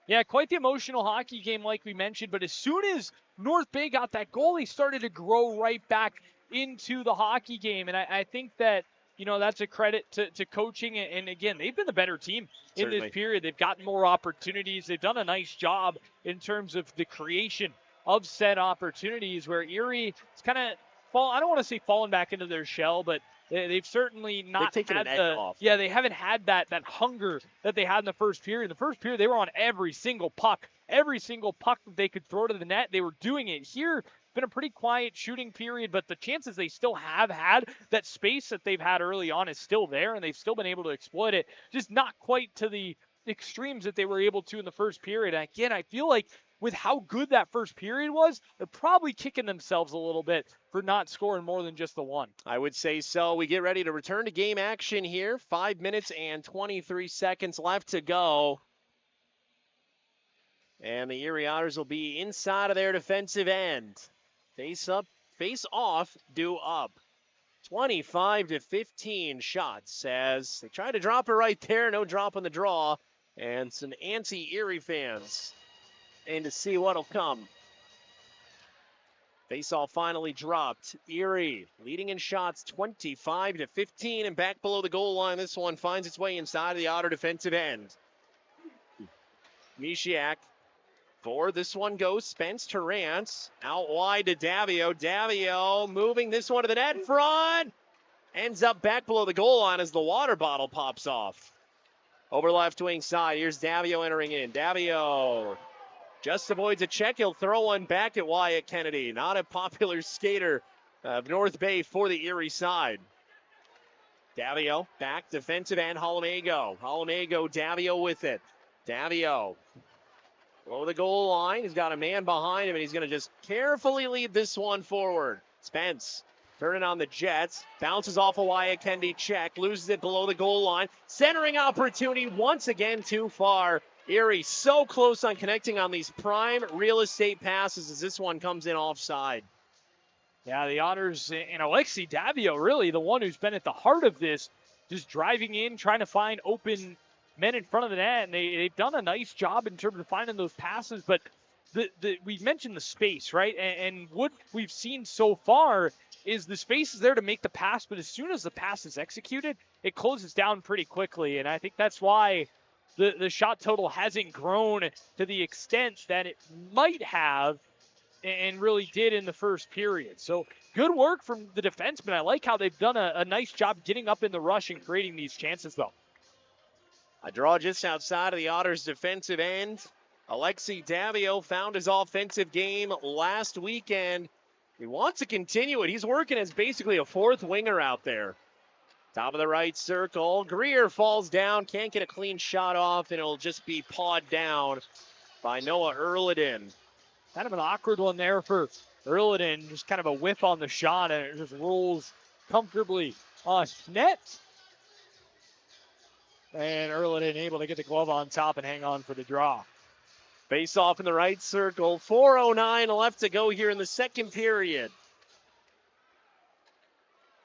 Yeah, quite the emotional hockey game like we mentioned, but as soon as North Bay got that goal, they started to grow right back into the hockey game. And I think that that's a credit to coaching. And again, they've been the better team in Certainly. this period. They've gotten more opportunities. They've done a nice job in terms of the creation of said opportunities, where Erie is kind of I don't want to say fallen back into their shell, but they've certainly not taken had an edge off. Yeah, they haven't had that hunger that they had in the first period. In the first period, they were on every single puck that they could throw to the net. They were doing it. Here, it's been a pretty quiet shooting period, but the chances they still have had, that space that they've had early on is still there, and they've still been able to exploit it, just not quite to the extremes that they were able to in the first period. And again, I feel like with how good that first period was, they're probably kicking themselves a little bit for not scoring more than just the one. I would say so. We get ready to return to game action here. 5 minutes and 23 seconds left to go. And the Erie Otters will be inside of their defensive end. Face off, due up. 25-15 shots as they try to drop it right there. No drop on the draw. And some anti-Erie fans in to see what'll come. Faceoff finally dropped. Erie leading in shots 25-15 and back below the goal line. This one finds its way inside of the Otter defensive end. Mishiak for this one goes Spence Terrance out wide to Davio. Davio moving this one to the net front. Ends up back below the goal line as the water bottle pops off. Over left wing side. Here's Davio entering in. Davio just avoids a check. He'll throw one back at Wyatt Kennedy. Not a popular skater of North Bay for the Erie side. Davio back defensive end. Holomego, Davio with it. Davio below the goal line. He's got a man behind him, and he's going to just carefully lead this one forward. Spence turning on the Jets. Bounces off a Wyatt Kennedy check. Loses it below the goal line. Centering opportunity once again too far. Erie so close on connecting on these prime real estate passes as this one comes in offside. Yeah, the Otters and Alexi Davio, really the one who's been at the heart of this, just driving in, trying to find open men in front of the net, and they've done a nice job in terms of finding those passes. But we mentioned the space, right? And what we've seen so far is the space is there to make the pass, but as soon as the pass is executed, it closes down pretty quickly. And I think that's why the shot total hasn't grown to the extent that it might have and really did in the first period. So good work from the defensemen. I like how they've done a nice job getting up in the rush and creating these chances, though. A draw just outside of the Otters' defensive end. Alexi Davio found his offensive game last weekend. He wants to continue it. He's working as basically a fourth winger out there. Top of the right circle. Greer falls down. Can't get a clean shot off, and it'll just be pawed down by Noah Erliden. Kind of an awkward one there for Erliden. Just kind of a whiff on the shot, and it just rolls comfortably on net. And Erliden able to get the glove on top and hang on for the draw. Face off in the right circle. 4:09 left to go here in the second period.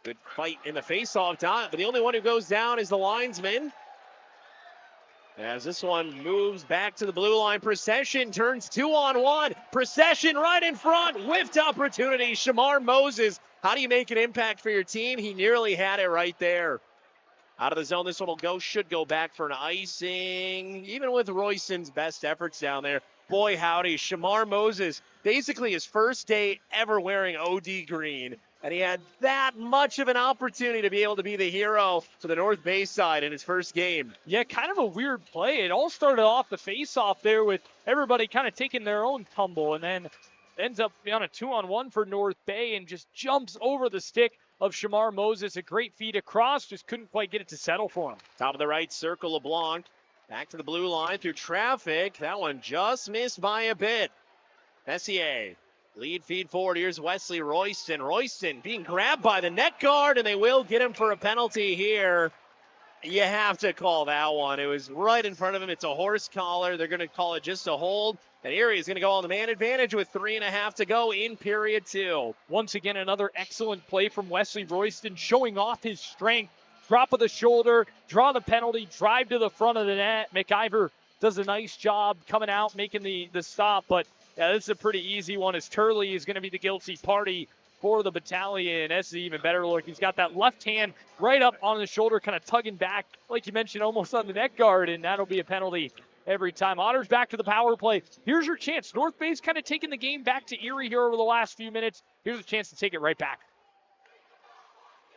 Good fight in the face-off dot, but the only one who goes down is the linesman. As this one moves back to the blue line, Procession turns 2-on-1. Procession right in front, whiffed opportunity. Shamar Moses, how do you make an impact for your team? He nearly had it right there. Out of the zone, this one will go, should go back for an icing. Even with Royston's best efforts down there, boy howdy, Shamar Moses, basically his first day ever wearing OD green. And he had that much of an opportunity to be able to be the hero for the North Bay side in his first game. Yeah, kind of a weird play. It all started off the face-off there with everybody kind of taking their own tumble, and then ends up on a 2-on-1 for North Bay and just jumps over the stick of Shamar Moses. A great feed across, just couldn't quite get it to settle for him. Top of the right circle, LeBlanc. Back to the blue line through traffic. That one just missed by a bit. Messier. Lead feed forward. Here's Wesley Royston. Royston being grabbed by the net guard, and they will get him for a penalty here. You have to call that one. It was right in front of him. It's a horse collar. They're going to call it just a hold. And Erie is going to go on the man advantage with 3.5 to go in period 2. Once again, another excellent play from Wesley Royston, showing off his strength. Drop of the shoulder, draw the penalty, drive to the front of the net. McIver does a nice job coming out, making the stop, but yeah, this is a pretty easy one as Turley is going to be the guilty party for the Battalion. This is an even better look. He's got that left hand right up on the shoulder, kind of tugging back, like you mentioned, almost on the net guard, and that'll be a penalty every time. Otters back to the power play. Here's your chance. North Bay's kind of taking the game back to Erie here over the last few minutes. Here's a chance to take it right back.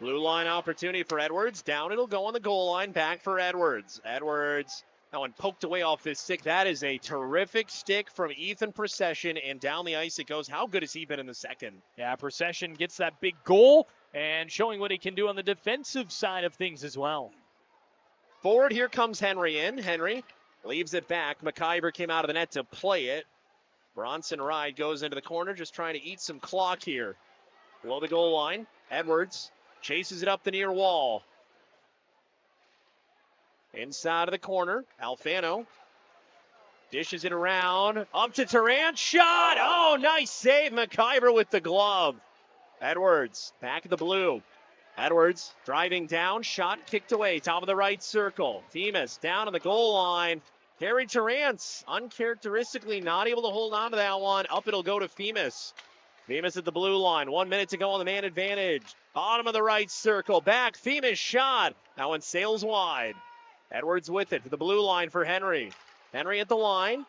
Blue line opportunity for Edwards. Down it'll go on the goal line. Back for Edwards. Edwards, that one poked away off his stick. That is a terrific stick from Ethan Procession, and down the ice it goes. How good has he been in the second? Yeah, Procession gets that big goal and showing what he can do on the defensive side of things as well. Forward, here comes Henry in. Henry leaves it back. McIver came out of the net to play it. Bronson Ride goes into the corner, just trying to eat some clock here. Below the goal line, Edwards chases it up the near wall. Inside of the corner, Alfano dishes it around. Up to Tarrant, shot! Oh, nice save, McIver with the glove. Edwards, back of the blue. Edwards driving down, shot kicked away, top of the right circle. Themis down on the goal line. Harry Tarrant, uncharacteristically not able to hold on to that one. Up it'll go to Themis. Themis at the blue line. 1 minute to go on the man advantage. Bottom of the right circle. Back. Themis shot. That one sails wide. Edwards with it to the blue line for Henry. Henry at the line.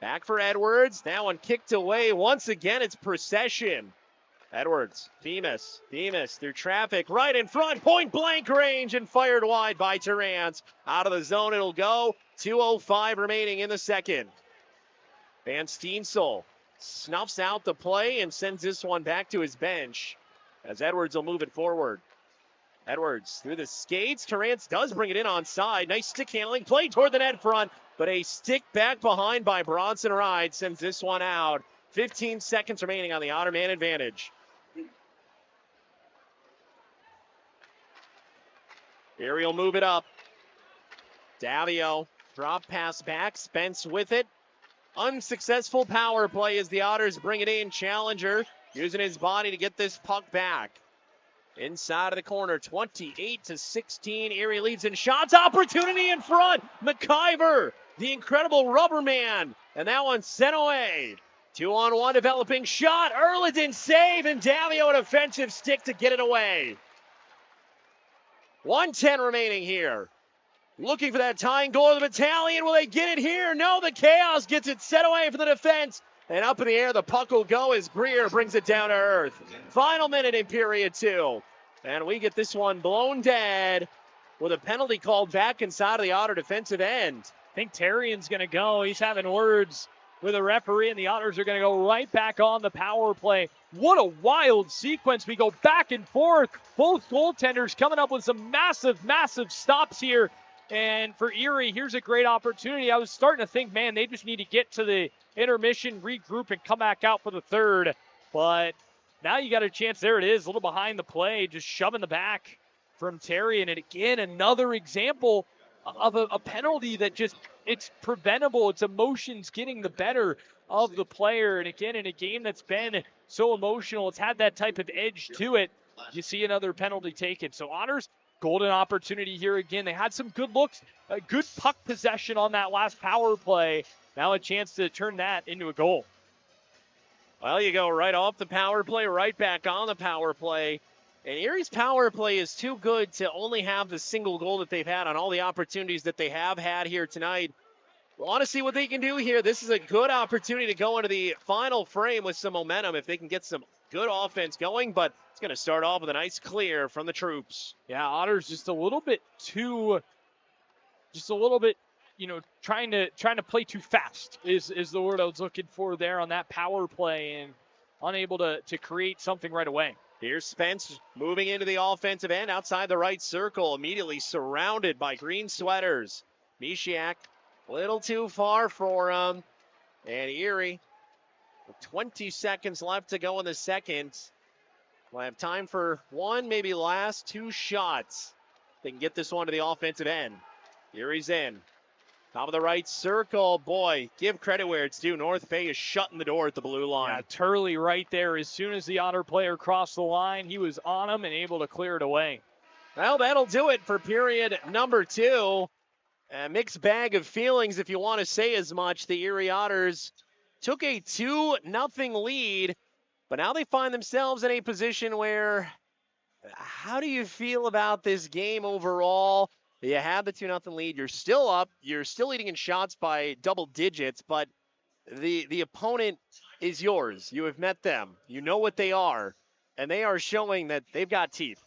Back for Edwards. That one kicked away. Once again, it's Procession. Edwards. Themis. Themis through traffic. Right in front. Point blank range and fired wide by Tarrant. Out of the zone it'll go. 2:05 remaining in the second. Van Steensel snuffs out the play and sends this one back to his bench as Edwards will move it forward. Edwards through the skates. Tarrant does bring it in on side. Nice stick handling play toward the net front, but a stick back behind by Bronson Ride sends this one out. 15 seconds remaining on the Otter man advantage. Erie will move it up. Davio, drop pass back. Spence with it. Unsuccessful power play as the Otters bring it in. Challenger using his body to get this puck back. Inside of the corner, 28-16. Erie leads in shots. Opportunity in front. McIver, the incredible rubber man. And that one sent away. 2-on-1 developing shot. Erlandson save, and Davio an offensive stick to get it away. 1:10 remaining here. Looking for that tying goal of the Battalion. Will they get it here? No, the Chaos gets it set away from the defense. And up in the air, the puck will go as Greer brings it down to earth. Final minute in period 2. And we get this one blown dead with a penalty called back inside of the Otter defensive end. I think Terrian's going to go. He's having words with a referee, and the Otters are going to go right back on the power play. What a wild sequence. We go back and forth. Both goaltenders coming up with some massive, massive stops here. And for Erie, here's a great opportunity. I was starting to think, man, they just need to get to the intermission, regroup, and come back out for the third. But now you got a chance. There it is, a little behind the play, just shoving the back from Terry. And again, another example of a penalty that just, it's preventable. It's emotions getting the better of the player. And again, in a game that's been so emotional, it's had that type of edge to it. You see another penalty taken. So Otters, golden opportunity here again. They had some good looks, a good puck possession on that last power play. Now a chance to turn that into a goal. Well, you go right off the power play, right back on the power play. And Erie's power play is too good to only have the single goal that they've had on all the opportunities that they have had here tonight. We want to see what they can do here. This is a good opportunity to go into the final frame with some momentum if they can get some good offense going, but it's going to start off with a nice clear from the troops. Yeah, Otters just a little bit, trying to play too fast is the word I was looking for there on that power play, and unable to create something right away. Here's Spence moving into the offensive end outside the right circle, immediately surrounded by green sweaters. Mishiak, a little too far for him. And Erie, with 20 seconds left to go in the second, we'll have time for one, maybe last two shots. They can get this one to the offensive end. Erie's in. Top of the right circle. Boy, give credit where it's due. North Bay is shutting the door at the blue line. Yeah, Turley right there. As soon as the Otter player crossed the line, he was on him and able to clear it away. Well, that'll do it for period number 2. A mixed bag of feelings, if you want to say as much. The Erie Otters took a 2-0 lead, But now they find themselves in a position where, how do you feel about this game overall? You have the 2-0 lead. You're still up. You're still leading in shots by double digits, but the opponent is yours. You have met them. You know what they are, and they are showing that they've got teeth.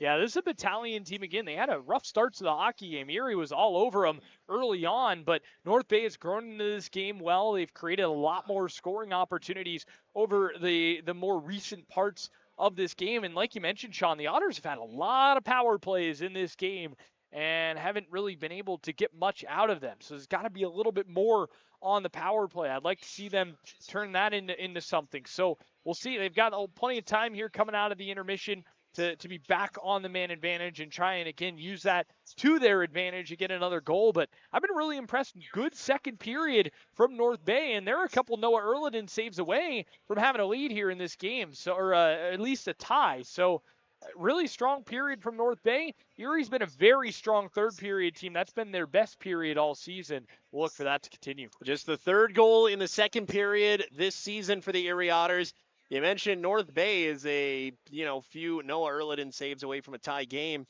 Yeah, this is a Battalion team again. They had a rough start to the hockey game. Erie was all over them early on, but North Bay has grown into this game well. They've created a lot more scoring opportunities over the more recent parts of this game. And like you mentioned, Sean, the Otters have had a lot of power plays in this game and haven't really been able to get much out of them. So there's got to be a little bit more on the power play. I'd like to see them turn that into something. So we'll see. They've got plenty of time here coming out of the intermission to be back on the man advantage and try and, again, use that to their advantage to get another goal. But I've been really impressed. Good second period from North Bay, and there are a couple Noah Erliden saves away from having a lead here in this game, so or at least a tie. So really strong period from North Bay. Erie's been a very strong third period team. That's been their best period all season. We'll look for that to continue. Just the third goal in the second period this season for the Erie Otters. You mentioned North Bay is a, few Noah Erliden saves away from a tie game.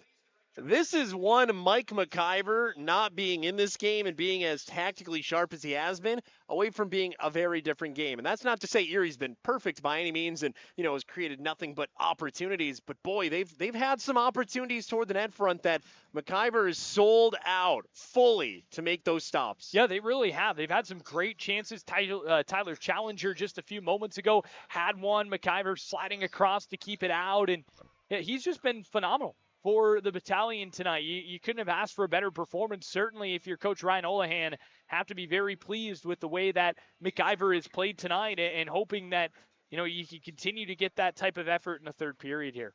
This is one Mike McIver not being in this game and being as tactically sharp as he has been away from being a very different game. And that's not to say Erie's been perfect by any means and, has created nothing but opportunities. But boy, they've had some opportunities toward the net front that McIver is sold out fully to make those stops. Yeah, they really have. They've had some great chances. Tyler Challenger just a few moments ago had one. McIver sliding across to keep it out. And he's just been phenomenal for the Battalion tonight. You couldn't have asked for a better performance. Certainly, if you're Coach Ryan Olahan, have to be very pleased with the way that McIver has played tonight and hoping that, you can continue to get that type of effort in the third period here.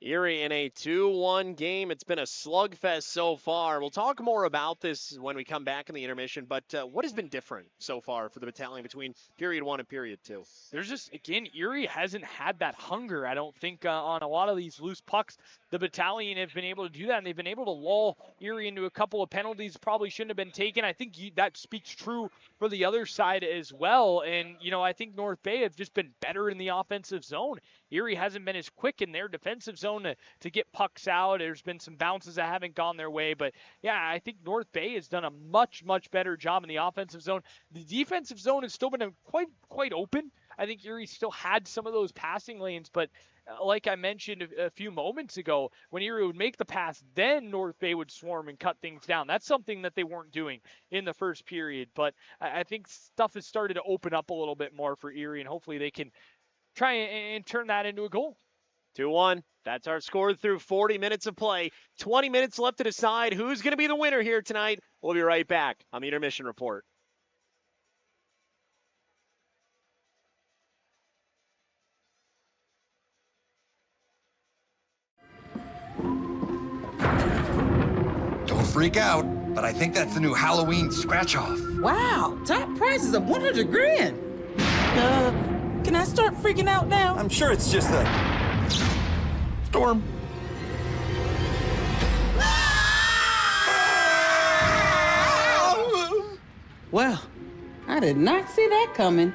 Erie in a 2-1 game. It's been a slugfest so far. We'll talk more about this when we come back in the intermission, but what has been different so far for the Battalion between period 1 and period 2? There's just, again, Erie hasn't had that hunger, I don't think, on a lot of these loose pucks. The Battalion have been able to do that, and they've been able to lull Erie into a couple of penalties probably shouldn't have been taken. I think that speaks true for the other side as well, and, I think North Bay have just been better in the offensive zone. Erie hasn't been as quick in their defensive zone to get pucks out. There's been some bounces that haven't gone their way. But, yeah, I think North Bay has done a much, much better job in the offensive zone. The defensive zone has still been quite open. I think Erie still had some of those passing lanes. But like I mentioned a few moments ago, when Erie would make the pass, then North Bay would swarm and cut things down. That's something that they weren't doing in the first period. But I think stuff has started to open up a little bit more for Erie, and hopefully they can try and turn that into a goal. 2-1. That's our score through 40 minutes of play. 20 minutes left to decide who's going to be the winner here tonight. We'll be right back on the Intermission Report. Don't freak out, but I think that's the new Halloween scratch-off. Wow, top prices of 100 grand. Can I start freaking out now? I'm sure it's just a storm. Well, I did not see that coming.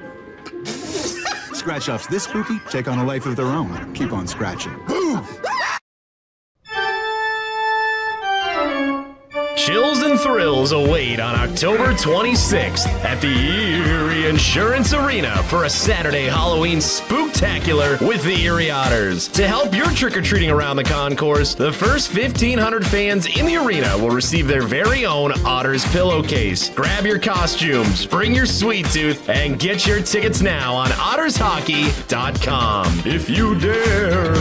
Scratch-offs this spooky take on a life of their own. Keep on scratching. Chills and thrills await on October 26th at the Erie Insurance Arena for a Saturday Halloween spooktacular with the Erie Otters. To help your trick-or-treating around the concourse, the first 1,500 fans in the arena will receive their very own Otters pillowcase. Grab your costumes, bring your sweet tooth, and get your tickets now on ottershockey.com. If you dare.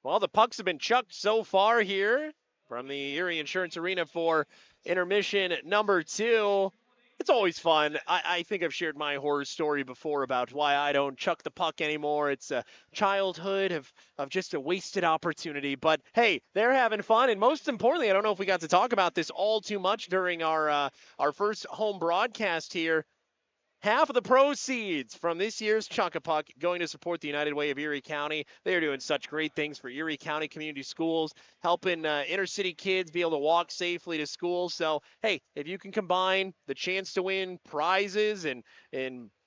Well, the pucks have been chucked so far here from the Erie Insurance Arena for intermission number 2. It's always fun. I think I've shared my horror story before about why I don't chuck the puck anymore. It's a childhood of just a wasted opportunity. But, hey, they're having fun. And most importantly, I don't know if we got to talk about this all too much during our first home broadcast here. Half of the proceeds from this year's Chuck-a-Puck going to support the United Way of Erie County. They are doing such great things for Erie County community schools, helping inner city kids be able to walk safely to school. So, hey, if you can combine the chance to win prizes and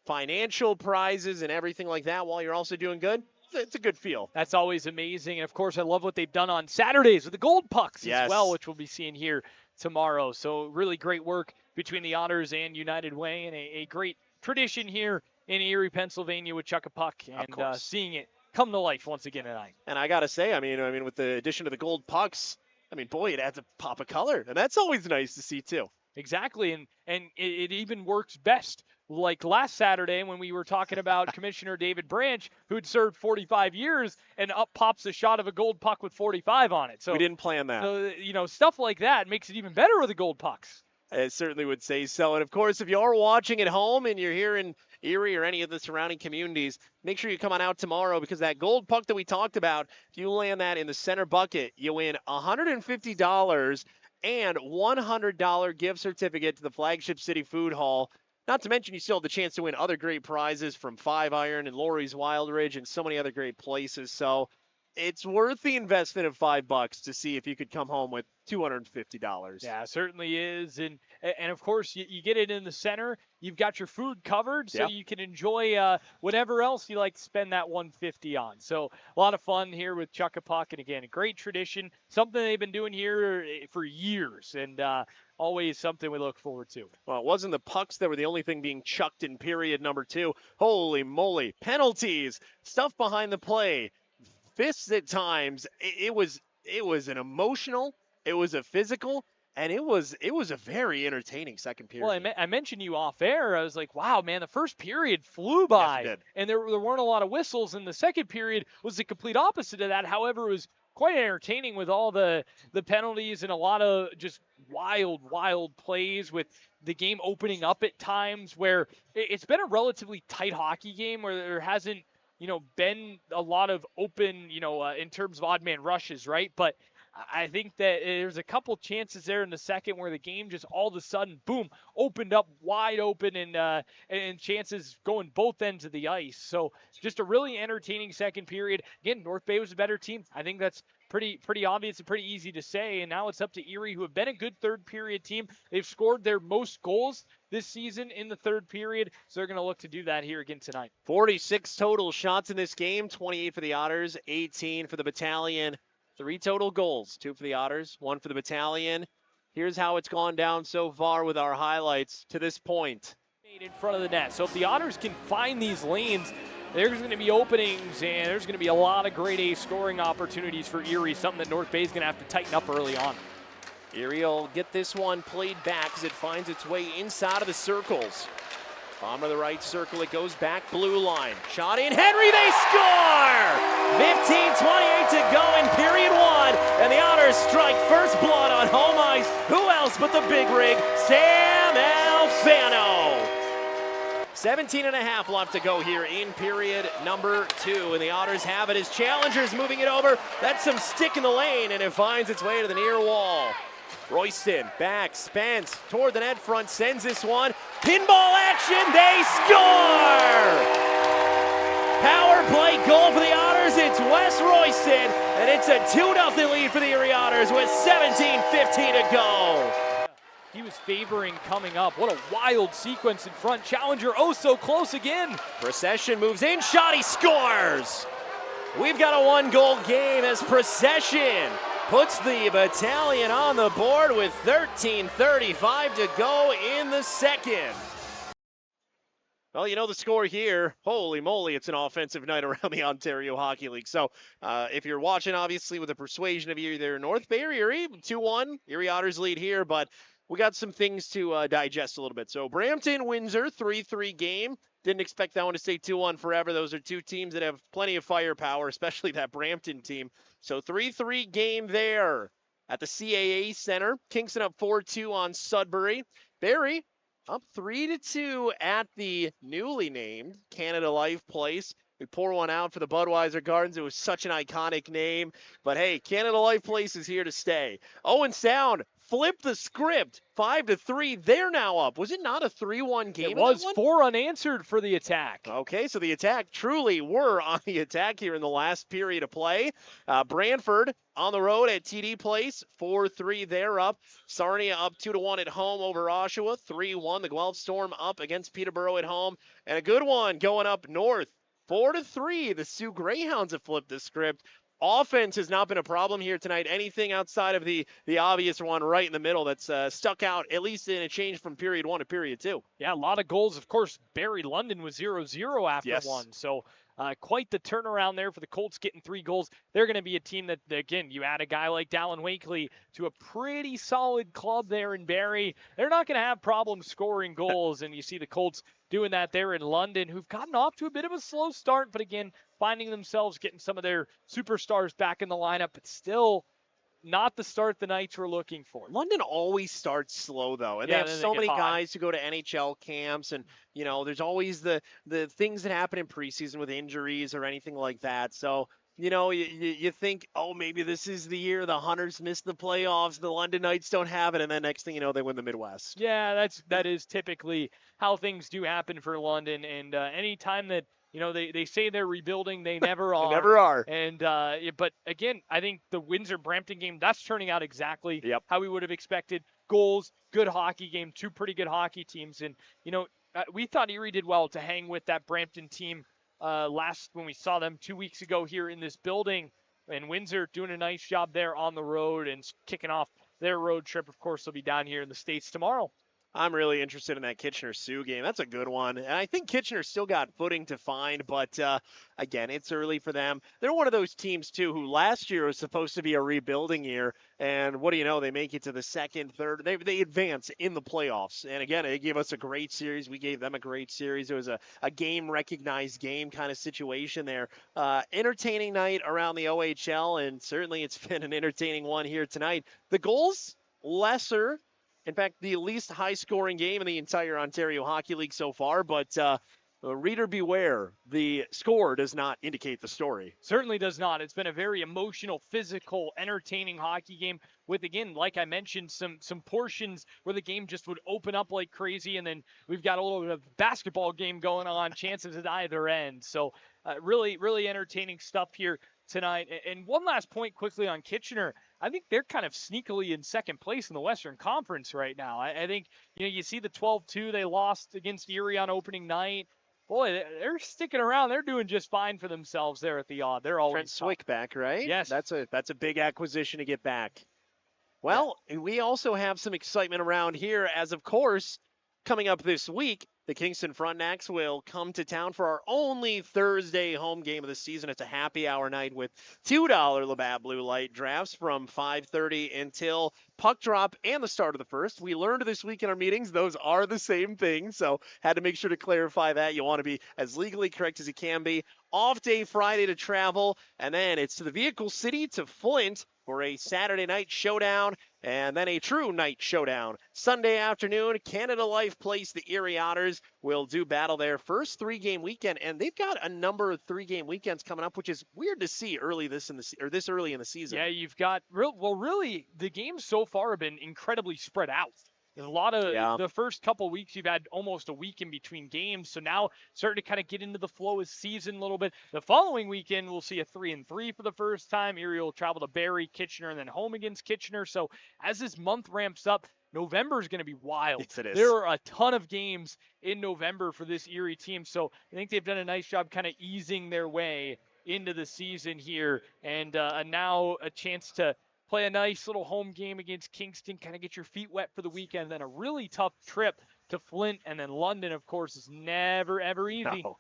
financial prizes and everything like that while you're also doing good. It's a good feel. That's always amazing. And of course, I love what they've done on Saturdays with the gold pucks as well, which we'll be seeing here tomorrow. So really great work between the Otters and United Way, and a great tradition here in Erie, Pennsylvania with Chuck a Puck, and seeing it come to life once again tonight. And I got to say, I mean, with the addition of the gold pucks, I mean, boy, it adds a pop of color, and that's always nice to see too. Exactly, and it even works best. Like last Saturday when we were talking about Commissioner David Branch, who'd served 45 years, and up pops a shot of a gold puck with 45 on it. So we didn't plan that. So, stuff like that makes it even better with the gold pucks. I certainly would say so. And of course, if you are watching at home and you're here in Erie or any of the surrounding communities, make sure you come on out tomorrow, because that gold puck that we talked about, if you land that in the center bucket, you win $150 and $100 gift certificate to the Flagship City Food Hall. Not to mention, you still have the chance to win other great prizes from 5 Iron and Laurie's Wild Ridge and so many other great places. So it's worth the investment of $5 to see if you could come home with $250. Yeah, it certainly is. And of course, you get it in the center. You've got your food covered, so you can enjoy whatever else you like to spend that $150 on. So a lot of fun here with Chuck a Puck. And again, a great tradition, something they've been doing here for years, and always something we look forward to. Well, it wasn't the pucks that were the only thing being chucked in period number 2. Holy moly. Penalties, stuff behind the play, fists at times. It was an emotional, it was a physical, and it was a very entertaining second period. Well, I mentioned you off air. I was like, wow, man, the first period flew by. Yes, it did. And there weren't a lot of whistles, and the second period was the complete opposite of that. However, it was quite entertaining with all the penalties and a lot of just wild plays, with the game opening up at times where it's been a relatively tight hockey game where there hasn't, been a lot of open, in terms of odd man rushes, right? But I think that there's a couple chances there in the second where the game just all of a sudden, boom, opened up wide open, and chances going both ends of the ice. So just a really entertaining second period. Again, North Bay was a better team. I think that's pretty obvious and pretty easy to say. And now it's up to Erie, who have been a good third period team. They've scored their most goals this season in the third period, so they're going to look to do that here again tonight. 46 total shots in this game, 28 for the Otters, 18 for the Battalion. 3 total goals, 2 for the Otters, 1 for the Battalion. Here's how it's gone down so far with our highlights to this point. In front of the net. So if the Otters can find these lanes, there's going to be openings, and there's going to be a lot of grade A scoring opportunities for Erie, something that North Bay is going to have to tighten up early on. Erie will get this one played back as it finds its way inside of the circles. Bottom of the right circle, it goes back blue line. Shot in, Henry, they score! 15:28 to go in period 1, and the Otters strike first blood on home ice. Who else but the big rig, Sam Alfano? 17.5 left to go here in period number 2, and the Otters have it as challengers moving it over. That's some stick in the lane, and it finds its way to the near wall. Royston, back, Spence, toward the net front, sends this one. Pinball action, they score! Power play goal for the Otters, it's Wes Royston, and it's a 2-0 lead for the Erie Otters with 17:15 to go. He was favoring coming up. What a wild sequence in front. Challenger oh so close again. Procession moves in, shot, he scores! We've got a 1-goal game as Procession puts the Battalion on the board with 13:35 to go in the second. Well, you know the score here. Holy moly, it's an offensive night around the Ontario Hockey League. So if you're watching, obviously, with the persuasion of either North Bay or Erie, 2-1, Erie Otters lead here, but we got some things to digest a little bit. So Brampton-Windsor, 3-3 game. Didn't expect that one to stay 2-1 forever. Those are two teams that have plenty of firepower, especially that Brampton team. So 3-3 game there at the CAA Center. Kingston up 4-2 on Sudbury. Barrie up 3-2 at the newly named Canada Life Place. We pour one out for the Budweiser Gardens. It was such an iconic name. But hey, Canada Life Place is here to stay. Owen Sound flipped the script. 5-3. They're now up. Was it not a 3-1 game? It was 4 unanswered for the Attack. Okay, so the Attack truly were on the attack here in the last period of play. Brantford on the road at TD Place, 4-3. They're up. Sarnia up 2-1 at home over Oshawa, 3-1. The Guelph Storm up against Peterborough at home. And a good one going up north, 4-3. The Sioux Greyhounds have flipped the script. Offense has not been a problem here tonight. Anything outside of the obvious one right in the middle that's stuck out, at least in a change from period 1 to period 2. Yeah, a lot of goals. Of course, Barrie London was 0-0 after one. So quite the turnaround there for the Colts getting 3 goals. They're going to be a team that, again, you add a guy like Dallin Wakely to a pretty solid club there in Barrie. They're not going to have problems scoring goals, and you see the Colts doing that there in London, who've gotten off to a bit of a slow start, but again, finding themselves getting some of their superstars back in the lineup, but still not the start the Knights were looking for. London always starts slow, though, and they have so many guys who go to NHL camps, and, you know, there's always the things that happen in preseason with injuries or anything like that. So, you know, you think, oh, maybe this is the year the Hunters miss the playoffs, the London Knights don't have it, and then next thing you know, they win the Midwest. Yeah, that is typically how things do happen for London, and any time that, you know, they say they're rebuilding, they never are. They never are. And but again, I think the Windsor-Brampton game, that's turning out exactly how we would have expected. Goals, good hockey game, 2 pretty good hockey teams. And, you know, we thought Erie did well to hang with that Brampton team when we saw them 2 weeks ago here in this building. And Windsor doing a nice job there on the road and kicking off their road trip. Of course, they'll be down here in the States tomorrow. I'm really interested in that Kitchener-Sioux game. That's a good one. And I think Kitchener still got footing to find, but again, it's early for them. They're one of those teams, too, who last year was supposed to be a rebuilding year. And what do you know? They make it to the second, third. They advance in the playoffs. And again, they gave us a great series. We gave them a great series. It was a game-recognized game kind of situation there. Entertaining night around the OHL, and certainly it's been an entertaining one here tonight. The goals, lesser. In fact, the least high-scoring game in the entire Ontario Hockey League so far, but reader beware, the score does not indicate the story. Certainly does not. It's been a very emotional, physical, entertaining hockey game with, again, like I mentioned, some portions where the game just would open up like crazy, and then we've got a little bit of basketball game going on, chances at either end. So really, really entertaining stuff here tonight. And one last point quickly on Kitchener. I think they're kind of sneakily in second place in the Western Conference right now. I think, you know, you see the 12-2 they lost against Erie on opening night. Boy, they're sticking around. They're doing just fine for themselves there at the Odd. They're always Trent Swick back, right? Yes. That's a big acquisition to get back. Well, we also have some excitement around here as, of course, coming up this week, the Kingston Frontenacs will come to town for our only Thursday home game of the season. It's a happy hour night with $2 Labatt Blue Light drafts from 5:30 until puck drop and the start of the first. We learned this week in our meetings those are the same thing, so had to make sure to clarify that. You want to be as legally correct as you can be. Off day Friday to travel, and then it's to the Vehicle City to Flint for a Saturday night showdown, and then a true night showdown. Sunday afternoon, Canada Life Place, the Erie Otters will do battle their first 3-game weekend, and they've got a number of 3-game weekends coming up, which is weird to see this early in the season. Yeah, you've got really the games so far have been incredibly spread out. A lot of the first couple weeks, you've had almost a week in between games. So now starting to kind of get into the flow of season a little bit. The following weekend, we'll see a 3-3 for the first time. Erie will travel to Barrie, Kitchener, and then home against Kitchener. So as this month ramps up, November is going to be wild. Yes, it is. There are a ton of games in November for this Erie team. So I think they've done a nice job kind of easing their way into the season here. And now a chance to play a nice little home game against Kingston, kind of get your feet wet for the weekend. Then a really tough trip to Flint, and then London, of course, is never, ever easy. No.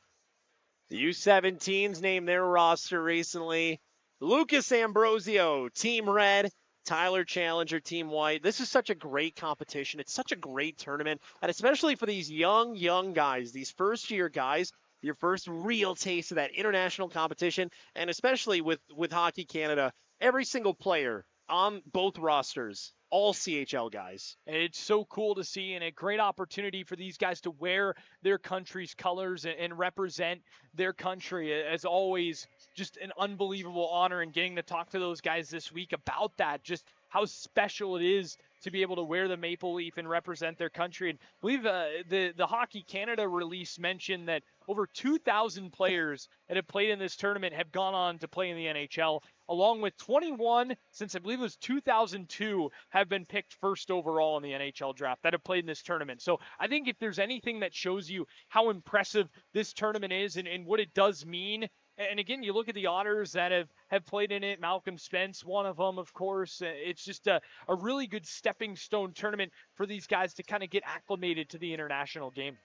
The U17s named their roster recently. Lucas Ambrosio, Team Red. Tyler Challenger, Team White. This is such a great competition. It's such a great tournament, and especially for these young guys, these first-year guys, your first real taste of that international competition, and especially with Hockey Canada, every single player on both rosters all CHL guys. And it's so cool to see, and a great opportunity for these guys to wear their country's colors and represent their country. As always, just an unbelievable honor, and getting to talk to those guys this week about that, just how special it is to be able to wear the maple leaf and represent their country. And I believe the Hockey Canada release mentioned that over 2,000 players that have played in this tournament have gone on to play in the NHL, along with 21 since I believe it was 2002 have been picked first overall in the NHL draft that have played in this tournament. So I think if there's anything that shows you how impressive this tournament is and what it does mean, and again, you look at the Otters that have played in it, Malcolm Spence, one of them, of course. It's just a really good stepping stone tournament for these guys to kind of get acclimated to the international game.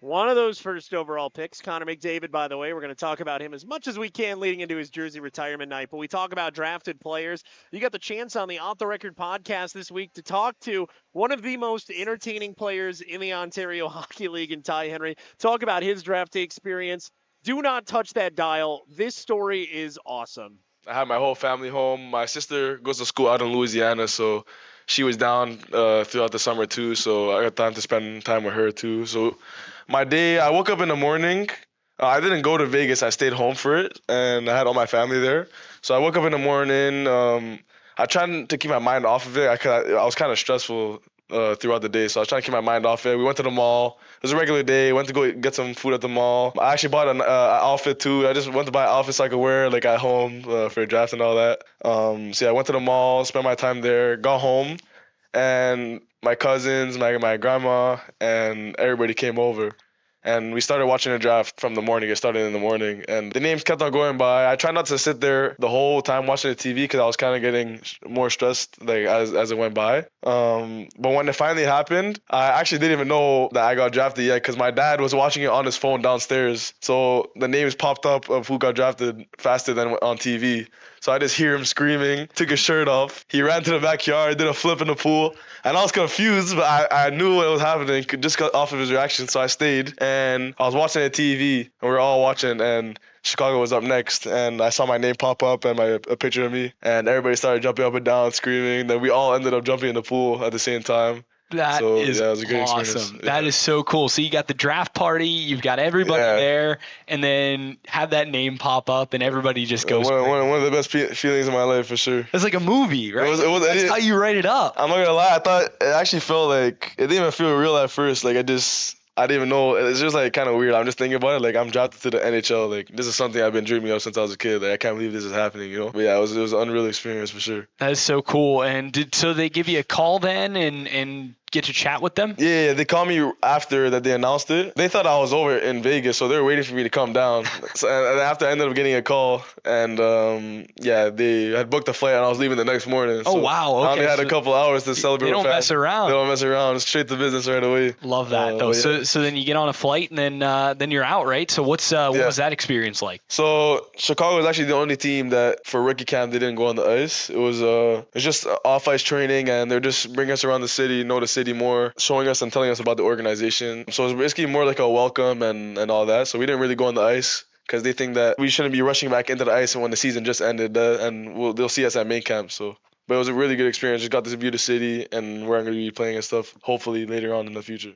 One of those first overall picks, Connor McDavid, by the way, we're going to talk about him as much as we can leading into his jersey retirement night. But we talk about drafted players. You got the chance on the Off the Record podcast this week to talk to one of the most entertaining players in the Ontario Hockey League in Ty Henry. Talk about his draft day experience. Do not touch that dial. This story is awesome. I had my whole family home. My sister goes to school out in Louisiana, so she was down throughout the summer too, so I got time to spend time with her too. So my day, I woke up in the morning. I didn't go to Vegas. I stayed home for it, and I had all my family there. So I woke up in the morning. I tried to keep my mind off of it. I was kind of stressful throughout the day, so I was trying to keep my mind off it. We went to the mall. It was a regular day. Went to go get some food at the mall. I actually bought an outfit too. I just went to buy an outfit so I could wear like at home for a draft and all that. So yeah, I went to the mall, spent my time there, got home, and my cousins, my grandma, and everybody came over. And we started watching the draft from the morning. It started in the morning. And the names kept on going by. I tried not to sit there the whole time watching the TV because I was kind of getting more stressed like as it went by. But when it finally happened, I actually didn't even know that I got drafted yet because my dad was watching it on his phone downstairs. So the names popped up of who got drafted faster than on TV. So I just hear him screaming, took his shirt off. He ran to the backyard, did a flip in the pool. And I was confused, but I knew what was happening just got off of his reaction. So I stayed and I was watching the TV and we were all watching and Chicago was up next. And I saw my name pop up and a picture of me. And everybody started jumping up and down, screaming. Then we all ended up jumping in the pool at the same time. That is it was a great awesome. experience. That is so cool. So you got the draft party, you've got everybody there, and then have that name pop up, and everybody just goes. One of the best feelings in my life for sure. It's like a movie, right? That's how you write it up. I'm not gonna lie. I thought it actually felt like it didn't even feel real at first. Like I didn't even know. It's just like kind of weird. I'm just thinking about it. Like I'm drafted to the NHL. Like this is something I've been dreaming of since I was a kid. Like I can't believe this is happening. You know. But yeah, it was an unreal experience for sure. That is so cool. And so they give you a call then and get to chat with them? Yeah, they called me after that they announced it. They thought I was over in Vegas, so they were waiting for me to come down. So and after I ended up getting a call, and they had booked a flight, and I was leaving the next morning. Oh, so wow. Okay. I only had a couple hours to celebrate. They don't mess around. They don't mess around. Straight to business right away. Love that though. Yeah. So then you get on a flight, and then you're out, right? So what was that experience like? So Chicago was actually the only team that for rookie camp they didn't go on the ice. It was just off ice training, and they're just bringing us around the city, know the city more, showing us and telling us about the organization. So it was basically more like a welcome and all that. So we didn't really go on the ice because they think that we shouldn't be rushing back into the ice when the season just ended, and they'll see us at main camp. So, but it was a really good experience. Just got to view the city and where I'm going to be playing and stuff, hopefully later on in the future.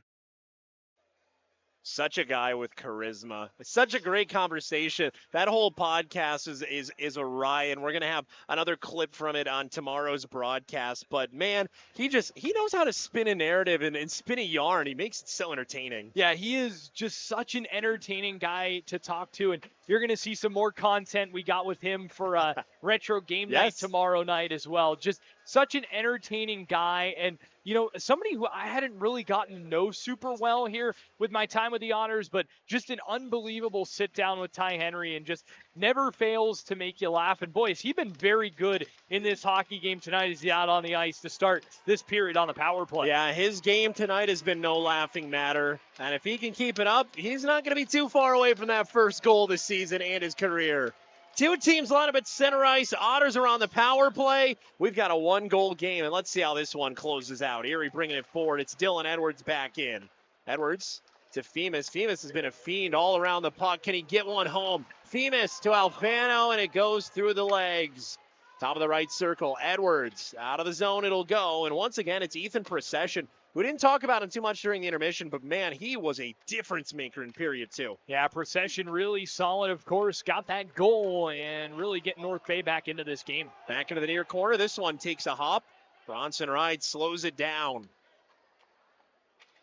Such a guy with charisma. Such a great conversation. That whole podcast is a riot. We're going to have another clip from it on tomorrow's broadcast. But, man, he knows how to spin a narrative and spin a yarn. He makes it so entertaining. Yeah, he is just such an entertaining guy to talk to. And you're going to see some more content we got with him for Retro Game Night tomorrow night as well. Just such an entertaining guy. And, you know, somebody who I hadn't really gotten to know super well here with my time with the Otters, but just an unbelievable sit down with Ty Henry and just never fails to make you laugh. And boy, has he been very good in this hockey game tonight as he's out on the ice to start this period on the power play. Yeah, his game tonight has been no laughing matter. And if he can keep it up, he's not going to be too far away from that first goal this season and his career. Two teams line up at center ice. Otters are on the power play. We've got a one-goal game, and let's see how this one closes out. Erie bringing it forward. It's Dylan Edwards back in. Edwards to Femus. Femus has been a fiend all around the puck. Can he get one home? Femus to Alfano, and it goes through the legs. Top of the right circle, Edwards. Out of the zone it'll go. And once again, it's Ethan Procession. We didn't talk about him too much during the intermission, but man, he was a difference maker in period 2. Yeah, Procession really solid, of course. Got that goal and really get North Bay back into this game. Back into the near corner. This one takes a hop. Bronson Wright slows it down.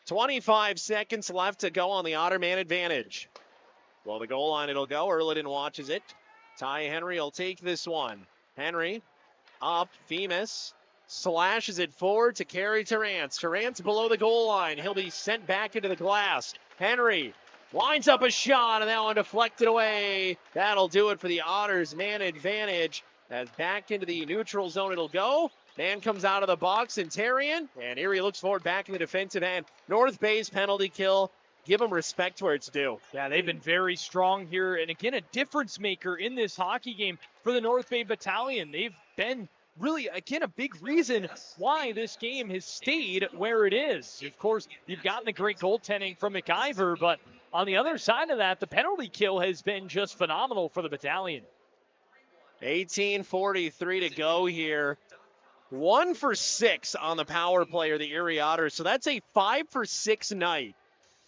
25 seconds left to go on the Otter man advantage. Well, the goal line it'll go. Erliden watches it. Ty Henry will take this one. Henry up. Femus slashes it forward to Kerry Terrance. Terrance below the goal line. He'll be sent back into the glass. Henry lines up a shot, and that one deflected away. That'll do it for the Otters man advantage. As back into the neutral zone it'll go. Man comes out of the box in Tarian, and Erie looks forward back in the defensive end. North Bay's penalty kill. Give them respect where it's due. Yeah, they've been very strong here. And again, a difference maker in this hockey game for the North Bay Battalion. They've been really, again, a big reason why this game has stayed where it is. Of course, you've gotten the great goaltending from McIver, but on the other side of that, the penalty kill has been just phenomenal for the Battalion. 18:43 to go here. 1 for 6 on the power play are the Erie Otters. So that's a 5 for 6 night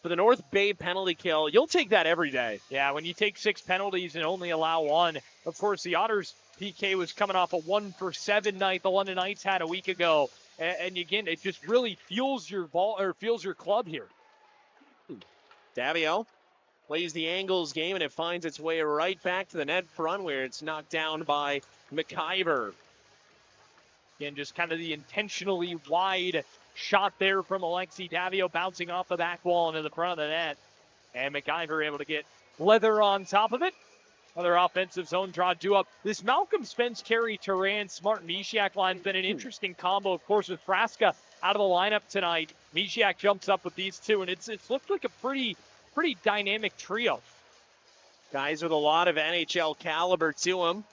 for the North Bay penalty kill. You'll take that every day. Yeah, when you take 6 penalties and only allow 1. Of course, the Otters PK was coming off a 1 for 7 night the London Knights had a week ago. And again, it just really fuels your ball or fuels your club here. Davio plays the angles game, and it finds its way right back to the net front where it's knocked down by McIver. Again, just kind of the intentionally wide shot there from Alexi Davio, bouncing off the back wall into the front of the net. And McIver able to get leather on top of it. Another offensive zone draw due up. This Malcolm Spence, Kerry Terrance, Martin Mishiak line's been an interesting combo, of course, with Frasca out of the lineup tonight. Mishiak jumps up with these two, and it's looked like a pretty dynamic trio. Guys with a lot of NHL caliber to them.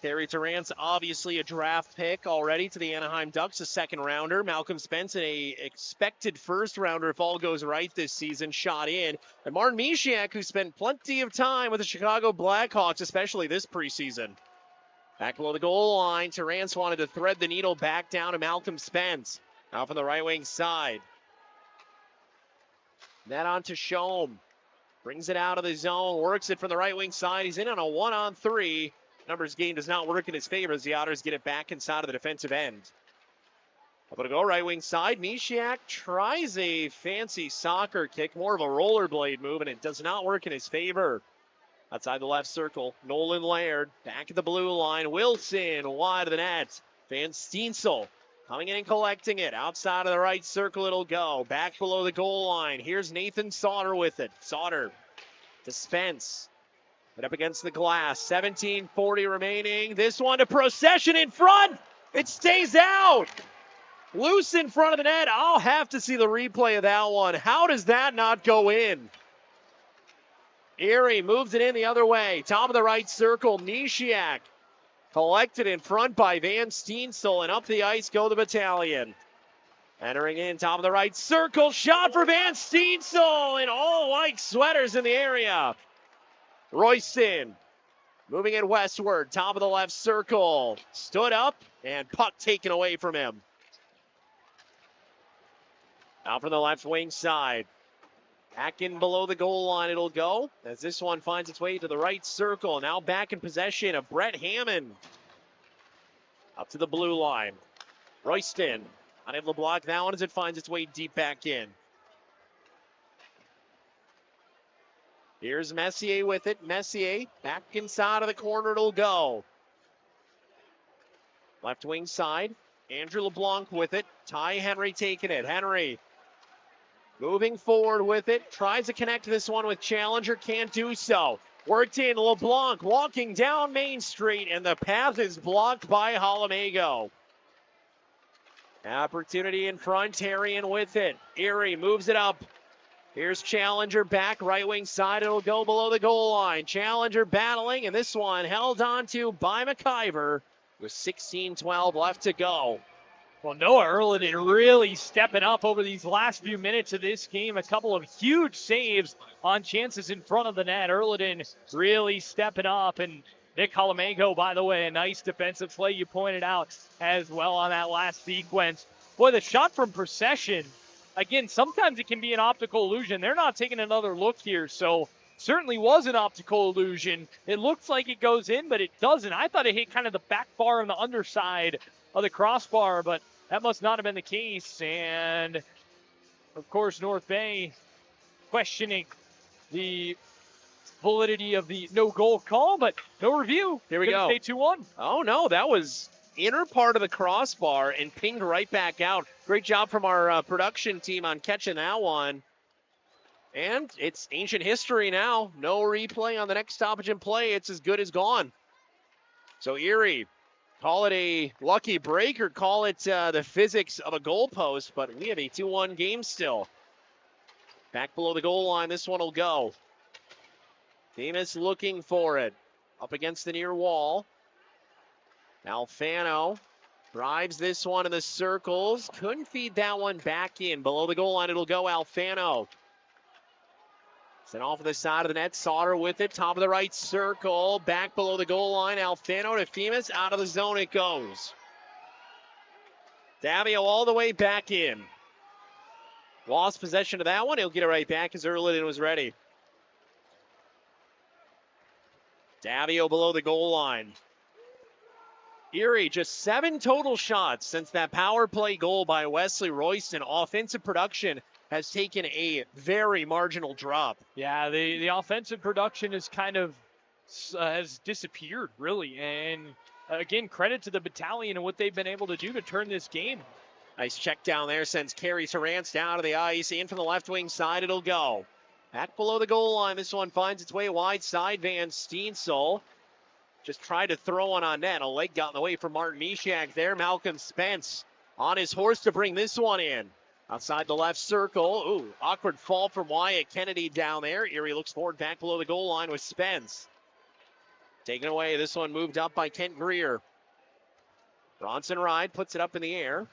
Kerry Terrance, obviously a draft pick already to the Anaheim Ducks, a second rounder. Malcolm Spence, a expected first rounder if all goes right this season, shot in. And Martin Mishiak, who spent plenty of time with the Chicago Blackhawks, especially this preseason. Back below the goal line, Terrance wanted to thread the needle back down to Malcolm Spence. Out from the right wing side. Net on to Shome. Brings it out of the zone, works it from the right wing side. He's in on a 1-on-3. Numbers game does not work in his favor as the Otters get it back inside of the defensive end. Up to go right wing side. Mishiak tries a fancy soccer kick, more of a rollerblade move, and it does not work in his favor. Outside the left circle, Nolan Laird back at the blue line. Wilson wide of the net. Van Steensel coming in and collecting it. Outside of the right circle it'll go. Back below the goal line. Here's Nathan Sauter with it. Sauter to Spence. And up against the glass. 17:40 remaining. This one to Procession in front. It stays out. Loose in front of the net. I'll have to see the replay of that one. How does that not go in? Erie moves it in the other way. Top of the right circle. Mishiak collected in front by Van Steensel. And up the ice go the Battalion. Entering in top of the right circle. Shot for Van Steensel. And all white sweaters in the area. Royston moving it westward, top of the left circle. Stood up, and puck taken away from him. Out from the left wing side. Back in below the goal line it'll go, as this one finds its way to the right circle. Now back in possession of Brett Hammond. Up to the blue line. Royston unable to block that one as it finds its way deep back in. Here's Messier with it. Messier back inside of the corner it'll go. Left wing side. Andrew LeBlanc with it. Ty Henry taking it. Henry moving forward with it. Tries to connect this one with Challenger. Can't do so. Worked in. LeBlanc walking down Main Street, and the path is blocked by Halamago. Opportunity in front. Tarian with it. Erie moves it up. Here's Challenger back, right wing side. It'll go below the goal line. Challenger battling, and this one held on to by McIver with 16:12 left to go. Well, Noah Erliden really stepping up over these last few minutes of this game. A couple of huge saves on chances in front of the net. Erliden really stepping up, and Nick Halamago, by the way, a nice defensive play you pointed out as well on that last sequence. Boy, the shot from Procession, again, sometimes it can be an optical illusion. They're not taking another look here, so certainly was an optical illusion. It looks like it goes in, but it doesn't. I thought it hit kind of the back bar on the underside of the crossbar, but that must not have been the case. And, of course, North Bay questioning the validity of the no goal call, but no review. Here we Gonna go. Stay 2-1. Oh, no, that was inner part of the crossbar and pinged right back out. Great job from our production team on catching that one. And it's ancient history now. No replay on the next stoppage and play. It's as good as gone. So Erie, call it a lucky break or call it the physics of a goalpost, but we have a 2-1 game still. Back below the goal line, this one will go. Demas looking for it. Up against the near wall. Alfano drives this one in the circles. Couldn't feed that one back in. Below the goal line, it'll go Alfano. Sent off of the side of the net. Sauter with it. Top of the right circle. Back below the goal line. Alfano to Themis. Out of the zone it goes. Davio all the way back in. Lost possession of that one. He'll get it right back as Erliden was ready. Davio below the goal line. Erie, just 7 total shots since that power play goal by Wesley Royston. Offensive production has taken a very marginal drop. Yeah, the offensive production is kind of has disappeared, really. And again, credit to the Battalion and what they've been able to do to turn this game. Nice check down there, sends Carey Terrance down to the ice. In from the left wing side, it'll go. Back below the goal line, this one finds its way wide side. Van Steensel just tried to throw one on net. A leg got in the way for Martin Mishak there. Malcolm Spence on his horse to bring this one in. Outside the left circle. Ooh, awkward fall from Wyatt Kennedy down there. Erie looks forward back below the goal line with Spence. Taken away, this one moved up by Kent Greer. Bronson Ride puts it up in the air.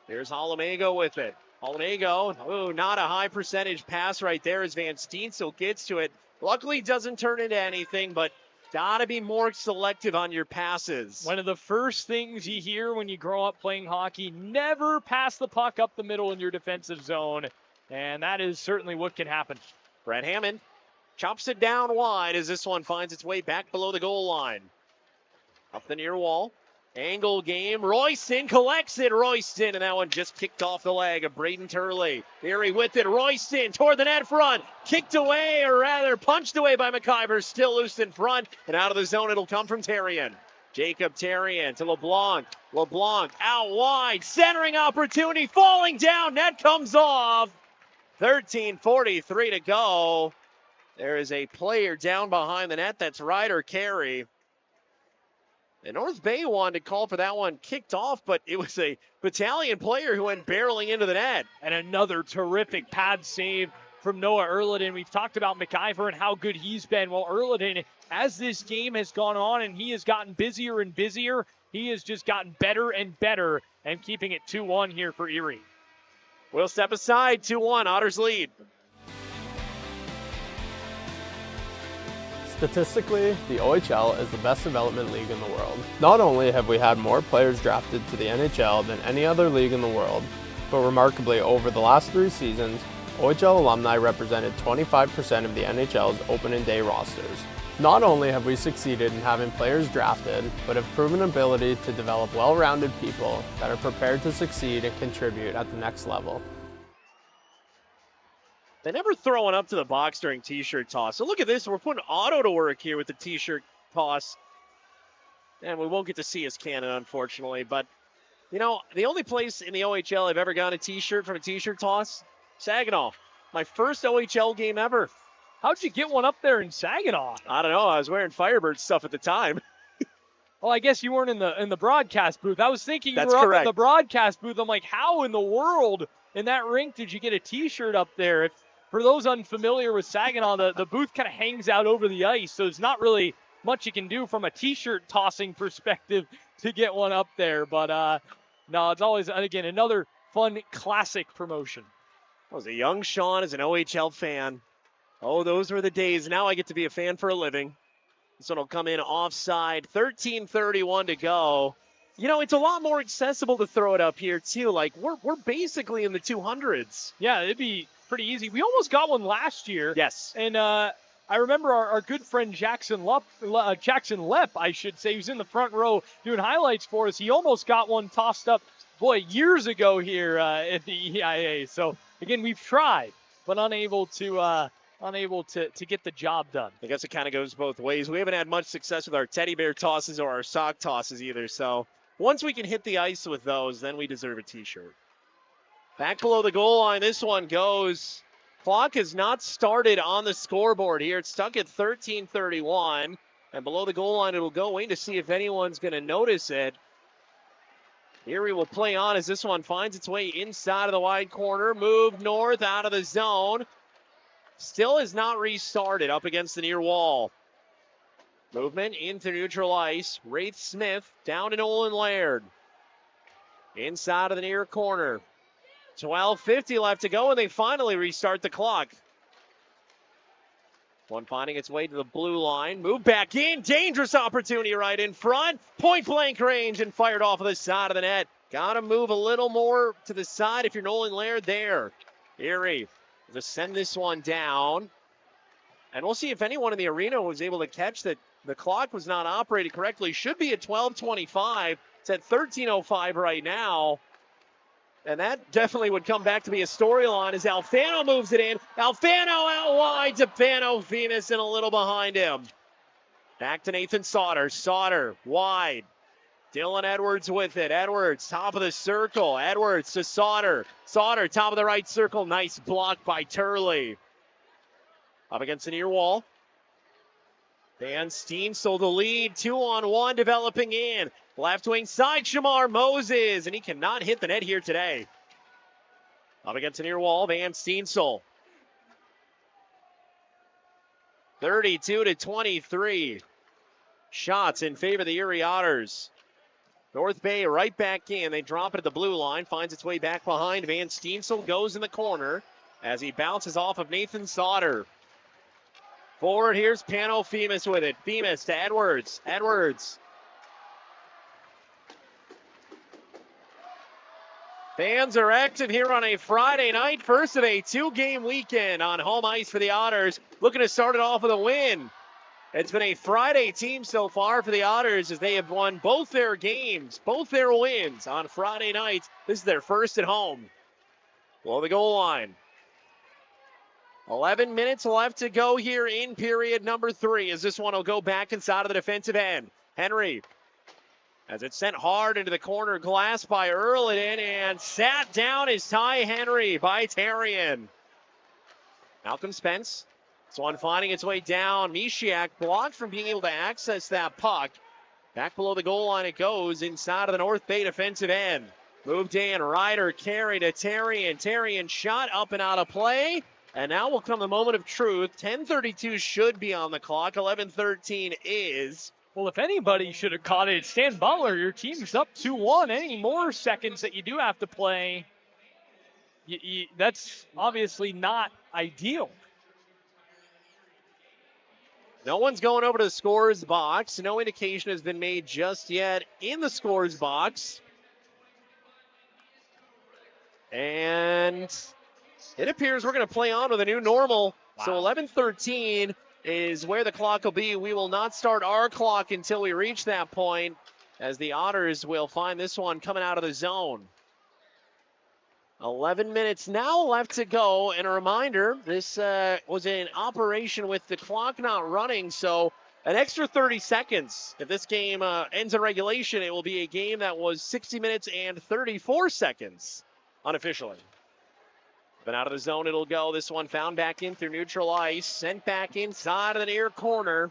Here's Halamago with it. Halamago, ooh, not a high percentage pass right there as Van Steensel gets to it. Luckily doesn't turn into anything, but gotta be more selective on your passes. One of the first things you hear when you grow up playing hockey, never pass the puck up the middle in your defensive zone. And that is certainly what can happen. Brett Hammond chops it down wide as this one finds its way back below the goal line. Up the near wall. Angle game. Royston collects it. Royston, and that one just kicked off the leg of Braden Turley. Erie with it. Royston toward the net front. Kicked away, or rather punched away by McIver. Still loose in front, and out of the zone it'll come from Terrien. Jacob Terrien to LeBlanc. LeBlanc out wide. Centering opportunity. Falling down. Net comes off. 13:43 to go. There is a player down behind the net. That's Ryder Carey. And North Bay wanted to call for that one kicked off, but it was a Battalion player who went barreling into the net. And another terrific pad save from Noah Erliden. We've talked about McIver and how good he's been. Well, Erliden, as this game has gone on and he has gotten busier and busier, he has just gotten better and better and keeping it 2-1 here for Erie. We'll step aside, 2-1, Otters lead. Statistically, the OHL is the best development league in the world. Not only have we had more players drafted to the NHL than any other league in the world, but remarkably over the last 3 seasons, OHL alumni represented 25% of the NHL's opening day rosters. Not only have we succeeded in having players drafted, but have proven ability to develop well-rounded people that are prepared to succeed and contribute at the next level. They never throw one up to the box during t-shirt toss. So look at this. We're putting Otto to work here with the t-shirt toss. And we won't get to see his cannon, unfortunately. But, you know, the only place in the OHL I've ever gotten a t-shirt from a t-shirt toss, Saginaw. My first OHL game ever. How'd you get one up there in Saginaw? I don't know. I was wearing Firebird stuff at the time. Well, I guess you weren't in the broadcast booth. I was thinking you That's were correct. up in the broadcast booth. I'm like, how in the world in that rink did you get a t-shirt up there? For those unfamiliar with Saginaw, the booth kind of hangs out over the ice, so there's not really much you can do from a t-shirt tossing perspective to get one up there. But no, it's always, again, another fun classic promotion. I was a young Sean as an OHL fan. Oh, those were the days. Now I get to be a fan for a living. This one will come in offside. 13:31 to go. You know, it's a lot more accessible to throw it up here, too. Like, we're basically in the 200s. Yeah, it'd be pretty easy. We almost got one last year. Yes. And I remember our good friend Jackson Lepp, I should say, who's in the front row doing highlights for us. He almost got one tossed up, years ago here at the EIA. So, again, we've tried, but unable to get the job done. I guess it kind of goes both ways. We haven't had much success with our teddy bear tosses or our sock tosses either. So once we can hit the ice with those, then we deserve a T-shirt. Back below the goal line, this one goes. Clock has not started on the scoreboard here. It's stuck at 13:31. And below the goal line, it'll go in to see if anyone's going to notice it. Erie will play on as this one finds its way inside of the wide corner. Moved north out of the zone. Still has not restarted up against the near wall. Movement into neutral ice. Wraith Smith down to Nolan Laird. Inside of the near corner. 12:50 left to go, and they finally restart the clock. One finding its way to the blue line. Move back in. Dangerous opportunity right in front. Point blank range and fired off of the side of the net. Got to move a little more to the side if you're Nolan Laird there. Erie to send this one down. And we'll see if anyone in the arena was able to catch that the clock was not operated correctly. Should be at 12:25. It's at 13:05 right now. And that definitely would come back to be a storyline as Alfano moves it in. Alfano out wide to Pano-Femis and a little behind him. Back to Nathan Sauter. Sauter wide. Dylan Edwards with it. Edwards, top of the circle. Edwards to Sauter. Sauter, top of the right circle. Nice block by Turley. Up against the near wall. Van Steensel the lead. 2-on-1 developing in. Left wing side, Shamar Moses. And he cannot hit the net here today. Up against the near wall, Van Steensel. 32-23. Shots in favor of the Erie Otters. North Bay right back in. They drop it at the blue line. Finds its way back behind. Van Steensel goes in the corner as he bounces off of Nathan Sauter. Forward, here's Pano-Femis with it. Femis to Edwards. Edwards. Fans are active here on a Friday night. First of a 2-game weekend on home ice for the Otters. Looking to start it off with a win. It's been a Friday team so far for the Otters as they have won both their games, both their wins on Friday nights. This is their first at home. Below the goal line. 11 minutes left to go here in period number 3 as this one will go back inside of the defensive end. Henry, as it's sent hard into the corner glass by Erliden and sat down is Ty Henry by Tarian. Malcolm Spence. This one finding its way down. Mishiak blocked from being able to access that puck. Back below the goal line it goes inside of the North Bay defensive end. Moved in. Ryder carry to Tarian. Tarian shot up and out of play. And now will come the moment of truth. 10:32 should be on the clock. 11:13 is. Well, if anybody should have caught it, it's Stan Butler. Your team's up 2-1. Any more seconds that you do have to play, that's obviously not ideal. No one's going over to the scorer's box. No indication has been made just yet in the scorer's box. And it appears we're going to play on with a new normal. Wow. So 11:13 is where the clock will be. We will not start our clock until we reach that point, as the Otters will find this one coming out of the zone. 11 minutes now left to go. And a reminder, this was in operation with the clock not running, so an extra 30 seconds. If this game ends in regulation, it will be a game that was 60 minutes and 34 seconds unofficially. But out of the zone it'll go. This one found back in through neutral ice, sent back inside of the near corner.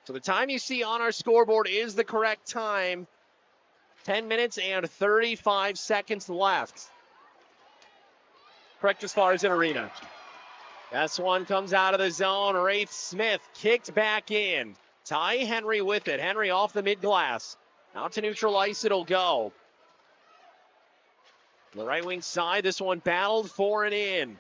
So the time you see on our scoreboard is the correct time. 10 minutes and 35 seconds left. Correct as far as an arena. This one comes out of the zone. Wraith Smith kicked back in. Ty Henry with it. Henry off the mid-glass. Out to neutral ice it'll go. The right wing side, this one battled for and in.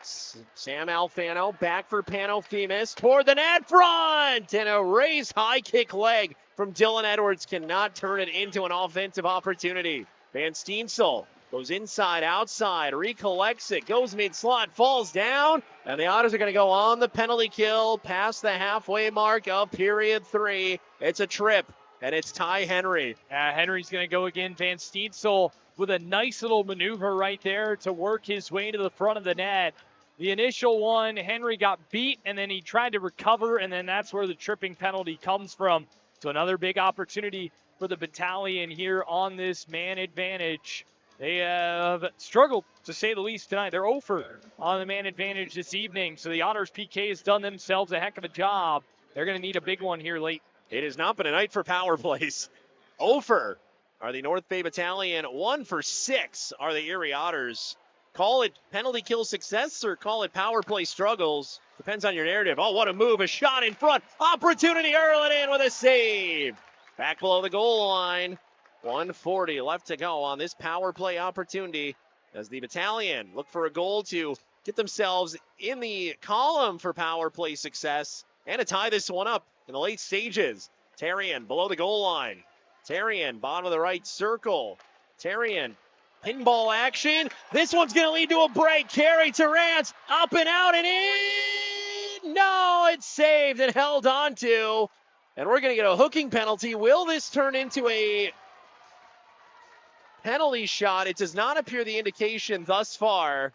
Sam Alfano back for Panofemis toward the net front, and a raised high kick leg from Dylan Edwards cannot turn it into an offensive opportunity. Van Steensel goes inside, outside, recollects it, goes mid-slot, falls down, and the Otters are going to go on the penalty kill past the halfway mark of period 3. It's a trip, and it's Ty Henry. Henry's going to go again. Van Steensel with a nice little maneuver right there to work his way to the front of the net. The initial one, Henry got beat, and then he tried to recover, and then that's where the tripping penalty comes from. So another big opportunity for the Battalion here on this man advantage. They have struggled, to say the least, tonight. They're 0 for on the man advantage this evening. So the Otters PK has done themselves a heck of a job. They're going to need a big one here late. It has not been a night for power plays. 0 for are the North Bay Battalion. 1 for 6 are the Erie Otters. Call it penalty kill success or call it power play struggles. Depends on your narrative. Oh, what a move. A shot in front. Opportunity. Erlin with a save. Back below the goal line. 1:40 left to go on this power play opportunity as the Battalion look for a goal to get themselves in the column for power play success and to tie this one up in the late stages. Tarian below the goal line. Tarian, bottom of the right circle. Tarian, pinball action. This one's going to lead to a break. Carey Terrance up and out and in. No, it's saved and held on to. And we're going to get a hooking penalty. Will this turn into a penalty shot? It does not appear the indication thus far,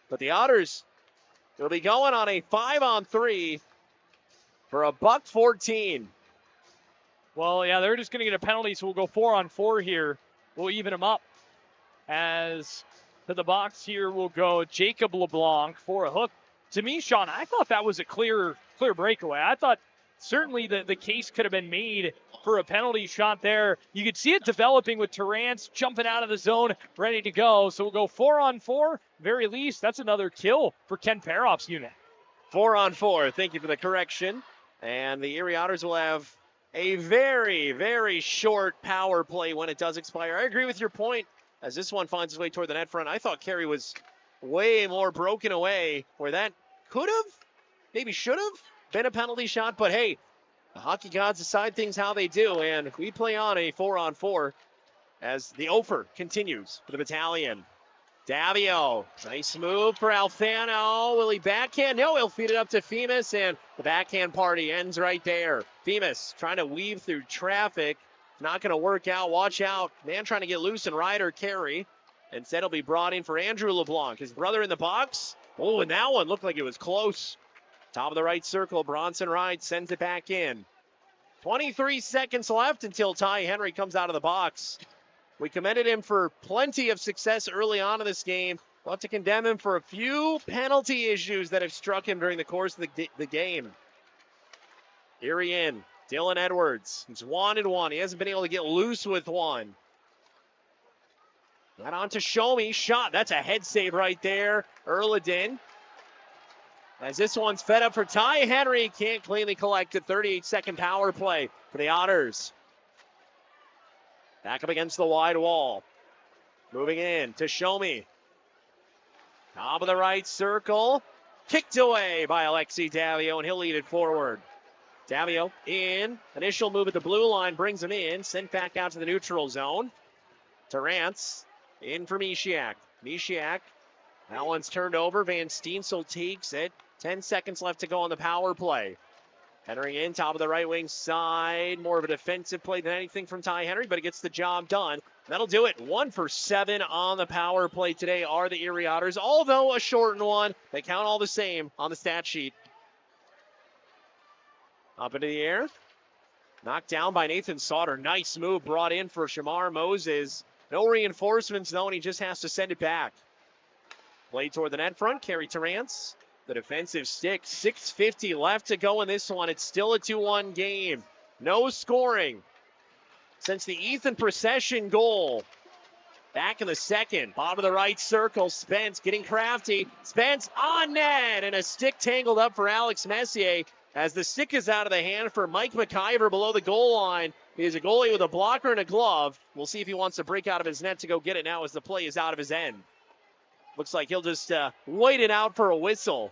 but the Otters will be going on a 5-on-3 for $1.14. Well, yeah, they're just going to get a penalty, so we'll go 4-on-4 here. We'll even them up. As to the box here will go Jacob LeBlanc for a hook. To me, Sean, I thought that was a clear breakaway. I thought certainly the case could have been made for a penalty shot there. You could see it developing with Terrance jumping out of the zone, ready to go. So we'll go 4-on-4. Very least, that's another kill for Ken Paroff's unit. 4-on-4. Thank you for the correction. And the Erie Otters will have a very, very short power play when it does expire. I agree with your point as this one finds its way toward the net front. I thought Carey was way more broken away where that could have, maybe should have been a penalty shot. But hey, the hockey gods decide things how they do, and we play on a 4-on-4 as the offer continues for the Battalion. Davio, nice move for Alfano. Will he backhand? No, he'll feed it up to Femus, and the backhand party ends right there. Femus trying to weave through traffic. Not going to work out. Watch out. Man trying to get loose and Ryder Carey. Instead, he'll be brought in for Andrew LeBlanc. His brother in the box. Oh, and that one looked like it was close. Top of the right circle, Bronson Ride sends it back in. 23 seconds left until Ty Henry comes out of the box. We commended him for plenty of success early on in this game. We'll have to condemn him for a few penalty issues that have struck him during the course of the game. Erie in. Dylan Edwards. He's wanted one. He hasn't been able to get loose with one. Got on to Show Me. Shot. That's a head save right there. Erladin. As this one's fed up for Ty Henry. Can't cleanly collect a 38-second power play for the Otters. Back up against the wide wall. Moving in to Show Me. Top of the right circle. Kicked away by Alexi Davio, and he'll lead it forward. Davio in. Initial move at the blue line brings him in. Sent back out to the neutral zone. Terrance in for Mishiak. Mishiak. That one's turned over. Van Steensel takes it. 10 seconds left to go on the power play. Entering in, top of the right wing side. More of a defensive play than anything from Ty Henry, but it gets the job done. That'll do it. 1 for 7 on the power play today are the Erie Otters, although a shortened one. They count all the same on the stat sheet. Up into the air. Knocked down by Nathan Sauter. Nice move brought in for Shamar Moses. No reinforcements, though, and he just has to send it back. Play toward the net front. Carey Terrance. The defensive stick. 6:50 left to go in this one. It's still a 2-1 game. No scoring since the Ethan Procession goal. Back in the second. Bottom of the right circle. Spence getting crafty. Spence on net. And a stick tangled up for Alex Messier. As the stick is out of the hand for Mike McIver below the goal line. He is a goalie with a blocker and a glove. We'll see if he wants to break out of his net to go get it now as the play is out of his end. Looks like he'll just wait it out for a whistle.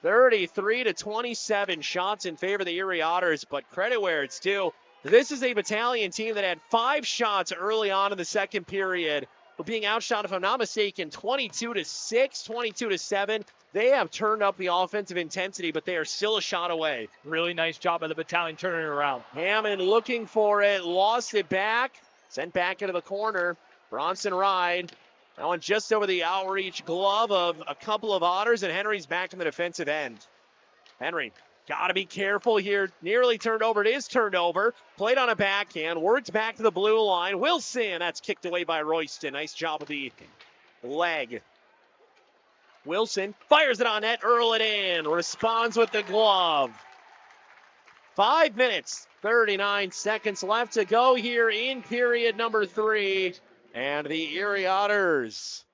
33-27 shots in favor of the Erie Otters, but credit where it's due. This is a Battalion team that had 5 shots early on in the second period, but being outshot, if I'm not mistaken, 22-6, 22-7. They have turned up the offensive intensity, but they are still a shot away. Really nice job by the Battalion turning it around. Hammond looking for it, lost it back, sent back into the corner. Bronson Ride. That one just over the outreach glove of a couple of Otters, and Henry's back in the defensive end. Henry, got to be careful here. Nearly turned over. It is turned over. Played on a backhand. Works back to the blue line. Wilson, that's kicked away by Royston. Nice job with the leg. Wilson fires it on net. Earl it in. Responds with the glove. 5 minutes, 39 seconds left to go here in period number 3. And the Erie Otters,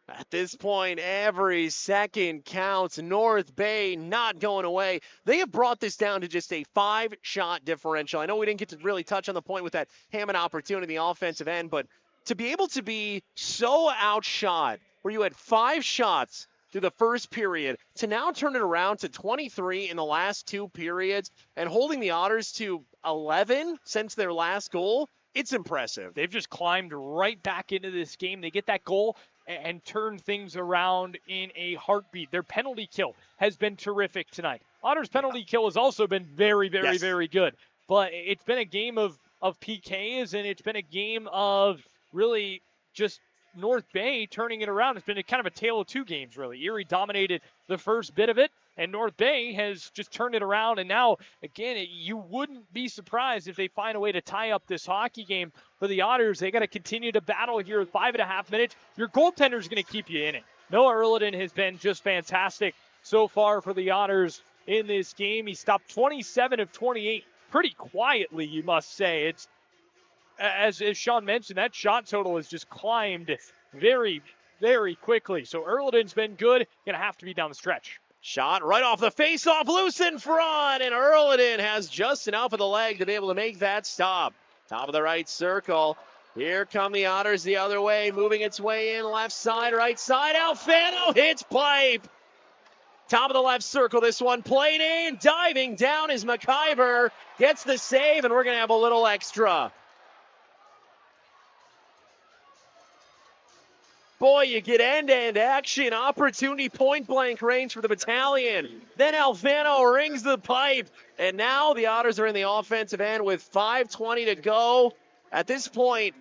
at this point, every second counts. North Bay not going away. They have brought this down to just a 5-shot differential. I know we didn't get to really touch on the point with that Hammond opportunity in the offensive end, but to be able to be so outshot, where you had 5 shots through the first period, to now turn it around to 23 in the last 2 periods, and holding the Otters to 11 since their last goal, it's impressive. They've just climbed right back into this game. They get that goal and turn things around in a heartbeat. Their penalty kill has been terrific tonight. Otters' penalty kill has also been very, very good. But it's been a game of PKs, and it's been a game of really just North Bay turning it around. It's been kind of a tale of 2 games, really. Erie dominated the first bit of it, and North Bay has just turned it around. And now, again, you wouldn't be surprised if they find a way to tie up this hockey game for the Otters. They got to continue to battle here with 5.5 minutes. Your goaltender is going to keep you in it. Noah Erliden has been just fantastic so far for the Otters in this game. He stopped 27 of 28 pretty quietly, you must say. It's as Sean mentioned, that shot total has just climbed very, very quickly. So Erliden's been good. Going to have to be down the stretch. Shot right off the face-off, loose in front, and Erliden has just enough of the leg to be able to make that stop. Top of the right circle. Here come the Otters the other way, moving its way in, left side, right side. Alfano hits pipe. Top of the left circle, this one played in. Diving down is McIver. Gets the save, and we're going to have a little extra. Boy, you get end-to-end action, opportunity, point-blank range for the Battalion. Then Alfano rings the pipe, and now the Otters are in the offensive end with 5:20 to go. At this point,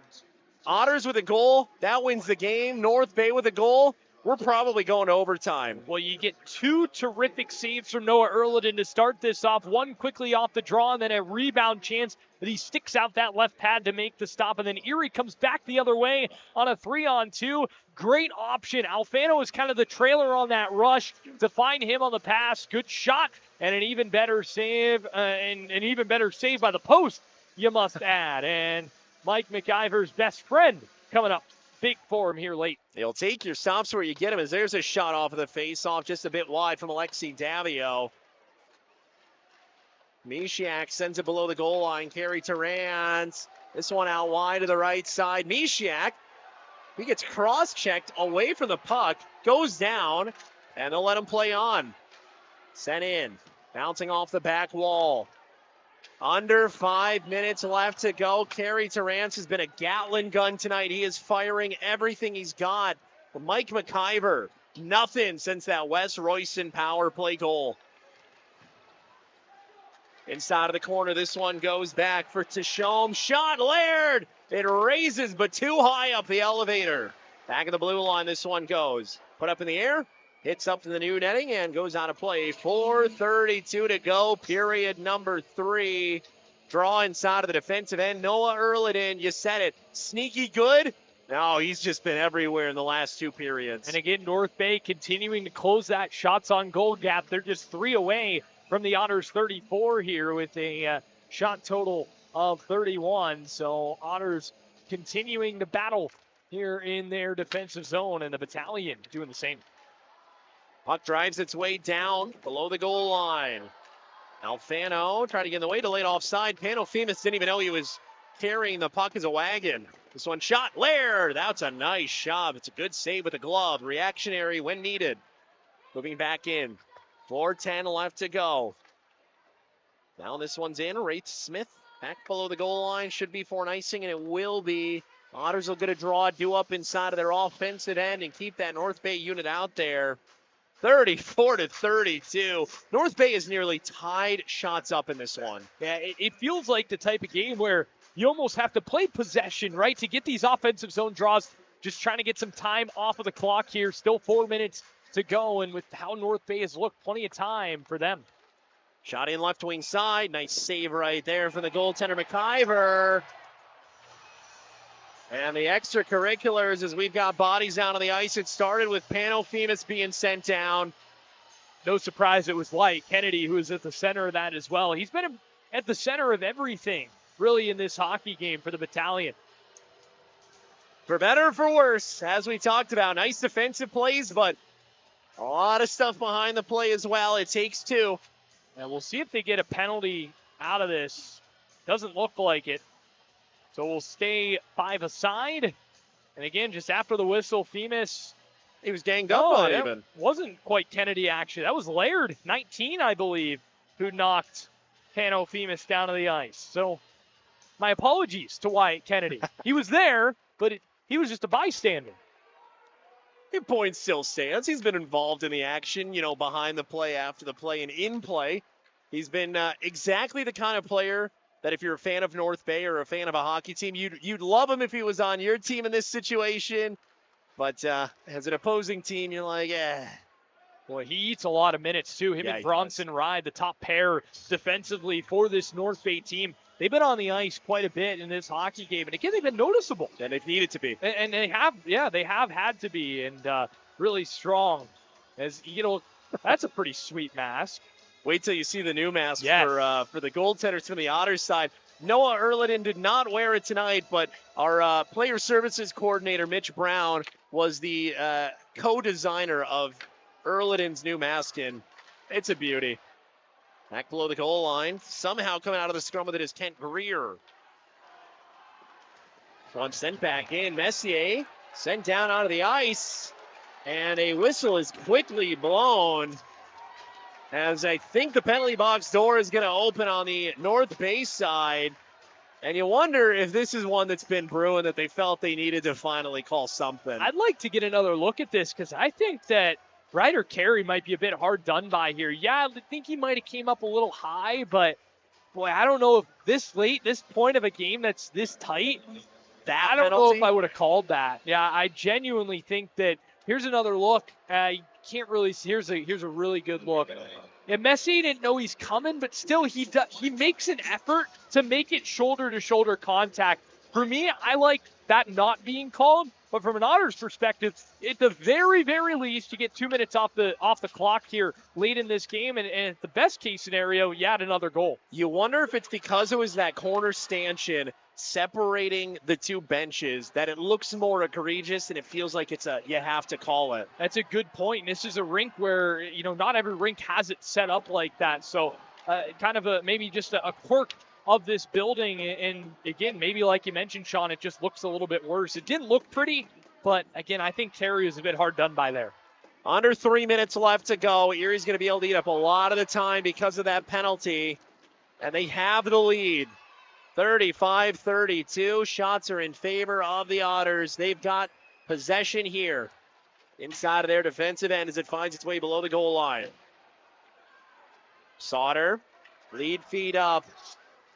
Otters with a goal, that wins the game. North Bay with a goal, we're probably going to overtime. Well, you get 2 terrific saves from Noah Erliden to start this off. One quickly off the draw, and then a rebound chance that he sticks out that left pad to make the stop. And then Erie comes back the other way on a 3-on-2. Great option. Alfano is kind of the trailer on that rush to find him on the pass. Good shot and an even better save, and an even better save by the post, you must add. And Mike McIver's best friend coming up big for him here late. They'll take your stops where you get them, as there's a shot off of the face-off, just a bit wide from Alexi Davio. Mishiak sends it below the goal line. Carey Terrance. This one out wide to the right side. Mishiak, he gets cross-checked away from the puck, goes down, and they'll let him play on. Sent in, bouncing off the back wall. Under 5 minutes left to go. Carey Terrance has been a Gatlin gun tonight. He is firing everything he's got. But Mike McIver, nothing since that Wes Royston power play goal. Inside of the corner, this one goes back for Tashome. Shot, Laird! It raises, but too high up the elevator. Back of the blue line, this one goes. Put up in the air, hits up to the new netting, and goes out of play. 4:32 to go, period number 3. Draw inside of the defensive end. Noah Erliden, you said it. Sneaky good? No, he's just been everywhere in the last 2 periods. And again, North Bay continuing to close that shots on goal gap. They're just 3 away from the Otters 34 here with a shot total of 31. So Otters continuing to battle here in their defensive zone, and the Battalion doing the same. Puck drives its way down below the goal line. Alfano tried to get in the way, delayed offside. Panofemis didn't even know he was carrying the puck as a wagon. This one shot, Laird. That's a nice shot. It's a good save with the glove. Reactionary when needed. Moving back in. 4:10 left to go. Now this one's in. Wraith Smith back below the goal line. Should be for an icing, and it will be. Otters will get a draw, do up inside of their offensive end, and keep that North Bay unit out there. 34-32. North Bay is nearly tied shots up in this one. Yeah, it feels like the type of game where you almost have to play possession, right, to get these offensive zone draws. Just trying to get some time off of the clock here. Still 4 minutes to go, and with how North Bay has looked, plenty of time for them. Shot in left wing side. Nice save right there from the goaltender, McIver. And the extracurriculars as we've got bodies down on the ice. It started with Panofemis being sent down. No surprise it was White Kennedy who was at the center of that as well. He's been at the center of everything, really, in this hockey game for the Battalion. For better or for worse, as we talked about, nice defensive plays, but a lot of stuff behind the play as well. It takes two. And we'll see if they get a penalty out of this. Doesn't look like it. So we'll stay 5 aside. And again, just after the whistle, Femis. He was ganged up on that even. Wasn't quite Kennedy action. That was Laird, 19, I believe, who knocked Pano Femis down to the ice. So my apologies to Wyatt Kennedy. He was there, but he was just a bystander. His point still stands. He's been involved in the action, behind the play, after the play, and in play. He's been exactly the kind of player that if you're a fan of North Bay or a fan of a hockey team, you'd love him if he was on your team in this situation. But as an opposing team, you're like, Boy, he eats a lot of minutes, too. Him and Bronson Ride, the top pair defensively for this North Bay team. They've been on the ice quite a bit in this hockey game. And again, they've been noticeable. And they've needed to be. And they have had to be, and really strong. As that's a pretty sweet mask. Wait till you see the new mask for the goaltenders from the Otters side. Noah Erliden did not wear it tonight, but our player services coordinator, Mitch Brown, was the co-designer of Erliden's new mask, and it's a beauty. Back below the goal line. Somehow coming out of the scrum with it is Kent Greer. One sent back in. Messier sent down onto the ice, and a whistle is quickly blown, as I think the penalty box door is going to open on the North Bay side. And you wonder if this is one that's been brewing that they felt they needed to finally call something. I'd like to get another look at this because I think that Ryder Carey might be a bit hard done by here. Yeah, I think he might have came up a little high, but boy, I don't know if this late, this point of a game that's this tight, I don't know if I would have called that. Yeah, I genuinely think that here's another look. You can't really see. Here's a really good look. And Messier didn't know he's coming, but still he makes an effort to make it shoulder-to-shoulder contact. For me, I like that not being called, but from an Otters perspective, at the very, very least, you get 2 minutes off the clock here late in this game, and at the best case scenario, you add another goal. You wonder if it's because it was that corner stanchion separating the two benches that it looks more egregious and it feels like you have to call it. That's a good point. This is a rink where, not every rink has it set up like that. So kind of maybe just a quirk of this building. And again, maybe like you mentioned, Sean, it just looks a little bit worse. It didn't look pretty, but again, I think Terry was a bit hard done by there. Under 3 minutes left to go. Erie's going to be able to eat up a lot of the time because of that penalty. And they have the lead. 35-32. Shots are in favor of the Otters. They've got possession here inside of their defensive end as it finds its way below the goal line. Sauter, lead feet up,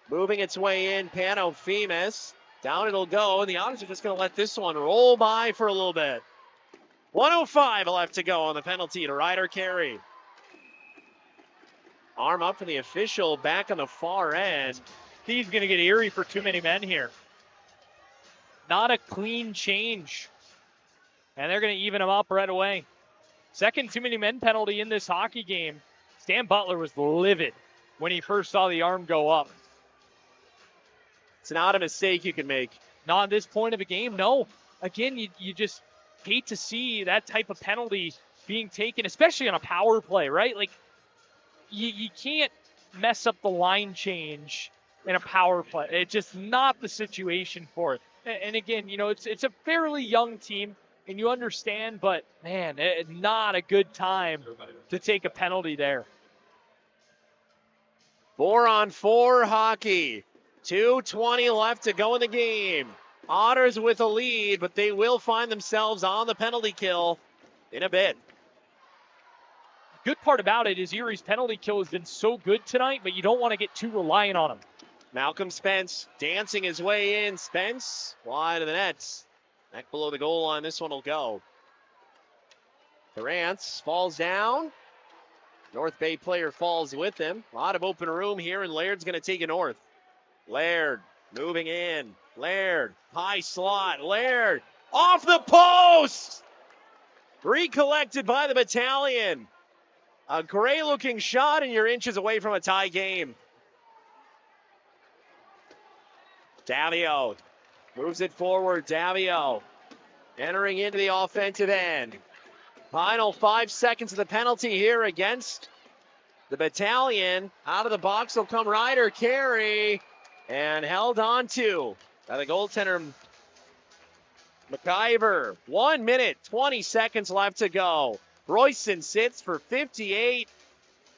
moving its way in. Panofemis, down it'll go, and the Otters are just going to let this one roll by for a little bit. 1:05 left to go on the penalty to Ryder Carey. Arm up for the official back on the far end. He's going to get Erie for too many men here. Not a clean change. And they're going to even him up right away. Second too many men penalty in this hockey game. Stan Butler was livid when he first saw the arm go up. It's not a mistake you can make. Not at this point of a game, no. Again, you just hate to see that type of penalty being taken, especially on a power play, right? Like, you can't mess up the line change in a power play. It's just not the situation for it. And again, it's a fairly young team, and you understand, but man, not a good time to take a penalty there. 4-on-4 hockey. 2:20 left to go in the game. Otters with a lead, but they will find themselves on the penalty kill in a bit. Good part about it is Erie's penalty kill has been so good tonight, but you don't want to get too reliant on him. Malcolm Spence dancing his way in. Spence wide of the nets. Back below the goal line, this one will go. Durant falls down. North Bay player falls with him. A lot of open room here, and Laird's going to take it north. Laird moving in. Laird, high slot. Laird off the post! Recollected by the Battalion. A great-looking shot, and you're inches away from a tie game. Davio moves it forward. Davio entering into the offensive end. Final 5 seconds of the penalty here against the Battalion. Out of the box will come Ryder Carey, and held on to by the goaltender McIver. 1 minute, 20 seconds left to go. Royston sits for 58,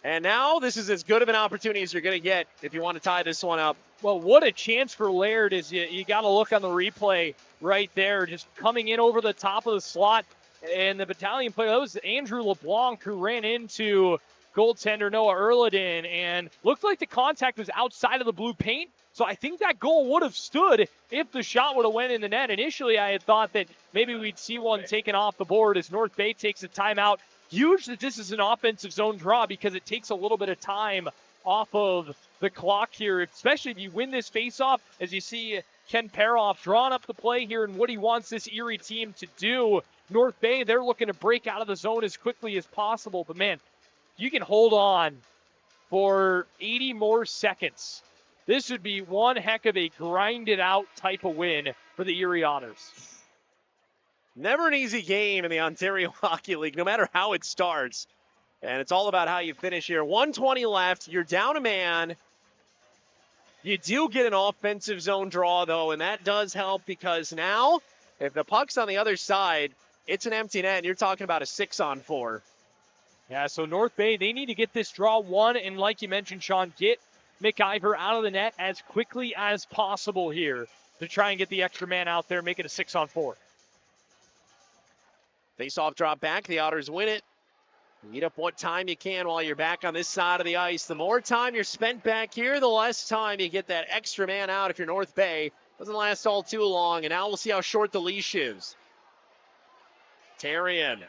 and now this is as good of an opportunity as you're going to get if you want to tie this one up. Well, what a chance for Laird is you got to look on the replay right there, just coming in over the top of the slot. And the Battalion player, that was Andrew LeBlanc, who ran into goaltender Noah Erliden, and looked like the contact was outside of the blue paint. So I think that goal would have stood if the shot would have went in the net. Initially, I had thought that maybe we'd see one taken off the board as North Bay takes a timeout. Huge that this is an offensive zone draw because it takes a little bit of time off of the clock here, especially if you win this faceoff, as you see Ken Paroff drawing up the play here and what he wants this Erie team to do. North Bay, they're looking to break out of the zone as quickly as possible. But, man, you can hold on for 80 more seconds. This would be one heck of a grinded-out type of win for the Erie Otters. Never an easy game in the Ontario Hockey League, no matter how it starts. And it's all about how you finish here. 1:20 left. You're down a man. You do get an offensive zone draw, though, and that does help because now, if the puck's on the other side, it's an empty net, and you're talking about a 6-on-4. Yeah, so North Bay, they need to get this draw won, and like you mentioned, Sean, get McIver out of the net as quickly as possible here to try and get the extra man out there, make it a 6-on-4. Face-off drop back. The Otters win it. Eat up what time you can while you're back on this side of the ice. The more time you're spent back here, the less time you get that extra man out if you're North Bay. Doesn't last all too long, and now we'll see how short the leash is. Tarian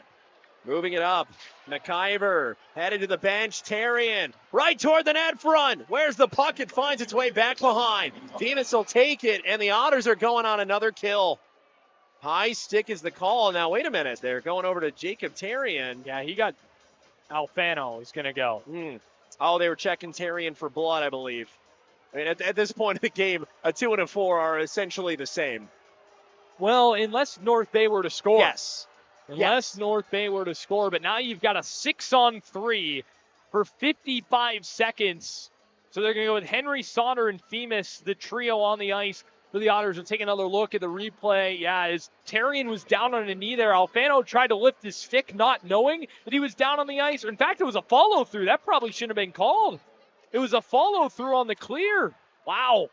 moving it up. McIver headed to the bench. Tarian right toward the net front. Where's the puck? It finds its way back behind. Demas will take it, and the Otters are going on another kill. High stick is the call. Now, wait a minute. They're going over to Jacob Tarian. Yeah, he got Alfano. He's going to go. Oh, they were checking Tarian for blood, I believe. I mean, at this point in the game, a 2 and a 4 are essentially the same. Well, unless North Bay were to score. Yes. Unless North Bay were to score. But now you've got a 6-on-3 for 55 seconds. So they're going to go with Henry, Sauter, and Themis, the trio on the ice for the Otters. We'll take another look at the replay. Yeah, as Tarian was down on a knee there, Alfano tried to lift his stick, not knowing that he was down on the ice. In fact, it was a follow-through. That probably shouldn't have been called. It was a follow-through on the clear. Wow.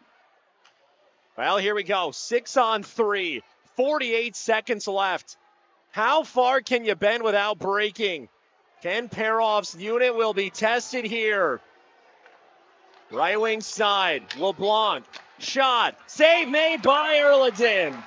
Well, here we go. 6-on-3. 48 seconds left. How far can you bend without breaking? Ken Paroff's unit will be tested here. Right wing side. LeBlanc. Shot. Save made by Erliden.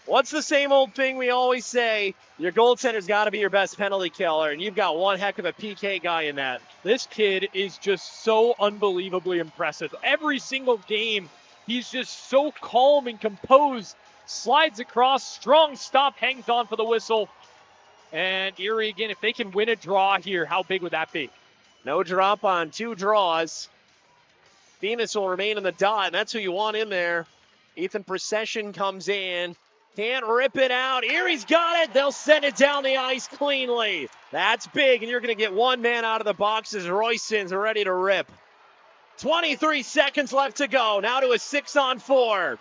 What's the same old thing we always say? Your goaltender's got to be your best penalty killer, and you've got one heck of a PK guy in that. This kid is just so unbelievably impressive. Every single game, he's just so calm and composed. Slides across, strong stop, hangs on for the whistle. And Erie, again, if they can win a draw here, how big would that be? No drop on 2 draws. Themis will remain in the dot, and that's who you want in there. Ethan Procession comes in. Can't rip it out. Erie's got it. They'll send it down the ice cleanly. That's big, and you're going to get one man out of the box as Royston's ready to rip. 23 seconds left to go. Now to a 6-on-4.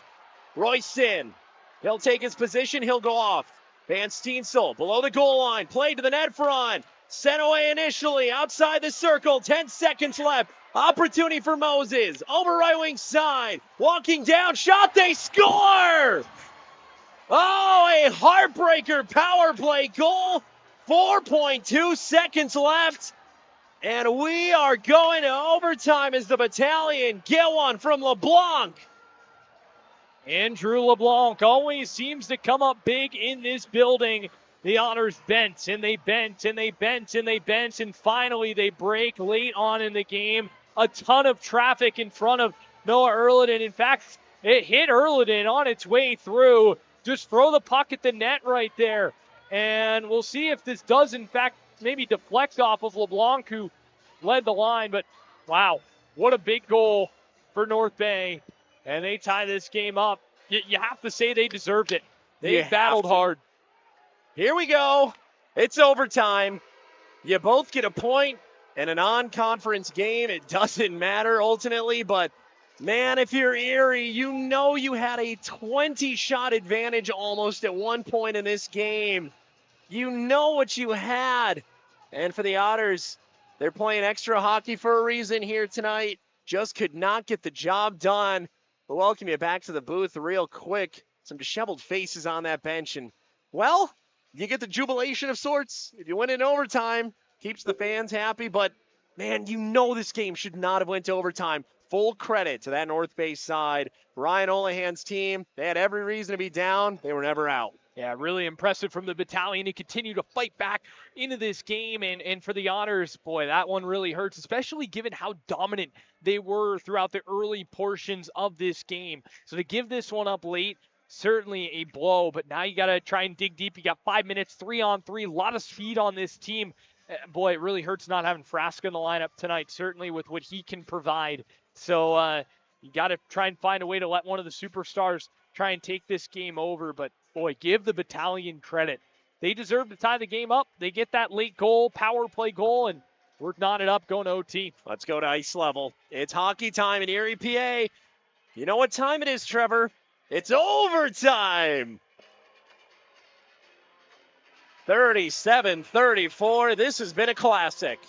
Royston, he'll take his position. He'll go off. Van Steensel below the goal line. Played to the net front. Sent away initially. Outside the circle. 10 seconds left. Opportunity for Moses. Over right wing side. Walking down. Shot. They score! Oh, a heartbreaker power play goal. 4.2 seconds left. And we are going to overtime as the Battalion get one from LeBlanc. Andrew LeBlanc always seems to come up big in this building. The Otters bent, and they bent, and they bent, and they bent, and finally they break late on in the game. A ton of traffic in front of Noah Erliden. In fact, it hit Erliden on its way through. Just throw the puck at the net right there. And we'll see if this does, in fact, maybe deflect off of LeBlanc, who led the line. But, wow, what a big goal for North Bay. And they tie this game up. You have to say they deserved it. They battled hard. Here we go. It's overtime. You both get a point in a non-conference game. It doesn't matter ultimately, but man, if you're Erie, you know you had a 20-shot advantage almost at one point in this game. You know what you had. And for the Otters, they're playing extra hockey for a reason here tonight. Just could not get the job done. We'll welcome you back to the booth real quick. Some disheveled faces on that bench. And, well, you get the jubilation of sorts. If you win in overtime, keeps the fans happy. But, man, you know this game should not have went to overtime. Full credit to that North Bay side. Ryan Olahan's team, they had every reason to be down. They were never out. Yeah, really impressive from the Battalion to continue to fight back into this game. And for the Otters, boy, that one really hurts, especially given how dominant they were throughout the early portions of this game. So to give this one up late, certainly a blow. But now you got to try and dig deep. You got 5 minutes, 3-on-3, a lot of speed on this team. Boy, it really hurts not having Frasca in the lineup tonight, certainly with what he can provide. So you got to try and find a way to let one of the superstars try and take this game over. But, boy, give the Battalion credit. They deserve to tie the game up. They get that late goal, power play goal, and we're knotted up going to OT. Let's go to ice level. It's hockey time in Erie, PA. You know what time it is, Trevor? It's overtime. 37-34. This has been a classic.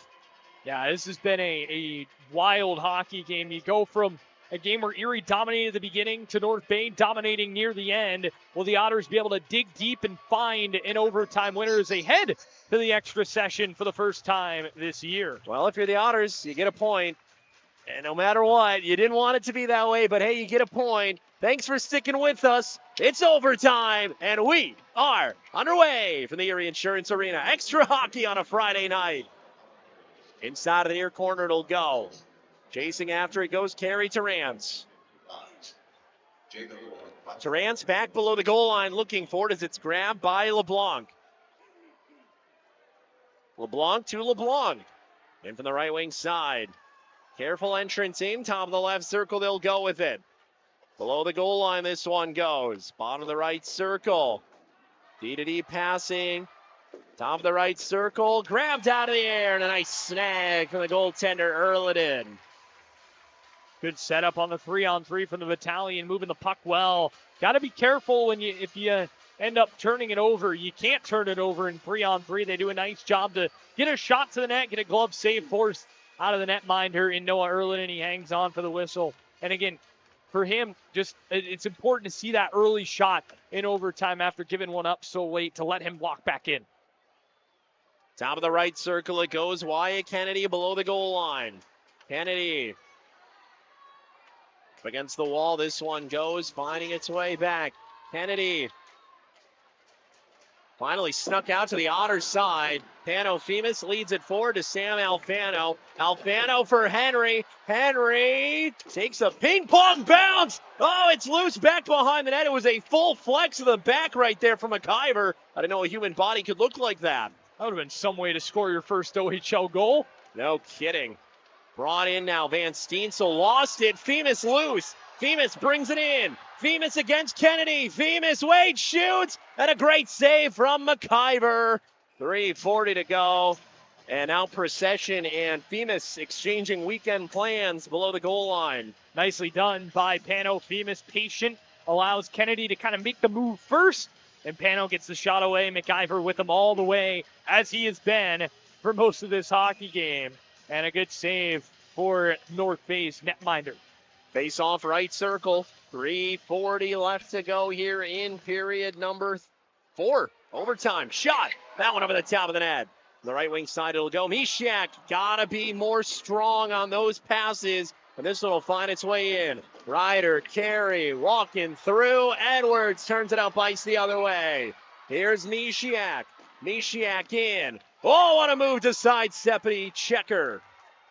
Yeah, this has been a wild hockey game. You go from a game where Erie dominated the beginning to North Bay dominating near the end. Will the Otters be able to dig deep and find an overtime winner as they head to the extra session for the first time this year? Well, if you're the Otters, you get a point. And no matter what, you didn't want it to be that way, but hey, you get a point. Thanks for sticking with us. It's overtime, and we are underway from the Erie Insurance Arena. Extra hockey on a Friday night. Inside of the near corner, it'll go. Chasing after it goes Carey Terrance. Terrance back below the goal line looking for it as it's grabbed by LeBlanc. LeBlanc to LeBlanc. In from the right wing side. Careful entrance in, top of the left circle, they'll go with it. Below the goal line, this one goes. Bottom of the right circle. D-to-D passing. Top of the right circle, grabbed out of the air, and a nice snag from the goaltender, Erliden. Good setup on the 3-on-3 from the Battalion, moving the puck well. Got to be careful when if you end up turning it over. You can't turn it over in 3-on-3. They do a nice job to get a shot to the net, get a glove save forced out of the netminder in Noah Erliden, and he hangs on for the whistle. And again, for him, just it's important to see that early shot in overtime after giving one up so late to let him lock back in. Top of the right circle, it goes. Wyatt Kennedy below the goal line. Kennedy up against the wall. This one goes, finding its way back. Kennedy finally snuck out to the Otters side. Pano-Femus leads it forward to Sam Alfano. Alfano for Henry. Henry takes a ping-pong bounce. Oh, it's loose back behind the net. It was a full flex of the back right there from McIver. I didn't know a human body could look like that. That would have been some way to score your first OHL goal. No kidding. Brought in now, Van Steensel lost it. Femus loose. Femus brings it in. Femus against Kennedy. Femus, Wade shoots, and a great save from McIver. 3:40 to go. And now Procession and Femus exchanging weekend plans below the goal line. Nicely done by Pano. Femus patient, allows Kennedy to kind of make the move first, and Pano gets the shot away. McIver with him all the way, as he has been for most of this hockey game. And a good save for North Bay's netminder. Face off right circle. 3:40 left to go here in period number 4. Overtime shot. That one over the top of the net. The right wing side it'll go. Mishak gotta be more strong on those passes. And this one will find its way in. Ryder, Carey, walking through. Edwards turns it out, bites the other way. Here's Mishak. Mishak in. Oh, what a move to sidestep it. Checker.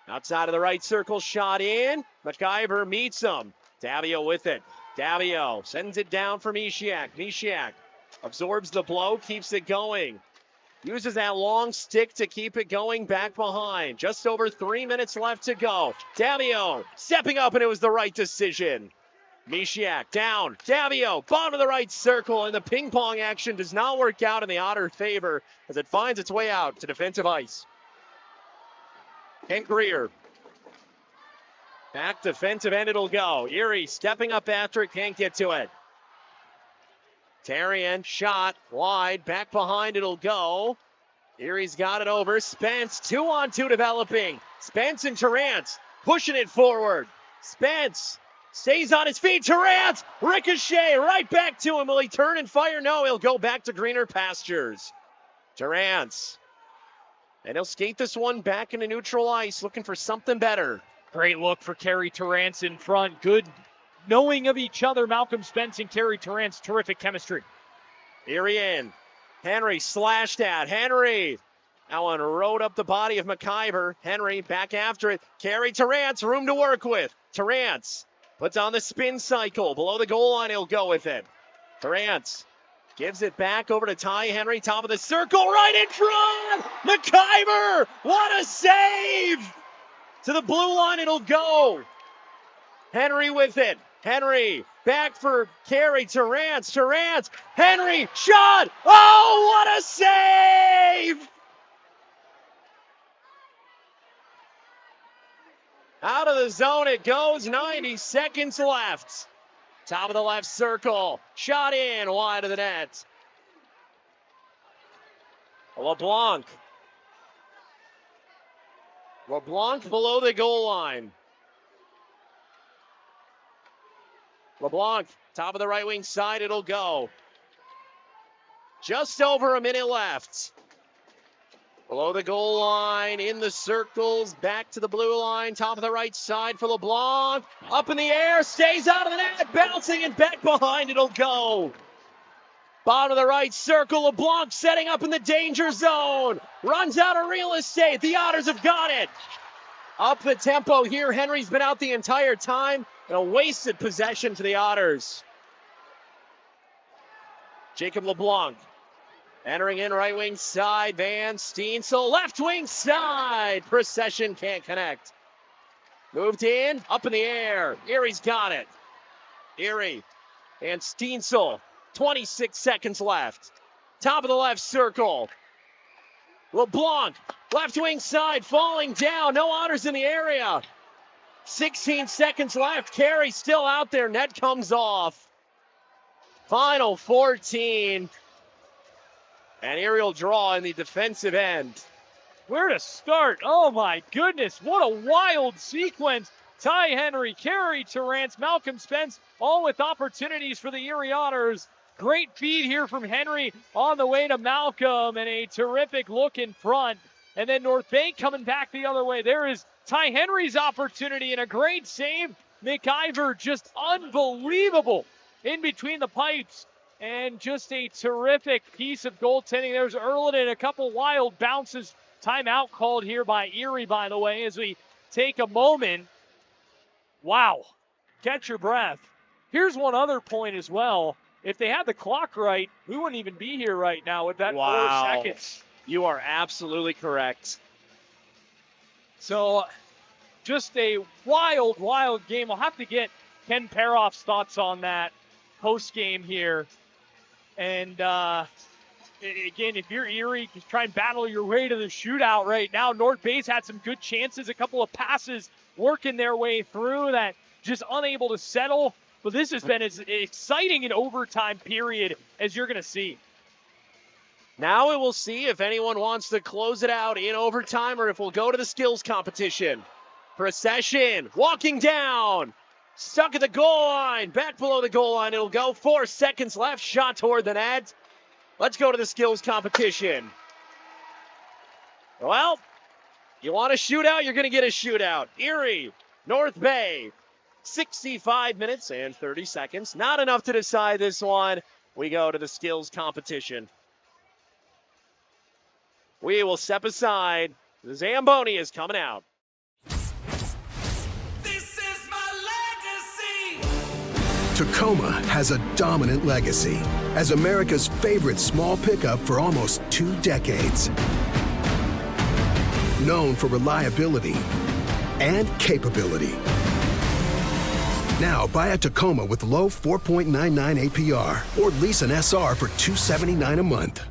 Outside of the right circle, shot in. McIver meets him. Davio with it. Davio sends it down for Mishak. Mishak absorbs the blow, keeps it going. Uses that long stick to keep it going back behind. Just over 3 minutes left to go. Davio stepping up, and it was the right decision. Mishak down. Davio, bottom of the right circle, and the ping pong action does not work out in the Otter favor as it finds its way out to defensive ice. Kent Greer. Back defensive end it'll go. Erie stepping up after it, can't get to it. Tarian, shot, wide, back behind it'll go. Erie's got it over. Spence, 2-on-2 developing. Spence and Terrance pushing it forward. Spence stays on his feet. Terrance, ricochet, right back to him. Will he turn and fire? No, he'll go back to greener pastures. Terrance. And he'll skate this one back into neutral ice, looking for something better. Great look for Kerry Terrance in front. Good knowing of each other. Malcolm Spence and Kerry Terrance, terrific chemistry. Erie in. Henry slashed at. Henry. That one rode up the body of McIver. Henry back after it. Kerry Terrance, room to work with. Terrance puts on the spin cycle. Below the goal line, he'll go with it. Terrance gives it back over to Ty Henry, top of the circle, right in front! McIver! What a save! To the blue line it'll go. Henry with it. Henry back for Kerry Terrance. Terrance. Henry shot. Oh, what a save! Out of the zone it goes. 90 seconds left. Top of the left circle. Shot in wide of the net. LeBlanc. LeBlanc below the goal line. LeBlanc, top of the right wing side, it'll go. Just over a minute left. Below the goal line, in the circles, back to the blue line, top of the right side for LeBlanc. Up in the air, stays out of the net, bouncing and back behind, it'll go. Bottom of the right circle, LeBlanc setting up in the danger zone. Runs out of real estate, the Otters have got it. Up the tempo here, Henry's been out the entire time, and a wasted possession to the Otters. Jacob LeBlanc. Entering in right wing side, Van Steensel, left wing side. Procession can't connect. Moved in, up in the air. Erie's got it. Erie and Steensel, 26 seconds left. Top of the left circle. LeBlanc, left wing side, falling down. No Otters in the area. 16 seconds left. Carey still out there. Net comes off. Final 14. An aerial draw in the defensive end. Where to start? Oh my goodness, what a wild sequence. Ty Henry, Kerry Terrance, Malcolm Spence, all with opportunities for the Erie Otters. Great feed here from Henry on the way to Malcolm, and a terrific look in front. And then North Bay coming back the other way. There is Ty Henry's opportunity and a great save. McIver just unbelievable in between the pipes. And just a terrific piece of goaltending. There's Erlin, a couple wild bounces. Timeout called here by Erie, by the way, as we take a moment. Wow. Catch your breath. Here's one other point as well. If they had the clock right, we wouldn't even be here right now with that 4 seconds. You are absolutely correct. So just a wild, wild game. We'll have to get Ken Paroff's thoughts on that post-game here. And again, if you're Erie, just try and battle your way to the shootout right now. North Bay's had some good chances, a couple of passes working their way through that, just unable to settle. But this has been as exciting an overtime period as you're going to see. Now we will see if anyone wants to close it out in overtime or if we'll go to the skills competition. Procession, walking down, stuck at the goal line, back below the goal line. It'll go. 4 seconds left, shot toward the net. Let's go to the skills competition. Well, you want a shootout, you're going to get a shootout. Erie, North Bay, 65 minutes and 30 seconds. Not enough to decide this one. We go to the skills competition. We will step aside. The Zamboni is coming out. Tacoma has a dominant legacy as America's favorite small pickup for almost 2 decades. Known for reliability and capability. Now buy a Tacoma with low 4.99 APR or lease an SR for $279 a month.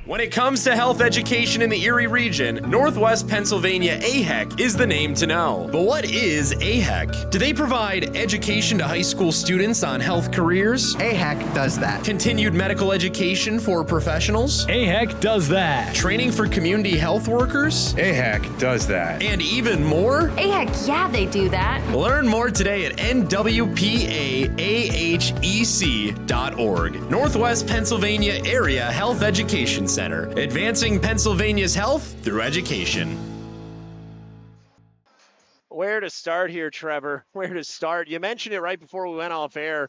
When it comes to health education in the Erie region, Northwest Pennsylvania AHEC is the name to know. But what is AHEC? Do they provide education to high school students on health careers? AHEC does that. Continued medical education for professionals? AHEC does that. Training for community health workers? AHEC does that. And even more? AHEC, yeah, they do that. Learn more today at nwpaahec.org. Northwest Pennsylvania Area Health Education Center, advancing Pennsylvania's health through education. Where to start here, Trevor? Where to start? You mentioned it right before we went off air.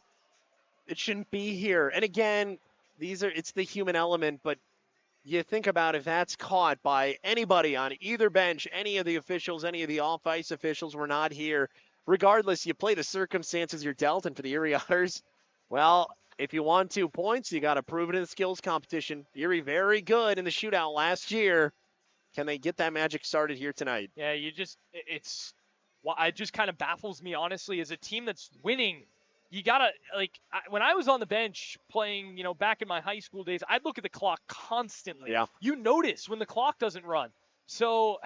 It shouldn't be here. And again, it's the human element, but you think about if that's caught by anybody on either bench, any of the officials, any of the off-ice officials were not here. Regardless, you play the circumstances you're dealt, and for the Erie Otters, well, if you want 2 points, you got to prove it in the skills competition. Erie very good in the shootout last year. Can they get that magic started here tonight? Yeah, it just kind of baffles me, honestly, as a team that's winning. You gotta, when I was on the bench playing, back in my high school days, I'd look at the clock constantly. Yeah. You notice when the clock doesn't run. So,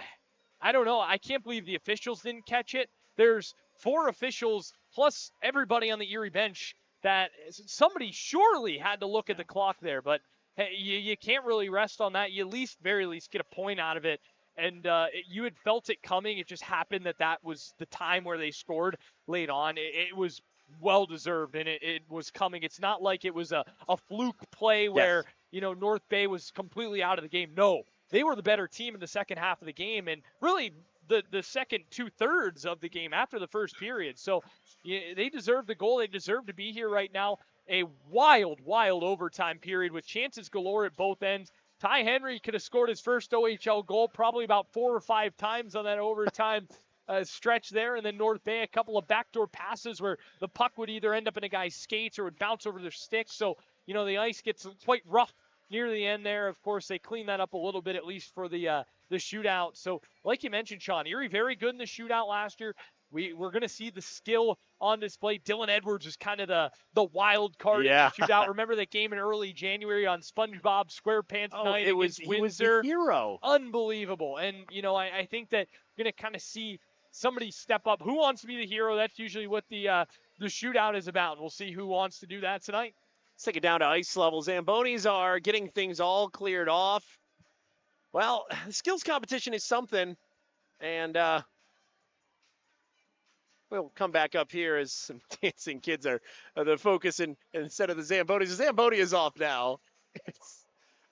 I don't know. I can't believe the officials didn't catch it. There's 4 officials plus everybody on the Erie bench that somebody surely had to look at the clock there, but hey, you can't really rest on that. You very least get a point out of it. And you had felt it coming. It just happened that was the time where they scored late on. It was well-deserved, and it was coming. It's not like it was a fluke play where, North Bay was completely out of the game. No, they were the better team in the second half of the game, and really the second 2/3 of the game after the first period. So they deserve the goal. They deserve to be here right now. A wild, wild overtime period with chances galore at both ends. Ty Henry could have scored his first OHL goal probably about 4 or 5 times on that overtime stretch there. And then North Bay, a couple of backdoor passes where the puck would either end up in a guy's skates or would bounce over their stick. So, the ice gets quite rough near the end there. Of course, they clean that up a little bit, at least for the shootout. So, like you mentioned, Sean, Erie very good in the shootout last year. We're going to see the skill on display. Dylan Edwards is kind of the wild card in the shootout. Remember that game in early January on SpongeBob SquarePants night? He was the hero. Unbelievable. And, I think that we're going to kind of see somebody step up. Who wants to be the hero? That's usually what the shootout is about. We'll see who wants to do that tonight. Let's take it down to ice level. Zambonis are getting things all cleared off. Well, the skills competition is something, and we'll come back up here as some dancing kids are the focus, and instead of the Zambonis. The Zamboni is off now.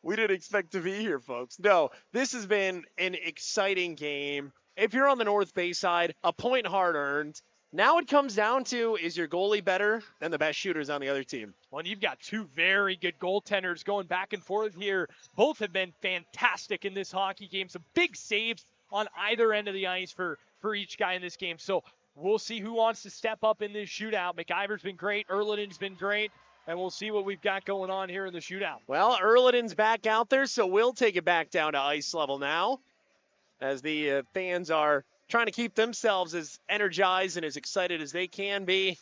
We didn't expect to be here, folks. No, this has been an exciting game. If you're on the North Bay side, a point hard-earned. Now it comes down to, is your goalie better than the best shooters on the other team? Well, and you've got 2 very good goaltenders going back and forth here. Both have been fantastic in this hockey game. Some big saves on either end of the ice for each guy in this game. So we'll see who wants to step up in this shootout. McIver's been great. Erlenden's been great. And we'll see what we've got going on here in the shootout. Well, Erlenden's back out there, so we'll take it back down to ice level now, as the fans are trying to keep themselves as energized and as excited as they can be.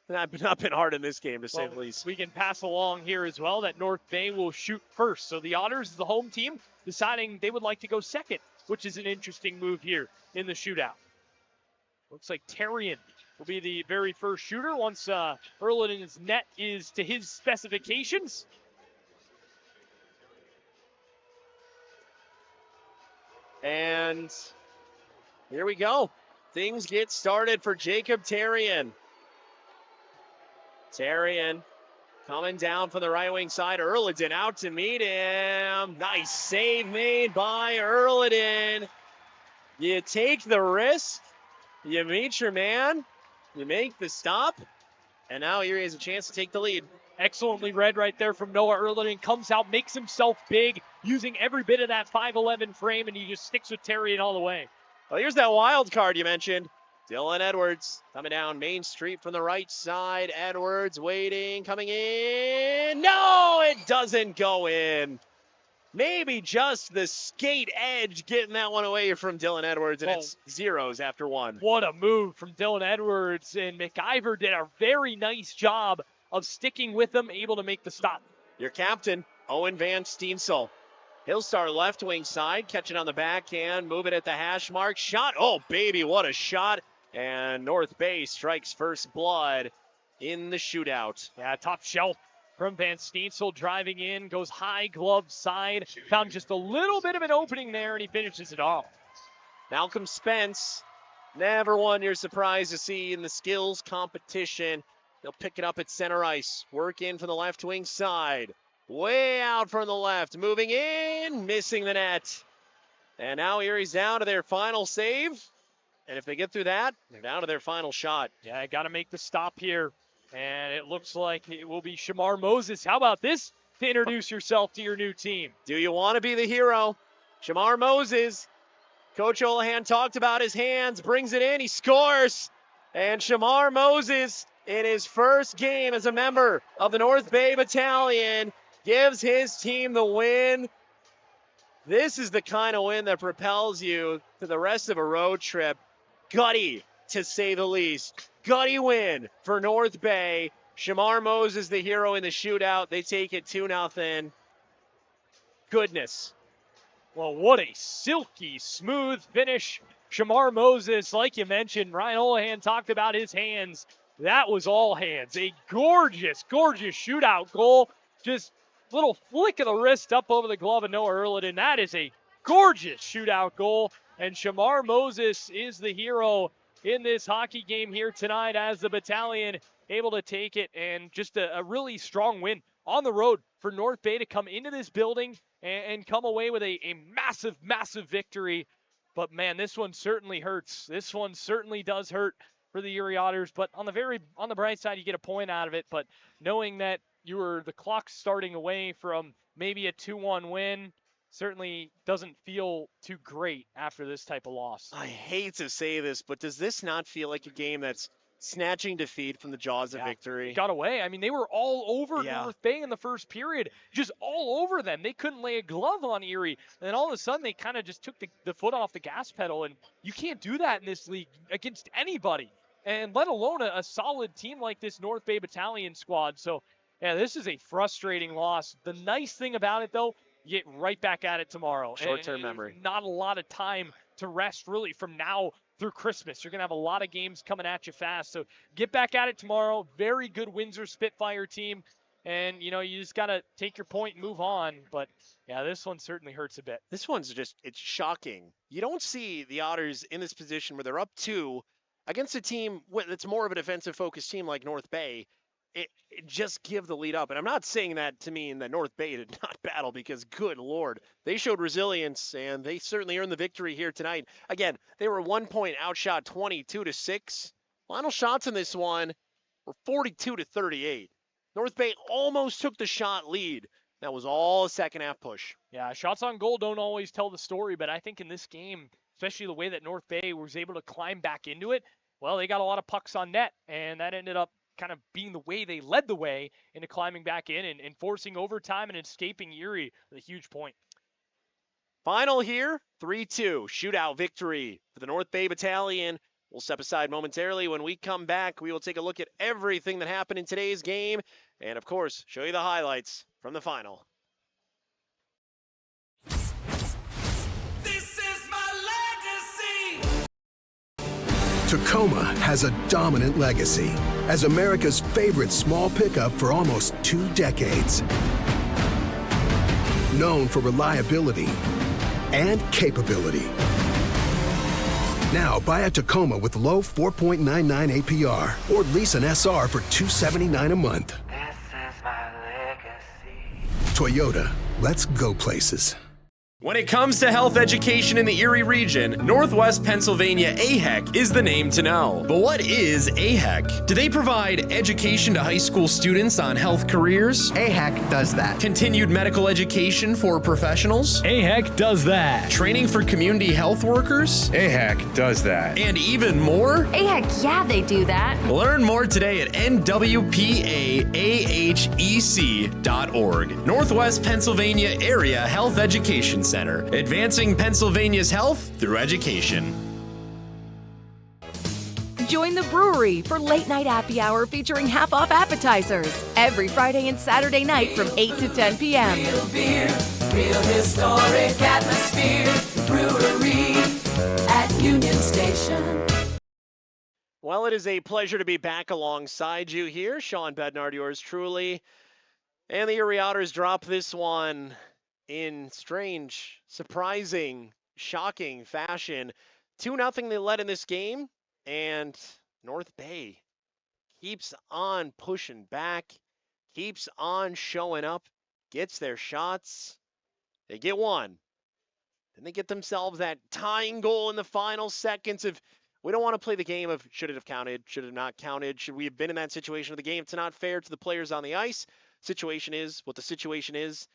Not been hard in this game, to say the least. We can pass along here as well that North Bay will shoot first. So the Otters, the home team, deciding they would like to go second, which is an interesting move here in the shootout. Looks like Terrian will be the very first shooter once Erlenden's net is to his specifications. And here we go. Things get started for Jacob Terrian. Terrian coming down from the right wing side. Erlenden out to meet him. Nice save made by Erlenden. You take the risk. You meet your man. You make the stop. And now Erie has a chance to take the lead. Excellently read right there from Noah Erlenden. Comes out, makes himself big, using every bit of that 5'11 frame, and he just sticks with Terrian all the way. Well, here's that wild card you mentioned. Dylan Edwards coming down Main Street from the right side. Edwards waiting, coming in. No, it doesn't go in. Maybe just the skate edge getting that one away from Dylan Edwards, and it's zeros after one. What a move from Dylan Edwards, and McIver did a very nice job of sticking with them, able to make the stop. Your captain, Owen Van Steensel. He'll start left wing side, catching on the backhand, moving at the hash mark. Shot, oh baby, what a shot. And North Bay strikes first blood in the shootout. Yeah, top shelf from Van Steensel driving in, goes high glove side. Found just a little bit of an opening there, and he finishes it off. Malcolm Spence, never one you're surprised to see in the skills competition. They'll pick it up at center ice. Work in from the left wing side. Way out from the left. Moving in, missing the net. And now Erie's down to their final save. And if they get through that, they're down to their final shot. Yeah, I got to make the stop here. And it looks like it will be Shamar Moses. How about this to introduce yourself to your new team? Do you want to be the hero? Shamar Moses. Coach Olahan talked about his hands, brings it in, he scores. And Shamar Moses, in his first game as a member of the North Bay Battalion, gives his team the win. This is the kind of win that propels you to the rest of a road trip. Gutty, to say the least. Gutty win for North Bay. Shamar Moses, the hero in the shootout. They take it 2-0. Goodness. Well, what a silky smooth finish. Shamar Moses, like you mentioned, Ryan Olahan talked about his hands. That was all hands. A gorgeous, gorgeous shootout goal. Just little flick of the wrist up over the glove of Noah Erlenden. That is a gorgeous shootout goal. And Shamar Moses is the hero in this hockey game here tonight as the Battalion able to take it. And just a really strong win on the road for North Bay to come into this building and come away with a massive, massive victory. But, man, this one certainly hurts. This one certainly does hurt for the Erie Otters. But on the bright side, you get a point out of it. But knowing that the clock starting away from maybe a 2-1 win certainly doesn't feel too great after this type of loss. I hate to say this, but does this not feel like a game that's snatching defeat from the jaws of victory? Got away. I mean, they were all over North Bay in the first period, just all over them. They couldn't lay a glove on Erie. And then all of a sudden, they kind of just took the foot off the gas pedal. And you can't do that in this league against anybody, and let alone a solid team like this North Bay Battalion squad. So, yeah, this is a frustrating loss. The nice thing about it, though, you get right back at it tomorrow. Short-term memory. Not a lot of time to rest, really, from now through Christmas. You're going to have a lot of games coming at you fast. So get back at it tomorrow. Very good Windsor Spitfire team. And, you just got to take your point and move on. But, yeah, this one certainly hurts a bit. This one's it's shocking. You don't see the Otters in this position where they're up 2 against a team that's more of a defensive-focused team like North Bay. It just give the lead up. And I'm not saying that to mean that North Bay did not battle, because good Lord, they showed resilience and they certainly earned the victory here tonight. Again, they were 1 point outshot 22-6. Final shots in this one were 42-38. North Bay almost took the shot lead. That was all a second half push. Yeah, shots on goal don't always tell the story, but I think in this game, especially the way that North Bay was able to climb back into it, well, they got a lot of pucks on net, and that ended up kind of being the way they led the way into climbing back in and forcing overtime and escaping Erie with a huge point. Final here, 3-2, shootout victory for the North Bay Battalion. We'll step aside momentarily. When we come back, we will take a look at everything that happened in today's game and, of course, show you the highlights from the final. Tacoma has a dominant legacy as America's favorite small pickup for almost 2 decades. Known for reliability and capability. Now buy a Tacoma with low 4.99 APR or lease an SR for $279 a month. This is my legacy. Toyota, let's go places. When it comes to health education in the Erie region, Northwest Pennsylvania AHEC is the name to know. But what is AHEC? Do they provide education to high school students on health careers? AHEC does that. Continued medical education for professionals? AHEC does that. Training for community health workers? AHEC does that. And even more? AHEC, yeah, they do that. Learn more today at nwpaahec.org. Northwest Pennsylvania Area Health Education Center, advancing Pennsylvania's health through education. Join the brewery for late night happy hour featuring half-off appetizers every Friday and Saturday night from 8 to 10 p.m. Real beer, real historic atmosphere. Brewery at Union Station. Well, it is a pleasure to be back alongside you here. Sean Bednard, yours truly. And the Erie Otters drop this one in strange, surprising, shocking fashion. 2-0 they led in this game, and North Bay keeps on pushing back, keeps on showing up, gets their shots. They get one. Then they get themselves that tying goal in the final seconds of, we don't want to play the game of should it have counted, should it have not counted, should we have been in that situation of the game. It's not fair to the players on the ice. Situation is what the situation is.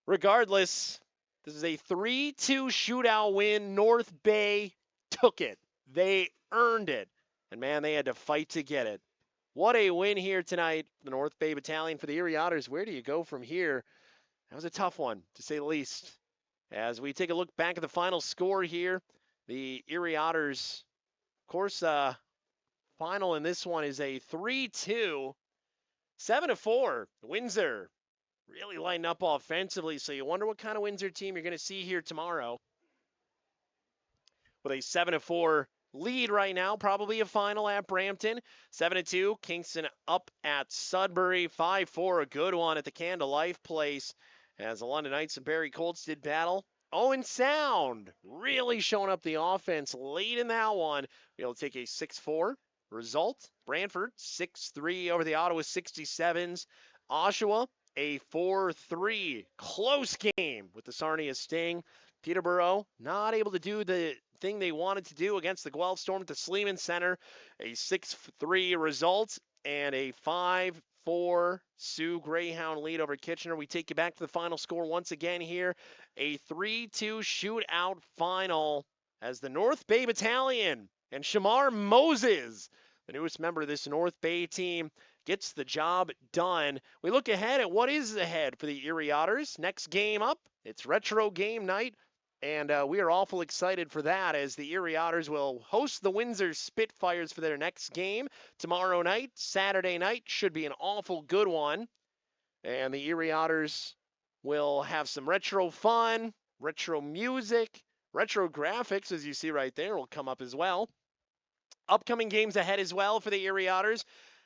Regardless, this is a 3-2 shootout win. North Bay took it. They earned it. And man, they had to fight to get it. What a win here tonight. The North Bay Battalion for the Erie Otters. Where do you go from here? That was a tough one, to say the least. As we take a look back at the final score here, the Erie Otters, of course, final in this one is a 3-2, 7-4. Windsor really lighting up offensively, so you wonder what kind of Windsor team you're going to see here tomorrow. With a 7-4 lead right now, probably a final at Brampton. 7-2, Kingston up at Sudbury. 5-4, a good one at the Candle Life Place as the London Knights and Barry Colts did battle. Owen Sound really showing up the offense late in that one. We'll take a 6-4 result. Brantford 6-3 over the Ottawa 67s. Oshawa a 4-3 close game with the Sarnia Sting. Peterborough not able to do the thing they wanted to do against the Guelph Storm at the Sleeman Center. A 6-3 result and a 5-4 Sioux Greyhound lead over Kitchener. We take you back to the final score once again here. A 3-2 shootout final as the North Bay Battalion and Shamar Moses, the newest member of this North Bay team, gets the job done. We look ahead at what is ahead for the Erie Otters. Next game up, it's retro game night, and we are awful excited for that as the Erie Otters will host the Windsor Spitfires for their next game tomorrow night. Saturday night should be an awful good one, and the Erie Otters will have some retro fun, retro music, retro graphics, as you see right there, will come up as well. Upcoming games ahead as well for the Erie Otters.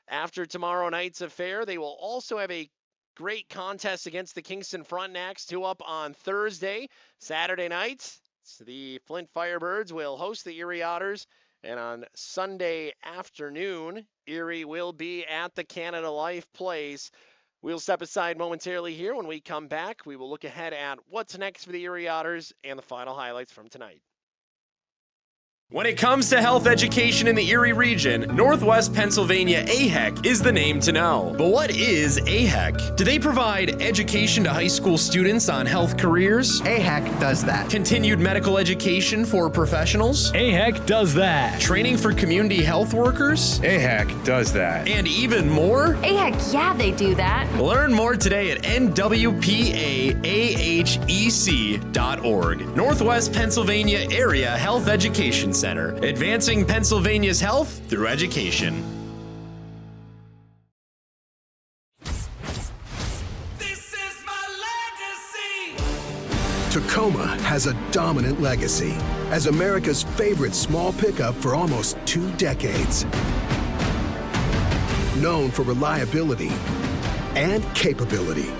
After tomorrow night's affair, they will also have a great contest against the Kingston Frontenacs, 2 up on Thursday. Saturday night, the Flint Firebirds will host the Erie Otters. And on Sunday afternoon, Erie will be at the Canada Life Place. We'll step aside momentarily here. When we come back, we will look ahead at what's next for the Erie Otters and the final highlights from tonight. When it comes to health education in the Erie region, Northwest Pennsylvania AHEC is the name to know. But what is AHEC? Do they provide education to high school students on health careers? AHEC does that. Continued medical education for professionals? AHEC does that. Training for community health workers? AHEC does that. And even more? AHEC, yeah, they do that. Learn more today at nwpaahec.org. Northwest Pennsylvania Area Health Education Center, advancing Pennsylvania's health through education. Tacoma has a dominant legacy as America's favorite small pickup for almost 2 decades. Known for reliability and capability.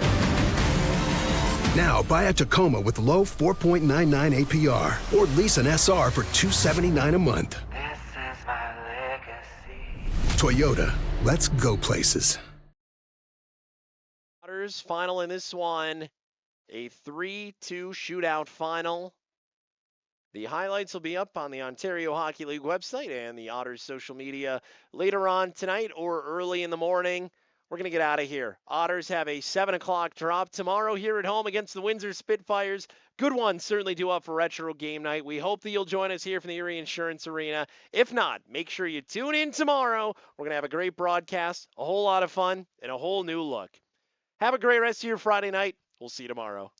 Now buy a Tacoma with low 4.99 APR or lease an SR for $279 a month. This is my legacy. Toyota, let's go places. Otters final in this one, a 3-2 shootout final. The highlights will be up on the Ontario Hockey League website and the Otters social media later on tonight or early in the morning. We're going to get out of here. Otters have a 7 o'clock drop tomorrow here at home against the Windsor Spitfires. Good one, certainly due up for retro game night. We hope that you'll join us here from the Erie Insurance Arena. If not, make sure you tune in tomorrow. We're going to have a great broadcast, a whole lot of fun, and a whole new look. Have a great rest of your Friday night. We'll see you tomorrow.